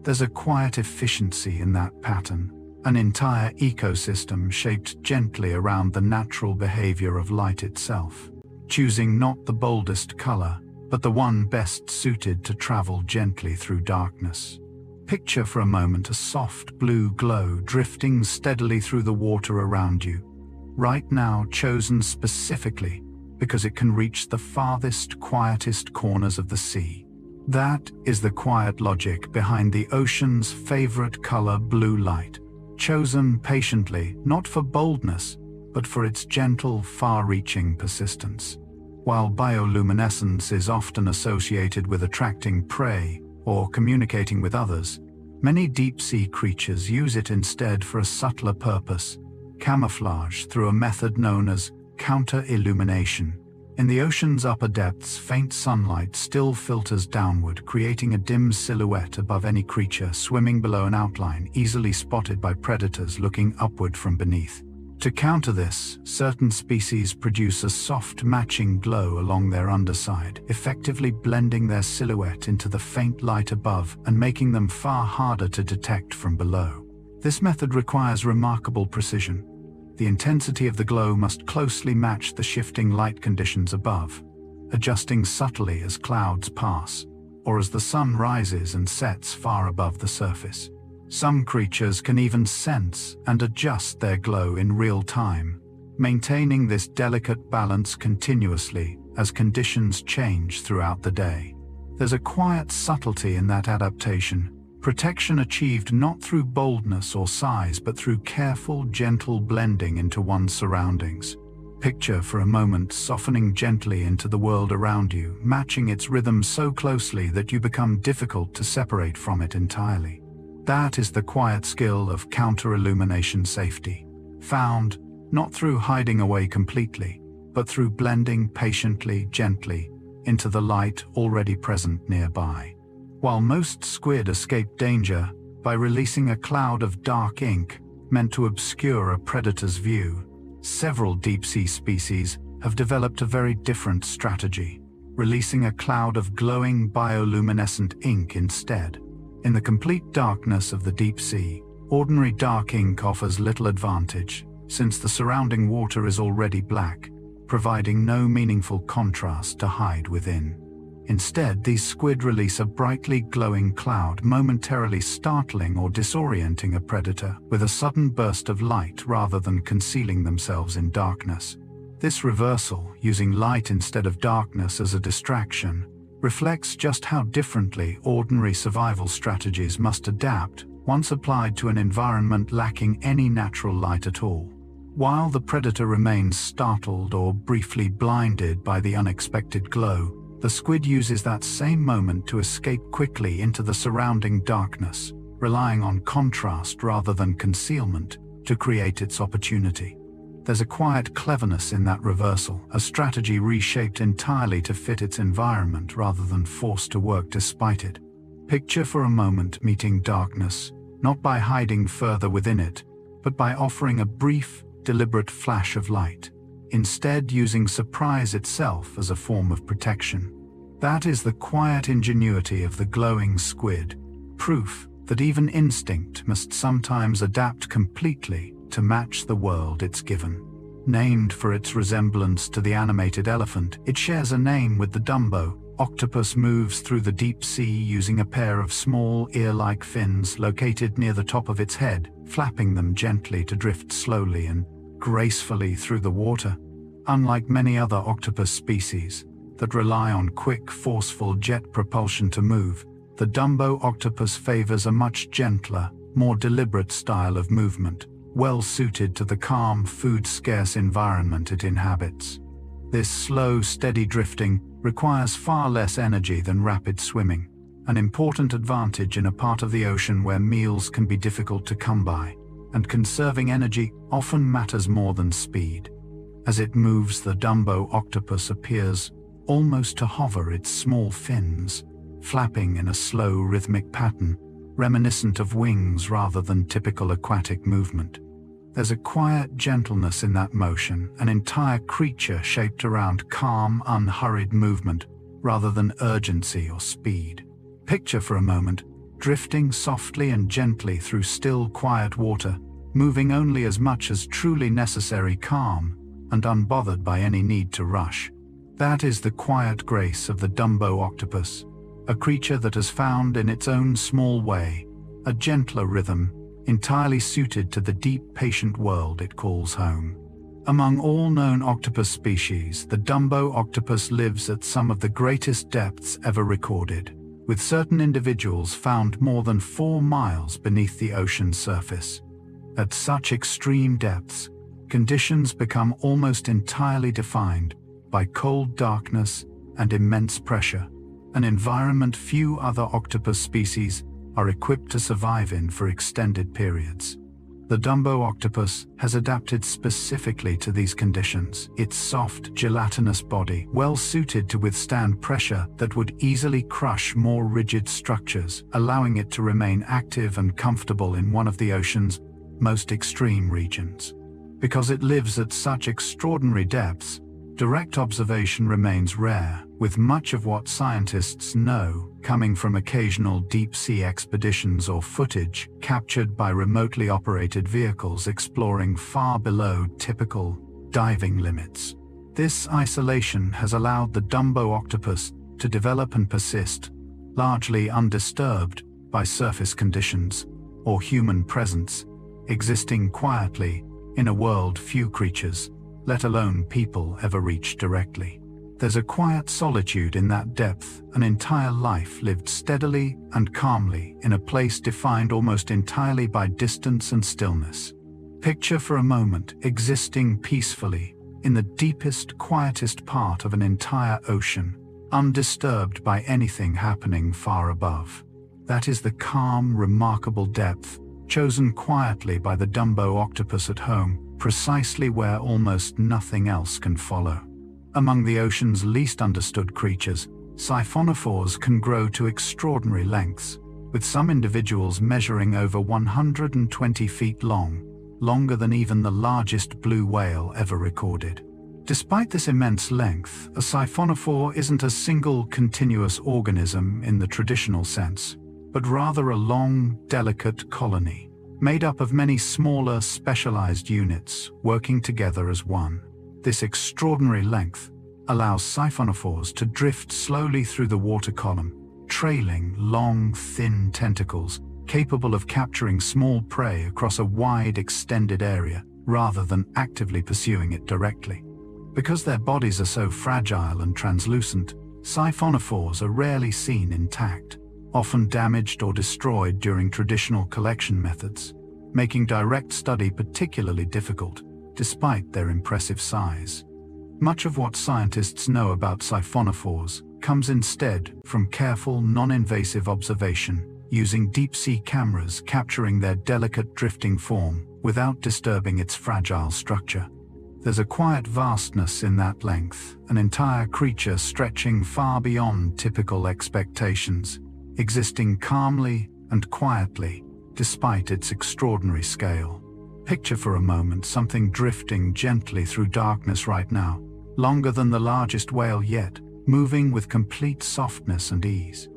There's a quiet efficiency in that pattern, an entire ecosystem shaped gently around the natural behavior of light itself, choosing not the boldest color, but the one best suited to travel gently through darkness. Picture for a moment a soft blue glow drifting steadily through the water around you, right now chosen specifically because it can reach the farthest, quietest corners of the sea. That is the quiet logic behind the ocean's favorite color, blue light, chosen patiently, not for boldness, but for its gentle, far-reaching persistence. While bioluminescence is often associated with attracting prey or communicating with others, many deep-sea creatures use it instead for a subtler purpose: camouflage through a method known as counter-illumination. In the ocean's upper depths, faint sunlight still filters downward, creating a dim silhouette above any creature swimming below an outline easily spotted by predators looking upward from beneath. To counter this, certain species produce a soft matching glow along their underside, effectively blending their silhouette into the faint light above and making them far harder to detect from below. This method requires remarkable precision. The intensity of the glow must closely match the shifting light conditions above, adjusting subtly as clouds pass, or as the sun rises and sets far above the surface. Some creatures can even sense and adjust their glow in real time, maintaining this delicate balance continuously as conditions change throughout the day. There's a quiet subtlety in that adaptation, protection achieved not through boldness or size but through careful, gentle blending into one's surroundings. Picture for a moment softening gently into the world around you, matching its rhythm so closely that you become difficult to separate from it entirely. That is the quiet skill of counter-illumination safety, found not through hiding away completely, but through blending patiently, gently, into the light already present nearby. While most squid escape danger by releasing a cloud of dark ink meant to obscure a predator's view, several deep-sea species have developed a very different strategy, releasing a cloud of glowing bioluminescent ink instead. In the complete darkness of the deep sea, ordinary dark ink offers little advantage, since the surrounding water is already black, providing no meaningful contrast to hide within. Instead, these squid release a brightly glowing cloud, momentarily startling or disorienting a predator with a sudden burst of light rather than concealing themselves in darkness. This reversal, using light instead of darkness as a distraction, reflects just how differently ordinary survival strategies must adapt once applied to an environment lacking any natural light at all. While the predator remains startled or briefly blinded by the unexpected glow, the squid uses that same moment to escape quickly into the surrounding darkness, relying on contrast rather than concealment to create its opportunity. There's a quiet cleverness in that reversal, a strategy reshaped entirely to fit its environment rather than forced to work despite it. Picture for a moment meeting darkness, not by hiding further within it, but by offering a brief, deliberate flash of light, instead using surprise itself as a form of protection. That is the quiet ingenuity of the glowing squid, proof that even instinct must sometimes adapt completely to match the world it's given. Named for its resemblance to the animated elephant, it shares a name with the Dumbo. Octopus moves through the deep sea using a pair of small ear-like fins located near the top of its head, flapping them gently to drift slowly and gracefully through the water. Unlike many other octopus species that rely on quick, forceful jet propulsion to move, the Dumbo octopus favors a much gentler, more deliberate style of movement, well suited to the calm, food-scarce environment it inhabits. This slow, steady drifting requires far less energy than rapid swimming, an important advantage in a part of the ocean where meals can be difficult to come by, and conserving energy often matters more than speed. As it moves, the Dumbo octopus appears almost to hover its small fins, flapping in a slow, rhythmic pattern, reminiscent of wings rather than typical aquatic movement. There's a quiet gentleness in that motion, an entire creature shaped around calm, unhurried movement rather than urgency or speed. Picture for a moment, drifting softly and gently through still, quiet water, moving only as much as truly necessary, calm and unbothered by any need to rush. That is the quiet grace of the Dumbo octopus, a creature that has found in its own small way a gentler rhythm entirely suited to the deep, patient world it calls home. Among all known octopus species, the Dumbo octopus lives at some of the greatest depths ever recorded, with certain individuals found more than 4 miles beneath the ocean's surface. At such extreme depths, conditions become almost entirely defined by cold darkness and immense pressure, an environment few other octopus species are equipped to survive in for extended periods. The Dumbo octopus has adapted specifically to these conditions, its soft, gelatinous body well suited to withstand pressure that would easily crush more rigid structures, allowing it to remain active and comfortable in one of the ocean's most extreme regions. Because it lives at such extraordinary depths, direct observation remains rare, with much of what scientists know coming from occasional deep-sea expeditions or footage captured by remotely operated vehicles exploring far below typical diving limits. This isolation has allowed the Dumbo octopus to develop and persist, largely undisturbed by surface conditions or human presence, existing quietly in a world few creatures, let alone people, ever reach directly. There's a quiet solitude in that depth, an entire life lived steadily and calmly in a place defined almost entirely by distance and stillness. Picture for a moment existing peacefully in the deepest, quietest part of an entire ocean, undisturbed by anything happening far above. That is the calm, remarkable depth chosen quietly by the Dumbo octopus at home, precisely where almost nothing else can follow. Among the ocean's least understood creatures, siphonophores can grow to extraordinary lengths, with some individuals measuring over 120 feet long, longer than even the largest blue whale ever recorded. Despite this immense length, a siphonophore isn't a single continuous organism in the traditional sense, but rather a long, delicate colony, made up of many smaller, specialized units working together as one. This extraordinary length allows siphonophores to drift slowly through the water column, trailing long, thin tentacles capable of capturing small prey across a wide, extended area rather than actively pursuing it directly. Because their bodies are so fragile and translucent, siphonophores are rarely seen intact, often damaged or destroyed during traditional collection methods, making direct study particularly difficult, despite their impressive size. Much of what scientists know about siphonophores comes instead from careful, non-invasive observation, using deep-sea cameras capturing their delicate drifting form without disturbing its fragile structure. There's a quiet vastness in that length, an entire creature stretching far beyond typical expectations, existing calmly and quietly, despite its extraordinary scale. Picture for a moment something drifting gently through darkness right now, longer than the largest whale yet, moving with complete softness and ease.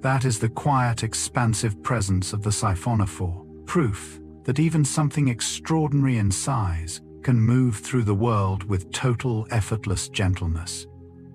That is the quiet, expansive presence of the siphonophore, proof that even something extraordinary in size can move through the world with total effortless gentleness.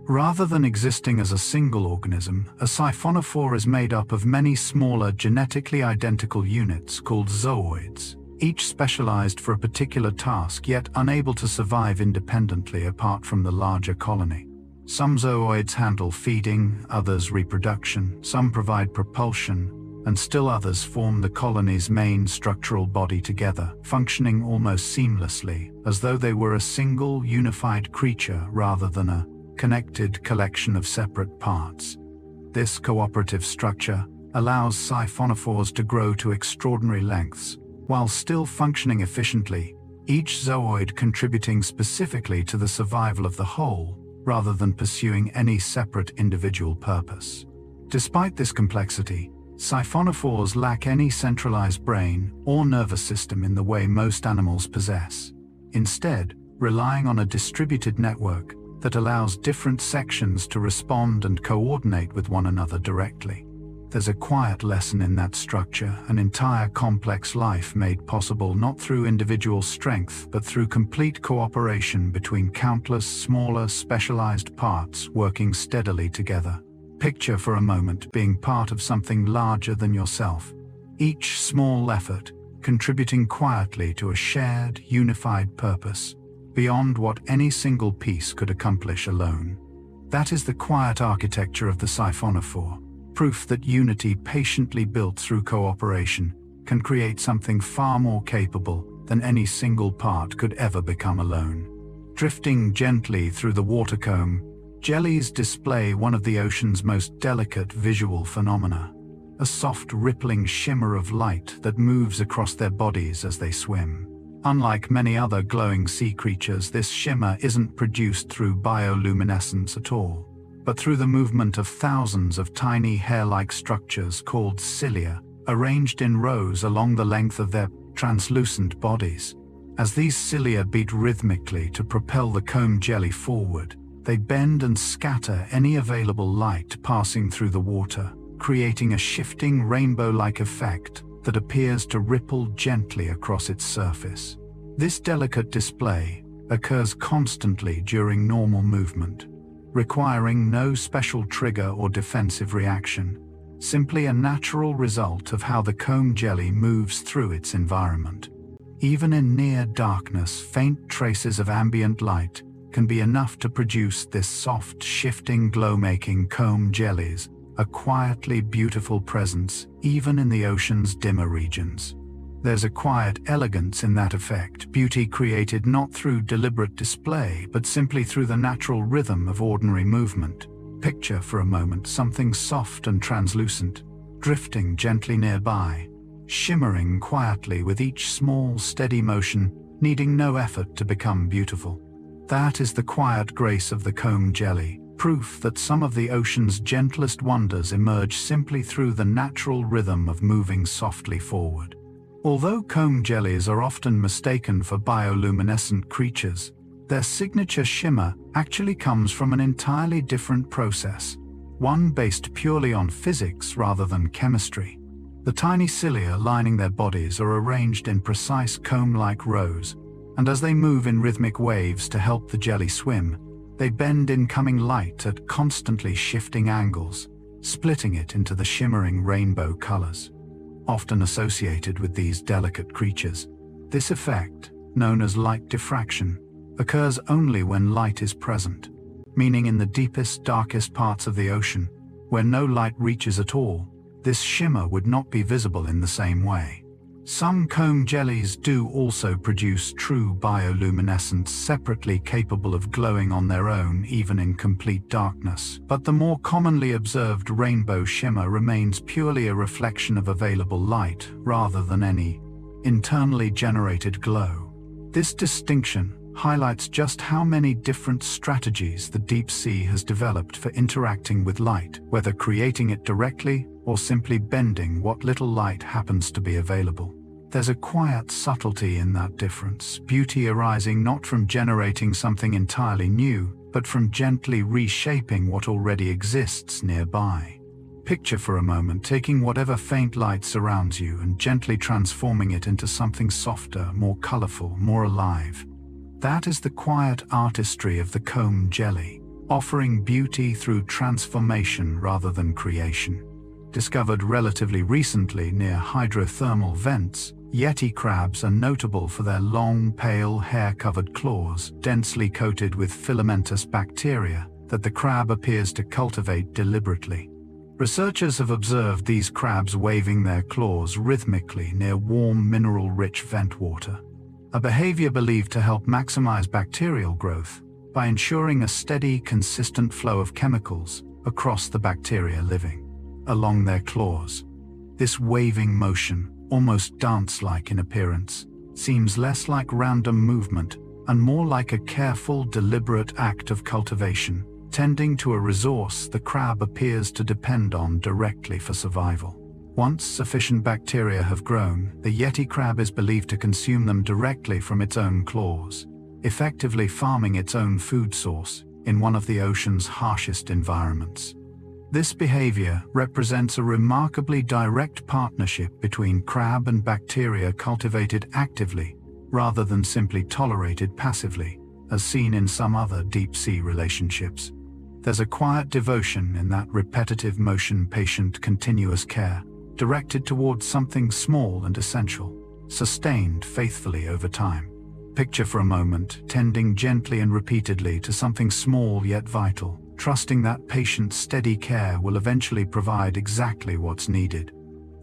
Rather than existing as a single organism, a siphonophore is made up of many smaller genetically identical units called zooids, each specialized for a particular task yet unable to survive independently apart from the larger colony. Some zooids handle feeding, others reproduction, some provide propulsion, and still others form the colony's main structural body together, functioning almost seamlessly, as though they were a single, unified creature rather than a connected collection of separate parts. This cooperative structure allows siphonophores to grow to extraordinary lengths, while still functioning efficiently, each zooid contributing specifically to the survival of the whole, rather than pursuing any separate individual purpose. Despite this complexity, siphonophores lack any centralized brain or nervous system in the way most animals possess, instead relying on a distributed network that allows different sections to respond and coordinate with one another directly. There's a quiet lesson in that structure, an entire complex life made possible not through individual strength but through complete cooperation between countless smaller specialized parts working steadily together. Picture for a moment being part of something larger than yourself, each small effort contributing quietly to a shared, unified purpose, beyond what any single piece could accomplish alone. That is the quiet architecture of the siphonophore, proof that unity patiently built through cooperation can create something far more capable than any single part could ever become alone. Drifting gently through the watercomb, jellies display one of the ocean's most delicate visual phenomena, a soft rippling shimmer of light that moves across their bodies as they swim. Unlike many other glowing sea creatures, this shimmer isn't produced through bioluminescence at all, but through the movement of thousands of tiny hair-like structures called cilia, arranged in rows along the length of their translucent bodies. As these cilia beat rhythmically to propel the comb jelly forward, they bend and scatter any available light passing through the water, creating a shifting rainbow-like effect that appears to ripple gently across its surface. This delicate display occurs constantly during normal movement, requiring no special trigger or defensive reaction, simply a natural result of how the comb jelly moves through its environment. Even in near darkness, faint traces of ambient light can be enough to produce this soft, shifting, glow-making comb jellies, a quietly beautiful presence even in the ocean's dimmer regions. There's a quiet elegance in that effect, beauty created not through deliberate display but simply through the natural rhythm of ordinary movement. Picture for a moment something soft and translucent, drifting gently nearby, shimmering quietly with each small, steady motion, needing no effort to become beautiful. That is the quiet grace of the comb jelly, proof that some of the ocean's gentlest wonders emerge simply through the natural rhythm of moving softly forward. Although comb jellies are often mistaken for bioluminescent creatures, their signature shimmer actually comes from an entirely different process, one based purely on physics rather than chemistry. The tiny cilia lining their bodies are arranged in precise comb-like rows, and as they move in rhythmic waves to help the jelly swim, they bend incoming light at constantly shifting angles, splitting it into the shimmering rainbow colors. Often associated with these delicate creatures, this effect, known as light diffraction, occurs only when light is present, meaning in the deepest, darkest parts of the ocean, where no light reaches at all, this shimmer would not be visible in the same way. Some comb jellies do also produce true bioluminescence separately capable of glowing on their own even in complete darkness, but the more commonly observed rainbow shimmer remains purely a reflection of available light rather than any internally generated glow. This distinction highlights just how many different strategies the deep sea has developed for interacting with light, whether creating it directly or simply bending what little light happens to be available. There's a quiet subtlety in that difference, beauty arising not from generating something entirely new, but from gently reshaping what already exists nearby. Picture for a moment taking whatever faint light surrounds you and gently transforming it into something softer, more colorful, more alive. That is the quiet artistry of the comb jelly, offering beauty through transformation rather than creation. Discovered relatively recently near hydrothermal vents, yeti crabs are notable for their long, pale, hair-covered claws, densely coated with filamentous bacteria that the crab appears to cultivate deliberately. Researchers have observed these crabs waving their claws rhythmically near warm, mineral-rich vent water, a behavior believed to help maximize bacterial growth by ensuring a steady, consistent flow of chemicals across the bacteria living along their claws. This waving motion, almost dance-like in appearance, seems less like random movement and more like a careful, deliberate act of cultivation, tending to a resource the crab appears to depend on directly for survival. Once sufficient bacteria have grown, the yeti crab is believed to consume them directly from its own claws, effectively farming its own food source in one of the ocean's harshest environments. This behavior represents a remarkably direct partnership between crab and bacteria cultivated actively, rather than simply tolerated passively, as seen in some other deep-sea relationships. There's a quiet devotion in that repetitive motion, patient, continuous care, directed towards something small and essential, sustained faithfully over time. Picture for a moment tending gently and repeatedly to something small yet vital, trusting that patient, steady care will eventually provide exactly what's needed.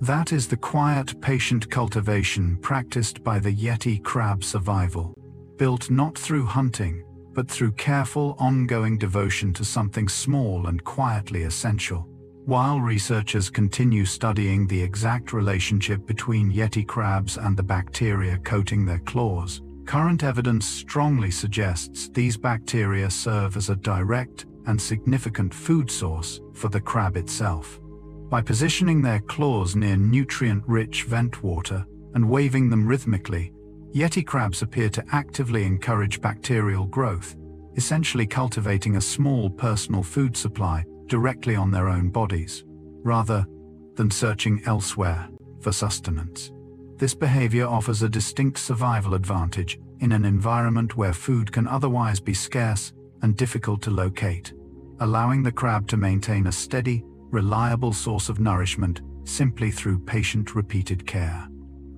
That is the quiet, patient cultivation practiced by the yeti crab survival, built not through hunting, but through careful, ongoing devotion to something small and quietly essential. While researchers continue studying the exact relationship between yeti crabs and the bacteria coating their claws, current evidence strongly suggests these bacteria serve as a direct and significant food source for the crab itself. By positioning their claws near nutrient-rich vent water and waving them rhythmically, yeti crabs appear to actively encourage bacterial growth, essentially cultivating a small personal food supply directly on their own bodies, rather than searching elsewhere for sustenance. This behavior offers a distinct survival advantage in an environment where food can otherwise be scarce and difficult to locate, allowing the crab to maintain a steady, reliable source of nourishment simply through patient, repeated care.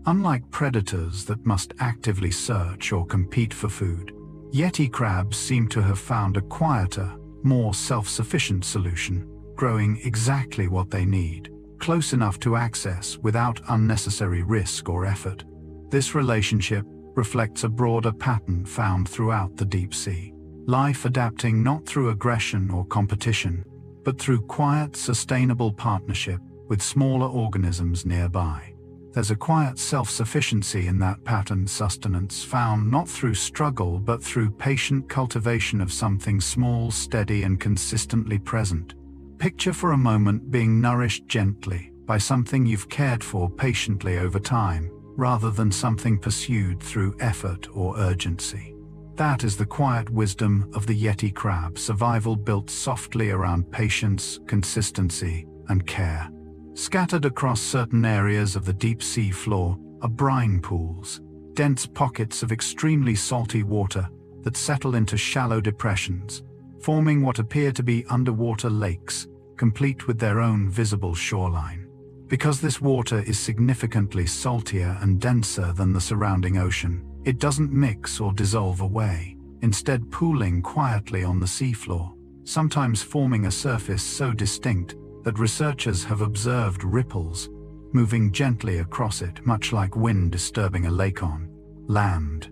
Unlike predators that must actively search or compete for food, yeti crabs seem to have found a quieter, more self-sufficient solution, growing exactly what they need, close enough to access without unnecessary risk or effort. This relationship reflects a broader pattern found throughout the deep sea. Life adapting not through aggression or competition, but through quiet, sustainable partnership with smaller organisms nearby. There's a quiet self-sufficiency in that pattern, sustenance found not through struggle but through patient cultivation of something small, steady, and consistently present. Picture for a moment being nourished gently by something you've cared for patiently over time, rather than something pursued through effort or urgency. That is the quiet wisdom of the yeti crab, survival built softly around patience, consistency, and care. Scattered across certain areas of the deep sea floor are brine pools, dense pockets of extremely salty water that settle into shallow depressions, forming what appear to be underwater lakes, complete with their own visible shoreline. Because this water is significantly saltier and denser than the surrounding ocean, it doesn't mix or dissolve away, instead pooling quietly on the seafloor, sometimes forming a surface so distinct that researchers have observed ripples moving gently across it, much like wind disturbing a lake on land.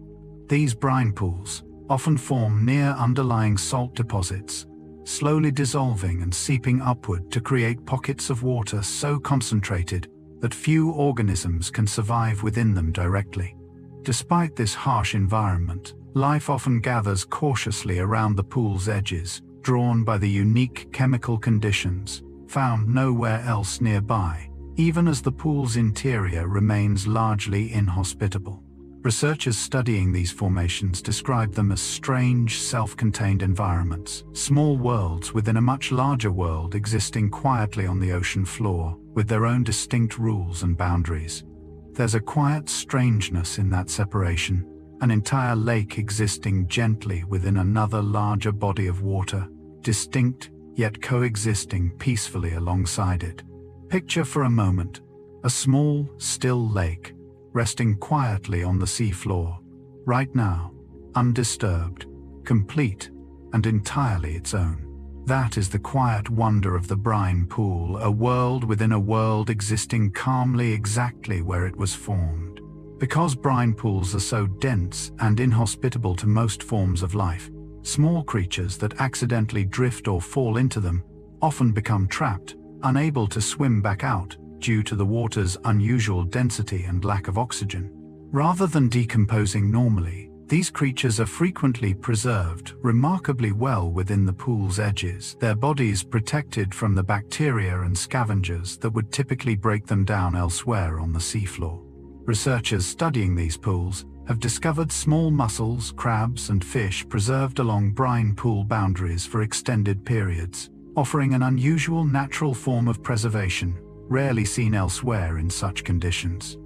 These brine pools often form near underlying salt deposits, slowly dissolving and seeping upward to create pockets of water so concentrated that few organisms can survive within them directly. Despite this harsh environment, life often gathers cautiously around the pool's edges, drawn by the unique chemical conditions found nowhere else nearby, even as the pool's interior remains largely inhospitable. Researchers studying these formations describe them as strange, self-contained environments, small worlds within a much larger world existing quietly on the ocean floor, with their own distinct rules and boundaries. There's a quiet strangeness in that separation, an entire lake existing gently within another larger body of water, distinct yet coexisting peacefully alongside it. Picture for a moment a small, still lake, resting quietly on the seafloor, right now, undisturbed, complete, and entirely its own. That is the quiet wonder of the brine pool, a world within a world existing calmly exactly where it was formed. Because brine pools are so dense and inhospitable to most forms of life, small creatures that accidentally drift or fall into them often become trapped, unable to swim back out due to the water's unusual density and lack of oxygen. Rather than decomposing normally, these creatures are frequently preserved remarkably well within the pool's edges, their bodies protected from the bacteria and scavengers that would typically break them down elsewhere on the seafloor. Researchers studying these pools have discovered small mussels, crabs, and fish preserved along brine pool boundaries for extended periods, offering an unusual natural form of preservation, rarely seen elsewhere in such conditions.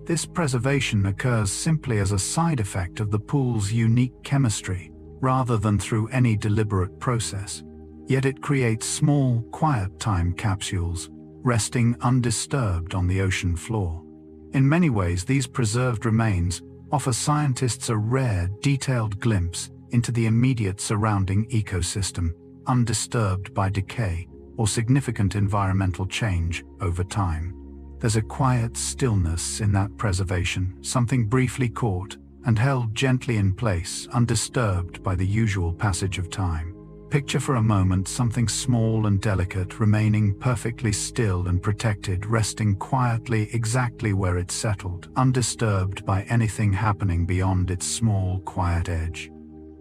This preservation occurs simply as a side effect of the pool's unique chemistry, rather than through any deliberate process. Yet it creates small, quiet time capsules, resting undisturbed on the ocean floor. In many ways, these preserved remains offer scientists a rare, detailed glimpse into the immediate surrounding ecosystem, undisturbed by decay or significant environmental change over time. There's a quiet stillness in that preservation, something briefly caught and held gently in place, undisturbed by the usual passage of time. Picture for a moment something small and delicate remaining perfectly still and protected, resting quietly exactly where it settled, undisturbed by anything happening beyond its small, quiet edge.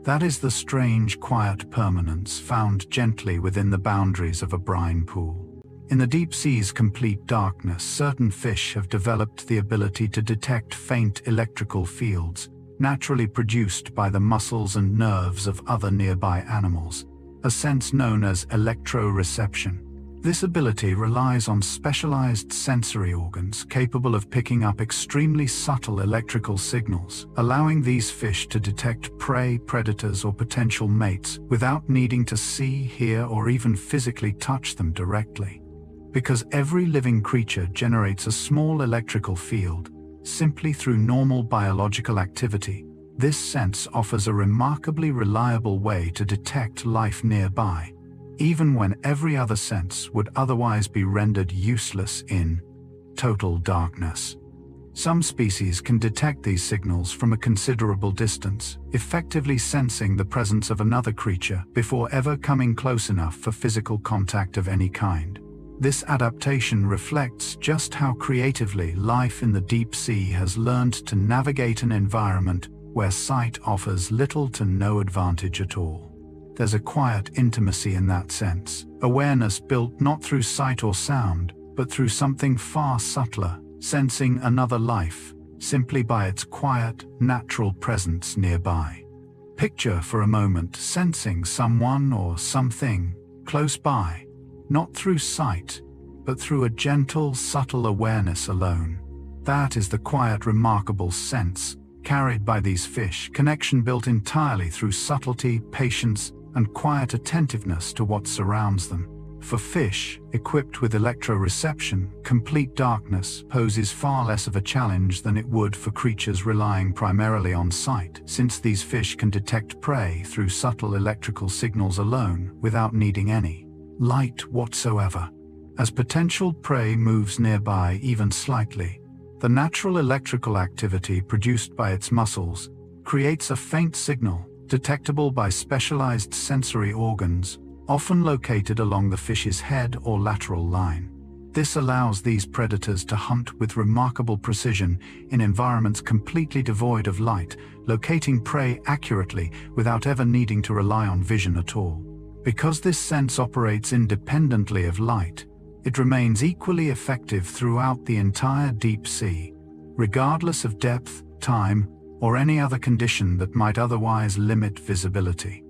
That is the strange, quiet permanence found gently within the boundaries of a brine pool. In the deep sea's complete darkness, certain fish have developed the ability to detect faint electrical fields, naturally produced by the muscles and nerves of other nearby animals, a sense known as electroreception. This ability relies on specialized sensory organs capable of picking up extremely subtle electrical signals, allowing these fish to detect prey, predators, or potential mates without needing to see, hear, or even physically touch them directly. Because every living creature generates a small electrical field simply through normal biological activity, this sense offers a remarkably reliable way to detect life nearby, even when every other sense would otherwise be rendered useless in total darkness. Some species can detect these signals from a considerable distance, effectively sensing the presence of another creature before ever coming close enough for physical contact of any kind. This adaptation reflects just how creatively life in the deep sea has learned to navigate an environment where sight offers little to no advantage at all. There's a quiet intimacy in that sense, awareness built not through sight or sound, but through something far subtler, sensing another life, simply by its quiet, natural presence nearby. Picture for a moment sensing someone or something close by, not through sight, but through a gentle, subtle awareness alone. That is the quiet, remarkable sense carried by these fish, connection built entirely through subtlety, patience, and quiet attentiveness to what surrounds them. For fish equipped with electroreception, complete darkness poses far less of a challenge than it would for creatures relying primarily on sight, since these fish can detect prey through subtle electrical signals alone without needing any light whatsoever. As potential prey moves nearby even slightly, the natural electrical activity produced by its muscles creates a faint signal detectable by specialized sensory organs, often located along the fish's head or lateral line. This allows these predators to hunt with remarkable precision in environments completely devoid of light, locating prey accurately without ever needing to rely on vision at all. Because this sense operates independently of light, it remains equally effective throughout the entire deep sea, regardless of depth, time, or any other condition that might otherwise limit visibility.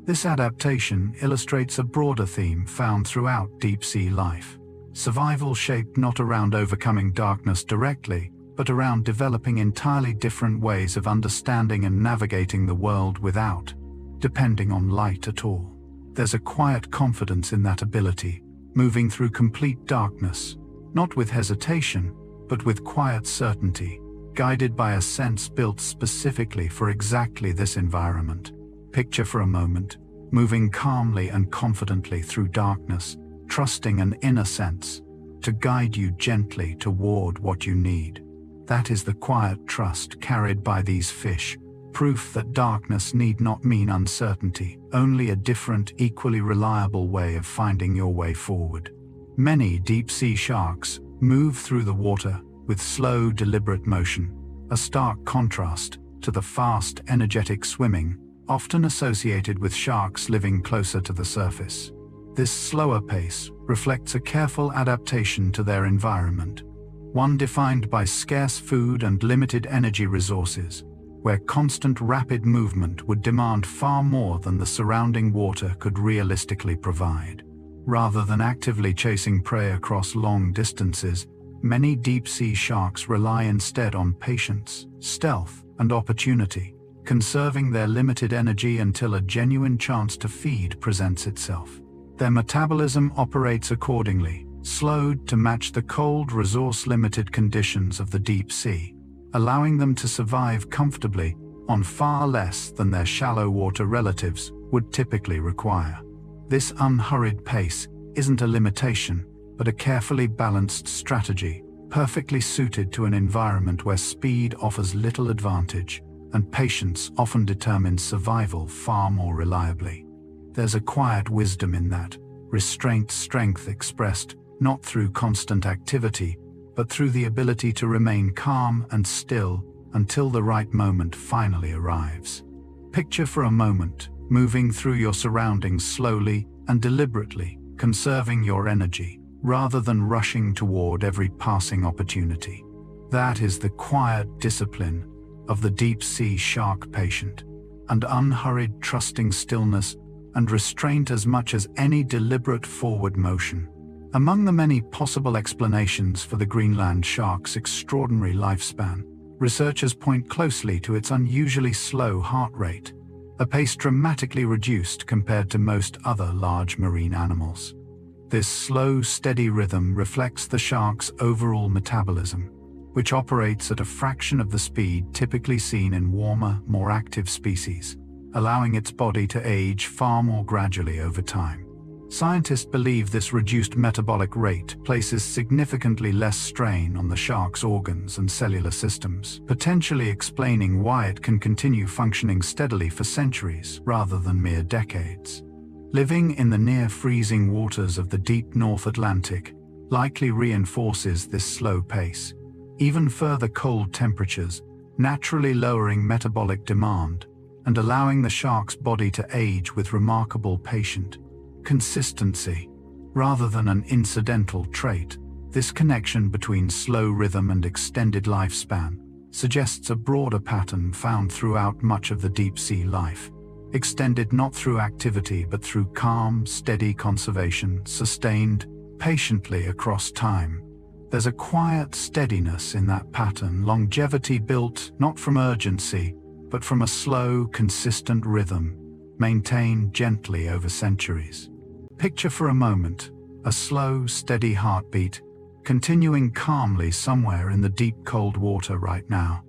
This adaptation illustrates a broader theme found throughout deep-sea life. Survival shaped not around overcoming darkness directly, but around developing entirely different ways of understanding and navigating the world without depending on light at all. There's a quiet confidence in that ability, moving through complete darkness, not with hesitation, but with quiet certainty, guided by a sense built specifically for exactly this environment. Picture for a moment, moving calmly and confidently through darkness, trusting an inner sense to guide you gently toward what you need. That is the quiet trust carried by these fish, proof that darkness need not mean uncertainty, only a different, equally reliable way of finding your way forward. Many deep-sea sharks move through the water with slow, deliberate motion, a stark contrast to the fast, energetic swimming often associated with sharks living closer to the surface. This slower pace reflects a careful adaptation to their environment, one defined by scarce food and limited energy resources, where constant rapid movement would demand far more than the surrounding water could realistically provide. Rather than actively chasing prey across long distances, many deep-sea sharks rely instead on patience, stealth, and opportunity, conserving their limited energy until a genuine chance to feed presents itself. Their metabolism operates accordingly, slowed to match the cold, resource-limited conditions of the deep sea, allowing them to survive comfortably on far less than their shallow water relatives would typically require. This unhurried pace isn't a limitation, but a carefully balanced strategy, perfectly suited to an environment where speed offers little advantage and patience often determines survival far more reliably. There's a quiet wisdom in that, restraint strength expressed not through constant activity, but through the ability to remain calm and still until the right moment finally arrives. Picture for a moment, moving through your surroundings slowly and deliberately, conserving your energy, rather than rushing toward every passing opportunity. That is the quiet discipline of the deep-sea shark patient, and unhurried trusting stillness and restraint as much as any deliberate forward motion. Among the many possible explanations for the Greenland shark's extraordinary lifespan, researchers point closely to its unusually slow heart rate, a pace dramatically reduced compared to most other large marine animals. This slow, steady rhythm reflects the shark's overall metabolism, which operates at a fraction of the speed typically seen in warmer, more active species, allowing its body to age far more gradually over time. Scientists believe this reduced metabolic rate places significantly less strain on the shark's organs and cellular systems, potentially explaining why it can continue functioning steadily for centuries rather than mere decades. Living in the near-freezing waters of the deep North Atlantic likely reinforces this slow pace. Even further cold temperatures, naturally lowering metabolic demand and allowing the shark's body to age with remarkable patient consistency. Rather than an incidental trait, this connection between slow rhythm and extended lifespan suggests a broader pattern found throughout much of the deep-sea life, extended not through activity but through calm, steady conservation, sustained patiently across time. There's a quiet steadiness in that pattern, longevity built not from urgency, but from a slow, consistent rhythm, maintained gently over centuries. Picture for a moment a slow, steady heartbeat, continuing calmly somewhere in the deep cold water right now,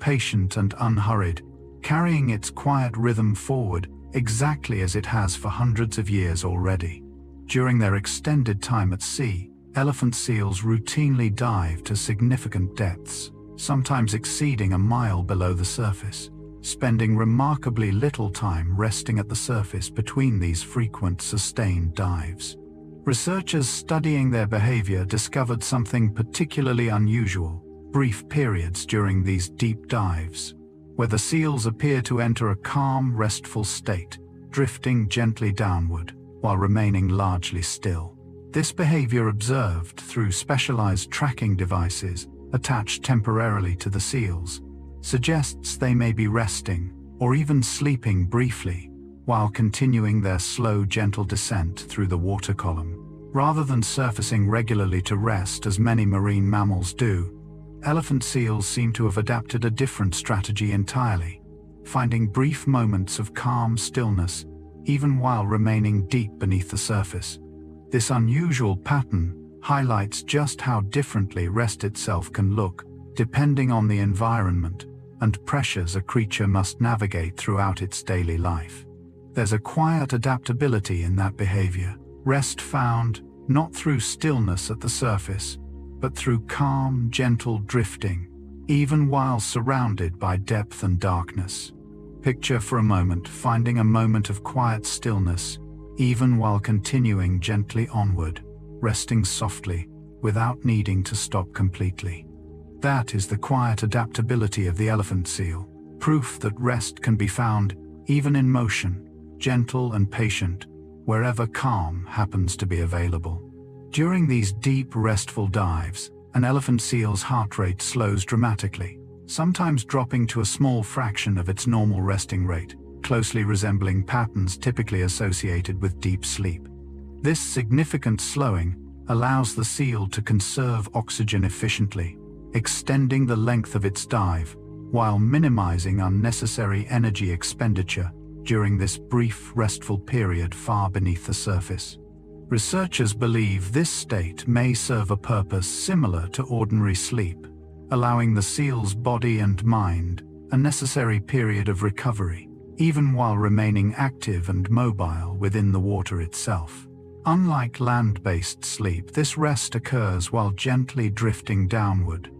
patient and unhurried, carrying its quiet rhythm forward exactly as it has for hundreds of years already. During their extended time at sea, elephant seals routinely dive to significant depths, sometimes exceeding a mile below the surface, spending remarkably little time resting at the surface between these frequent, sustained dives. Researchers studying their behavior discovered something particularly unusual: brief periods during these deep dives, where the seals appear to enter a calm, restful state, drifting gently downward, while remaining largely still. This behavior, observed through specialized tracking devices attached temporarily to the seals, suggests they may be resting or even sleeping briefly while continuing their slow, gentle descent through the water column. Rather than surfacing regularly to rest as many marine mammals do, elephant seals seem to have adapted a different strategy entirely, finding brief moments of calm stillness even while remaining deep beneath the surface. This unusual pattern highlights just how differently rest itself can look, depending on the environment and pressures a creature must navigate throughout its daily life. There's a quiet adaptability in that behavior, rest found not through stillness at the surface, but through calm, gentle drifting, even while surrounded by depth and darkness. Picture for a moment finding a moment of quiet stillness, even while continuing gently onward, resting softly, without needing to stop completely. That is the quiet adaptability of the elephant seal, proof that rest can be found even in motion, gentle and patient, wherever calm happens to be available. During these deep, restful dives, an elephant seal's heart rate slows dramatically, sometimes dropping to a small fraction of its normal resting rate, closely resembling patterns typically associated with deep sleep. This significant slowing allows the seal to conserve oxygen efficiently, extending the length of its dive while minimizing unnecessary energy expenditure during this brief, restful period far beneath the surface. Researchers believe this state may serve a purpose similar to ordinary sleep, allowing the seal's body and mind a necessary period of recovery, even while remaining active and mobile within the water itself. Unlike land-based sleep, this rest occurs while gently drifting downward,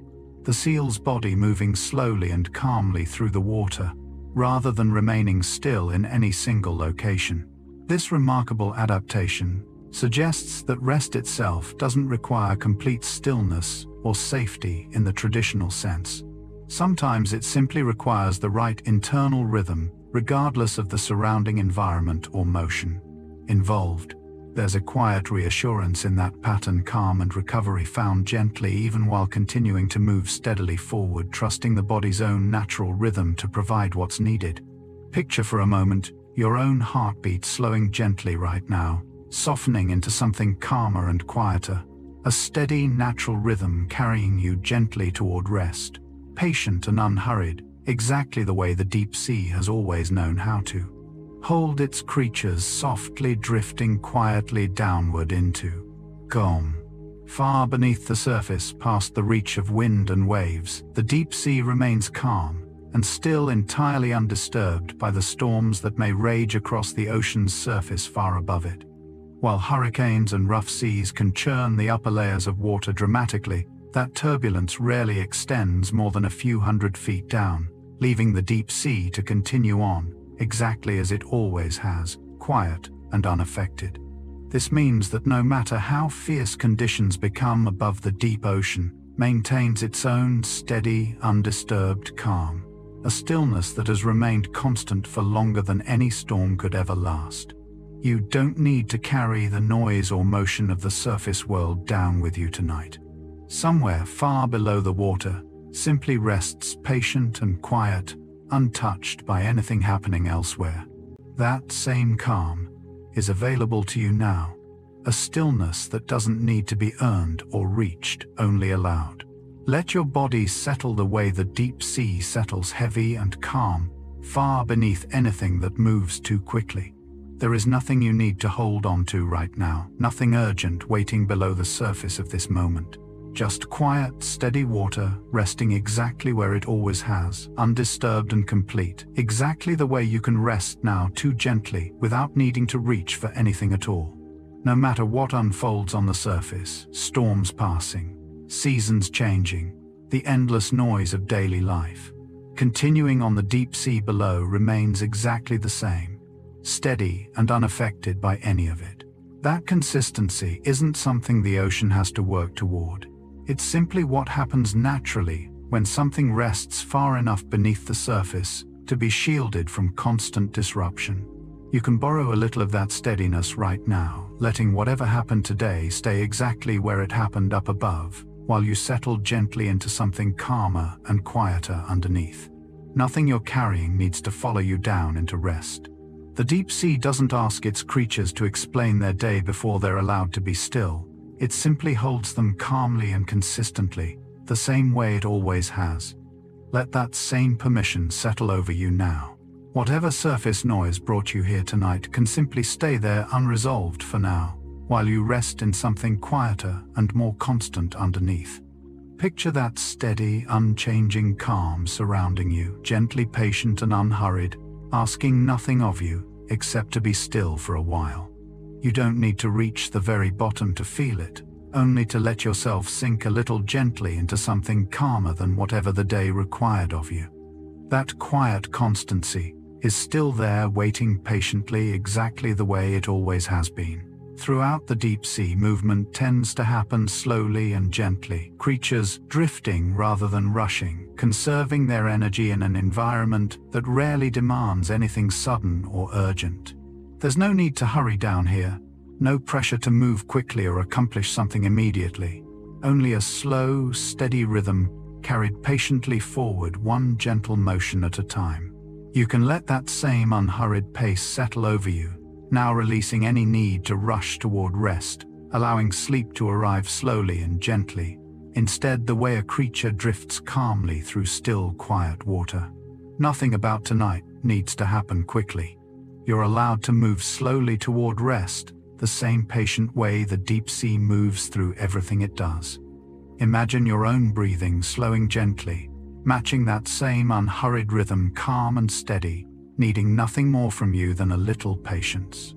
the seal's body moving slowly and calmly through the water, rather than remaining still in any single location. This remarkable adaptation suggests that rest itself doesn't require complete stillness or safety in the traditional sense. Sometimes it simply requires the right internal rhythm, regardless of the surrounding environment or motion involved. There's a quiet reassurance in that pattern, calm and recovery found gently even while continuing to move steadily forward, trusting the body's own natural rhythm to provide what's needed. Picture for a moment your own heartbeat slowing gently right now, softening into something calmer and quieter, a steady, natural rhythm carrying you gently toward rest, patient and unhurried, exactly the way the deep sea has always known how to hold its creatures, softly drifting quietly downward into calm. Far beneath the surface, past the reach of wind and waves, the deep sea remains calm and still, entirely undisturbed by the storms that may rage across the ocean's surface far above it. While hurricanes and rough seas can churn the upper layers of water dramatically, that turbulence rarely extends more than a few hundred feet down, leaving the deep sea to continue on, exactly as it always has, quiet and unaffected. This means that no matter how fierce conditions become above, the deep ocean maintains its own steady, undisturbed calm, a stillness that has remained constant for longer than any storm could ever last. You don't need to carry the noise or motion of the surface world down with you tonight. Somewhere far below the water simply rests patient and quiet, untouched by anything happening elsewhere. That same calm is available to you now, a stillness that doesn't need to be earned or reached, only allowed. Let your body settle the way the deep sea settles, heavy and calm, far beneath anything that moves too quickly. There is nothing you need to hold on to right now, nothing urgent waiting below the surface of this moment. Just quiet, steady water, resting exactly where it always has, undisturbed and complete, exactly the way you can rest now, too gently, without needing to reach for anything at all. No matter what unfolds on the surface, storms passing, seasons changing, the endless noise of daily life, continuing on the deep sea below remains exactly the same, steady and unaffected by any of it. That consistency isn't something the ocean has to work toward. It's simply what happens naturally when something rests far enough beneath the surface to be shielded from constant disruption. You can borrow a little of that steadiness right now, letting whatever happened today stay exactly where it happened up above, while you settle gently into something calmer and quieter underneath. Nothing you're carrying needs to follow you down into rest. The deep sea doesn't ask its creatures to explain their day before they're allowed to be still. It simply holds them calmly and consistently, the same way it always has. Let that same permission settle over you now. Whatever surface noise brought you here tonight can simply stay there unresolved for now, while you rest in something quieter and more constant underneath. Picture that steady, unchanging calm surrounding you, gently patient and unhurried, asking nothing of you except to be still for a while. You don't need to reach the very bottom to feel it, only to let yourself sink a little gently into something calmer than whatever the day required of you. That quiet constancy is still there, waiting patiently, exactly the way it always has been. Throughout the deep sea, movement tends to happen slowly and gently, creatures drifting rather than rushing, conserving their energy in an environment that rarely demands anything sudden or urgent. There's no need to hurry down here, no pressure to move quickly or accomplish something immediately, only a slow, steady rhythm carried patiently forward, one gentle motion at a time. You can let that same unhurried pace settle over you, now releasing any need to rush toward rest, allowing sleep to arrive slowly and gently, instead the way a creature drifts calmly through still, quiet water. Nothing about tonight needs to happen quickly. You're allowed to move slowly toward rest, the same patient way the deep sea moves through everything it does. Imagine your own breathing slowing gently, matching that same unhurried rhythm, calm and steady, needing nothing more from you than a little patience.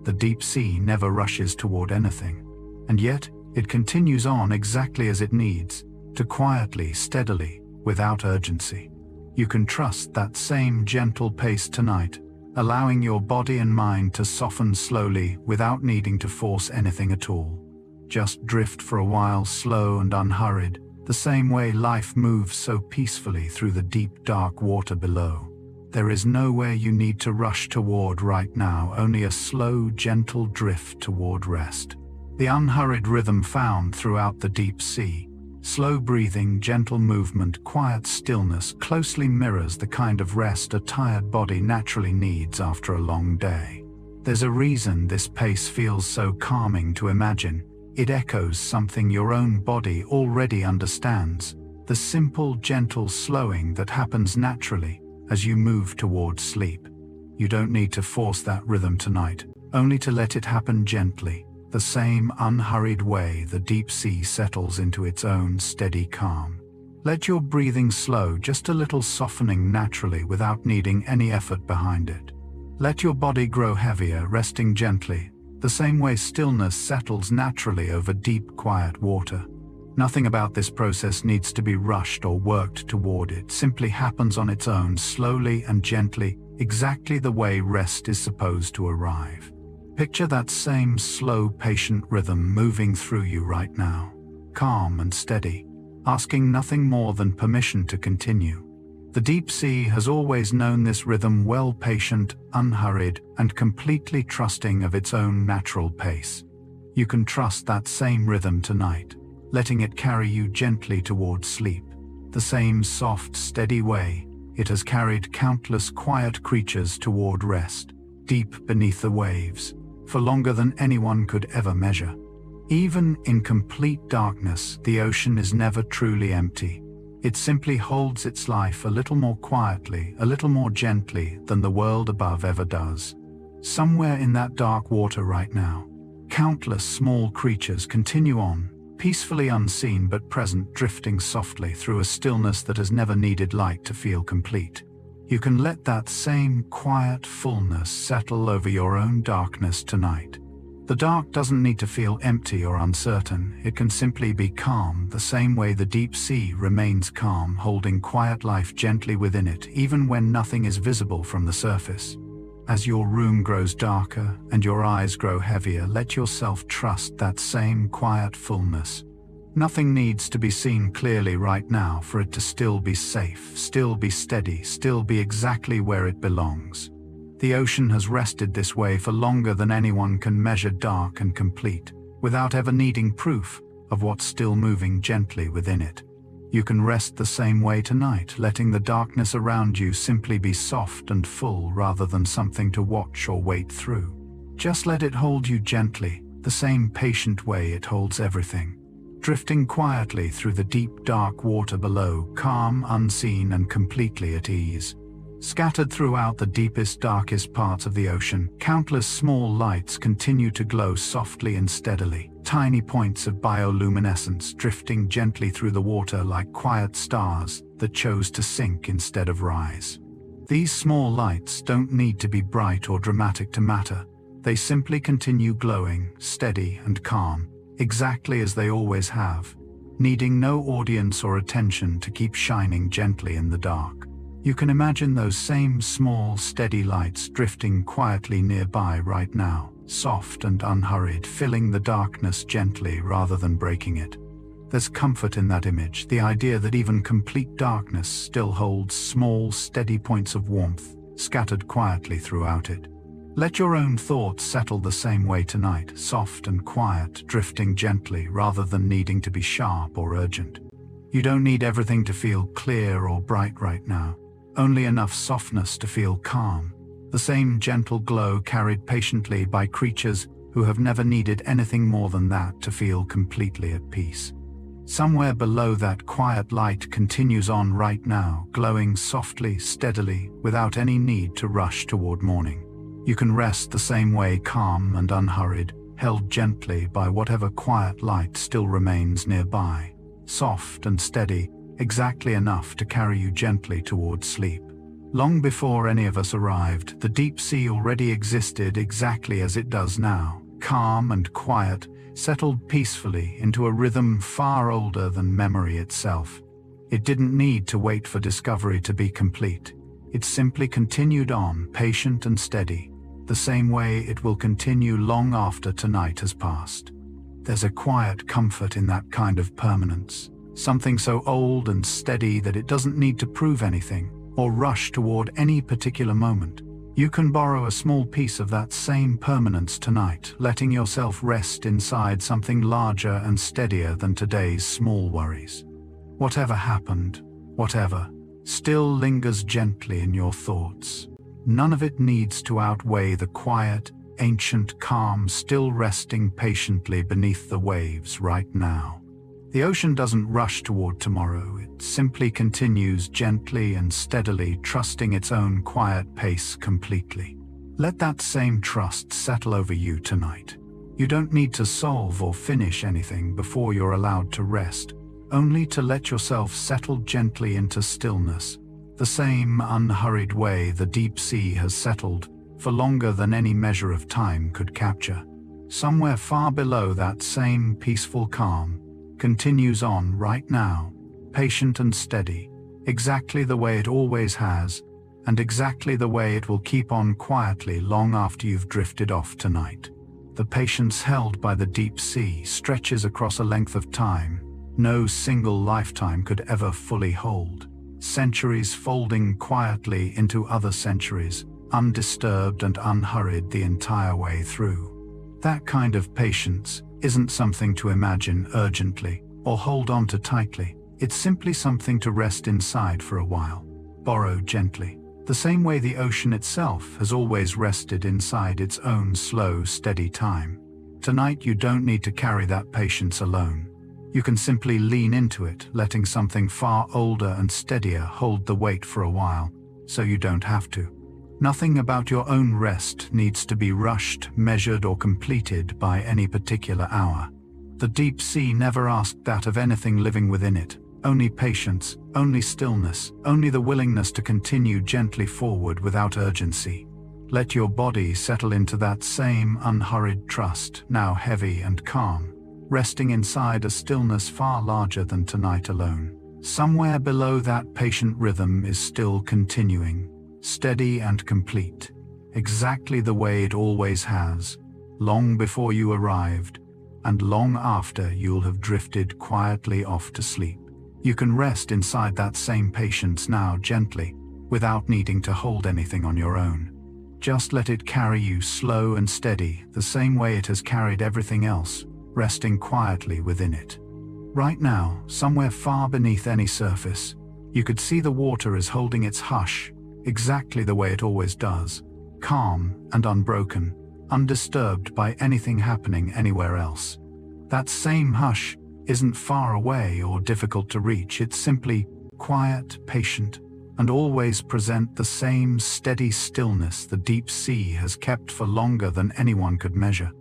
The deep sea never rushes toward anything, and yet it continues on exactly as it needs, to quietly, steadily, without urgency. You can trust that same gentle pace tonight, allowing your body and mind to soften slowly without needing to force anything at all. Just drift for a while, slow and unhurried, the same way life moves so peacefully through the deep, dark water below. There is nowhere you need to rush toward right now, only a slow, gentle drift toward rest. The unhurried rhythm found throughout the deep sea, slow breathing, gentle movement, quiet stillness, closely mirrors the kind of rest a tired body naturally needs after a long day. There's a reason this pace feels so calming to imagine. It echoes something your own body already understands, the simple, gentle slowing that happens naturally as you move towards sleep. You don't need to force that rhythm tonight, only to let it happen gently, the same unhurried way the deep sea settles into its own steady calm. Let your breathing slow, just a little, softening naturally without needing any effort behind it. Let your body grow heavier, resting gently, the same way stillness settles naturally over deep, quiet water. Nothing about this process needs to be rushed or worked toward. It simply happens on its own, slowly and gently, exactly the way rest is supposed to arrive. Picture that same slow, patient rhythm moving through you right now, calm and steady, asking nothing more than permission to continue. The deep sea has always known this rhythm well, patient, unhurried, and completely trusting of its own natural pace. You can trust that same rhythm tonight, letting it carry you gently towards sleep, the same soft, steady way it has carried countless quiet creatures toward rest, deep beneath the waves, for longer than anyone could ever measure. Even in complete darkness, the ocean is never truly empty. It simply holds its life a little more quietly, a little more gently than the world above ever does. Somewhere in that dark water right now, countless small creatures continue on, peacefully unseen but present, drifting softly through a stillness that has never needed light to feel complete. You can let that same quiet fullness settle over your own darkness tonight. The dark doesn't need to feel empty or uncertain. It can simply be calm, the same way the deep sea remains calm, holding quiet life gently within it, even when nothing is visible from the surface. As your room grows darker and your eyes grow heavier, let yourself trust that same quiet fullness. Nothing needs to be seen clearly right now for it to still be safe, still be steady, still be exactly where it belongs. The ocean has rested this way for longer than anyone can measure, dark and complete, without ever needing proof of what's still moving gently within it. You can rest the same way tonight, letting the darkness around you simply be soft and full rather than something to watch or wait through. Just let it hold you gently, the same patient way it holds everything. Drifting quietly through the deep dark water below, calm, unseen, and completely at ease. Scattered throughout the deepest, darkest parts of the ocean, countless small lights continue to glow softly and steadily, tiny points of bioluminescence drifting gently through the water like quiet stars that chose to sink instead of rise. These small lights don't need to be bright or dramatic to matter. They simply continue glowing, steady and calm, exactly as they always have, needing no audience or attention to keep shining gently in the dark. You can imagine those same small, steady lights drifting quietly nearby right now, soft and unhurried, filling the darkness gently rather than breaking it. There's comfort in that image, the idea that even complete darkness still holds small, steady points of warmth, scattered quietly throughout it. Let your own thoughts settle the same way tonight, soft and quiet, drifting gently rather than needing to be sharp or urgent. You don't need everything to feel clear or bright right now. Only enough softness to feel calm, the same gentle glow carried patiently by creatures who have never needed anything more than that to feel completely at peace. Somewhere below that quiet light continues on right now, glowing softly, steadily, without any need to rush toward morning. You can rest the same way, calm and unhurried, held gently by whatever quiet light still remains nearby, soft and steady, exactly enough to carry you gently towards sleep. Long before any of us arrived, the deep sea already existed exactly as it does now, calm and quiet, settled peacefully into a rhythm far older than memory itself. It didn't need to wait for discovery to be complete. It simply continued on, patient and steady, the same way it will continue long after tonight has passed. There's a quiet comfort in that kind of permanence. Something so old and steady that it doesn't need to prove anything or rush toward any particular moment. You can borrow a small piece of that same permanence tonight, letting yourself rest inside something larger and steadier than today's small worries. Whatever happened, whatever, still lingers gently in your thoughts. None of it needs to outweigh the quiet, ancient calm still resting patiently beneath the waves right now. The ocean doesn't rush toward tomorrow, it simply continues gently and steadily, trusting its own quiet pace completely. Let that same trust settle over you tonight. You don't need to solve or finish anything before you're allowed to rest, only to let yourself settle gently into stillness, the same unhurried way the deep sea has settled for longer than any measure of time could capture. Somewhere far below that same peaceful calm continues on right now, patient and steady, exactly the way it always has, and exactly the way it will keep on quietly long after you've drifted off tonight. The patience held by the deep sea stretches across a length of time no single lifetime could ever fully hold. Centuries folding quietly into other centuries, undisturbed and unhurried the entire way through. That kind of patience isn't something to imagine urgently or hold on to tightly. It's simply something to rest inside for a while, borrow gently, the same way the ocean itself has always rested inside its own slow, steady time. Tonight you don't need to carry that patience alone. You can simply lean into it, letting something far older and steadier hold the weight for a while, so you don't have to. Nothing about your own rest needs to be rushed, measured, or completed by any particular hour. The deep sea never asked that of anything living within it. Only patience, only stillness, only the willingness to continue gently forward without urgency. Let your body settle into that same unhurried trust, now heavy and calm, resting inside a stillness far larger than tonight alone. Somewhere below that patient rhythm is still continuing, steady and complete, exactly the way it always has, long before you arrived, and long after you'll have drifted quietly off to sleep. You can rest inside that same patience now gently, without needing to hold anything on your own. Just let it carry you slow and steady, the same way it has carried everything else, resting quietly within it. Right now, somewhere far beneath any surface, you could see the water is holding its hush, exactly the way it always does, calm and unbroken, undisturbed by anything happening anywhere else. That same hush isn't far away or difficult to reach, it's simply quiet, patient, and always present the same steady stillness the deep sea has kept for longer than anyone could measure.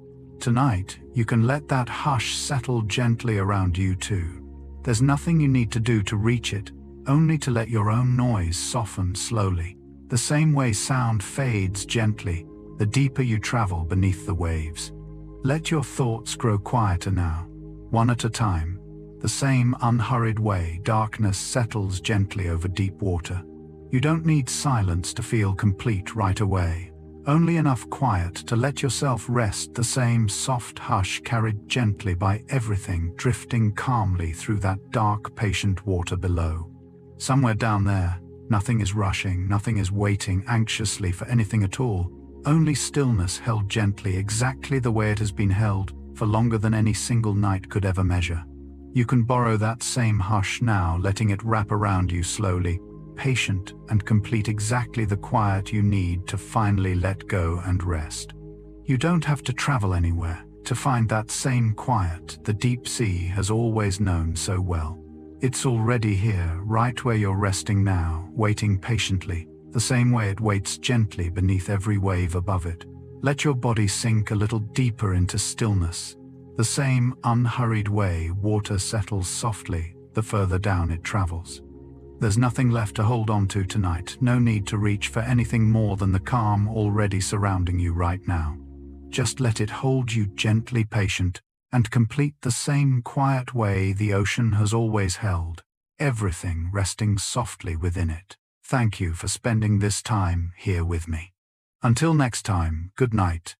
Tonight, you can let that hush settle gently around you too. There's nothing you need to do to reach it, only to let your own noise soften slowly. The same way sound fades gently, the deeper you travel beneath the waves. Let your thoughts grow quieter now, one at a time. The same unhurried way darkness settles gently over deep water. You don't need silence to feel complete right away. Only enough quiet to let yourself rest, the same soft hush carried gently by everything drifting calmly through that dark, patient water below. Somewhere down there, nothing is rushing, nothing is waiting anxiously for anything at all. Only stillness held gently exactly the way it has been held for longer than any single night could ever measure. You can borrow that same hush now, letting it wrap around you slowly, patient and complete, exactly the quiet you need to finally let go and rest. You don't have to travel anywhere to find that same quiet the deep sea has always known so well. It's already here, right where you're resting now, waiting patiently, the same way it waits gently beneath every wave above it. Let your body sink a little deeper into stillness, the same unhurried way water settles softly the further down it travels. There's nothing left to hold on to tonight, no need to reach for anything more than the calm already surrounding you right now. Just let it hold you gently, patient, and complete the same quiet way the ocean has always held, everything resting softly within it. Thank you for spending this time here with me. Until next time, good night,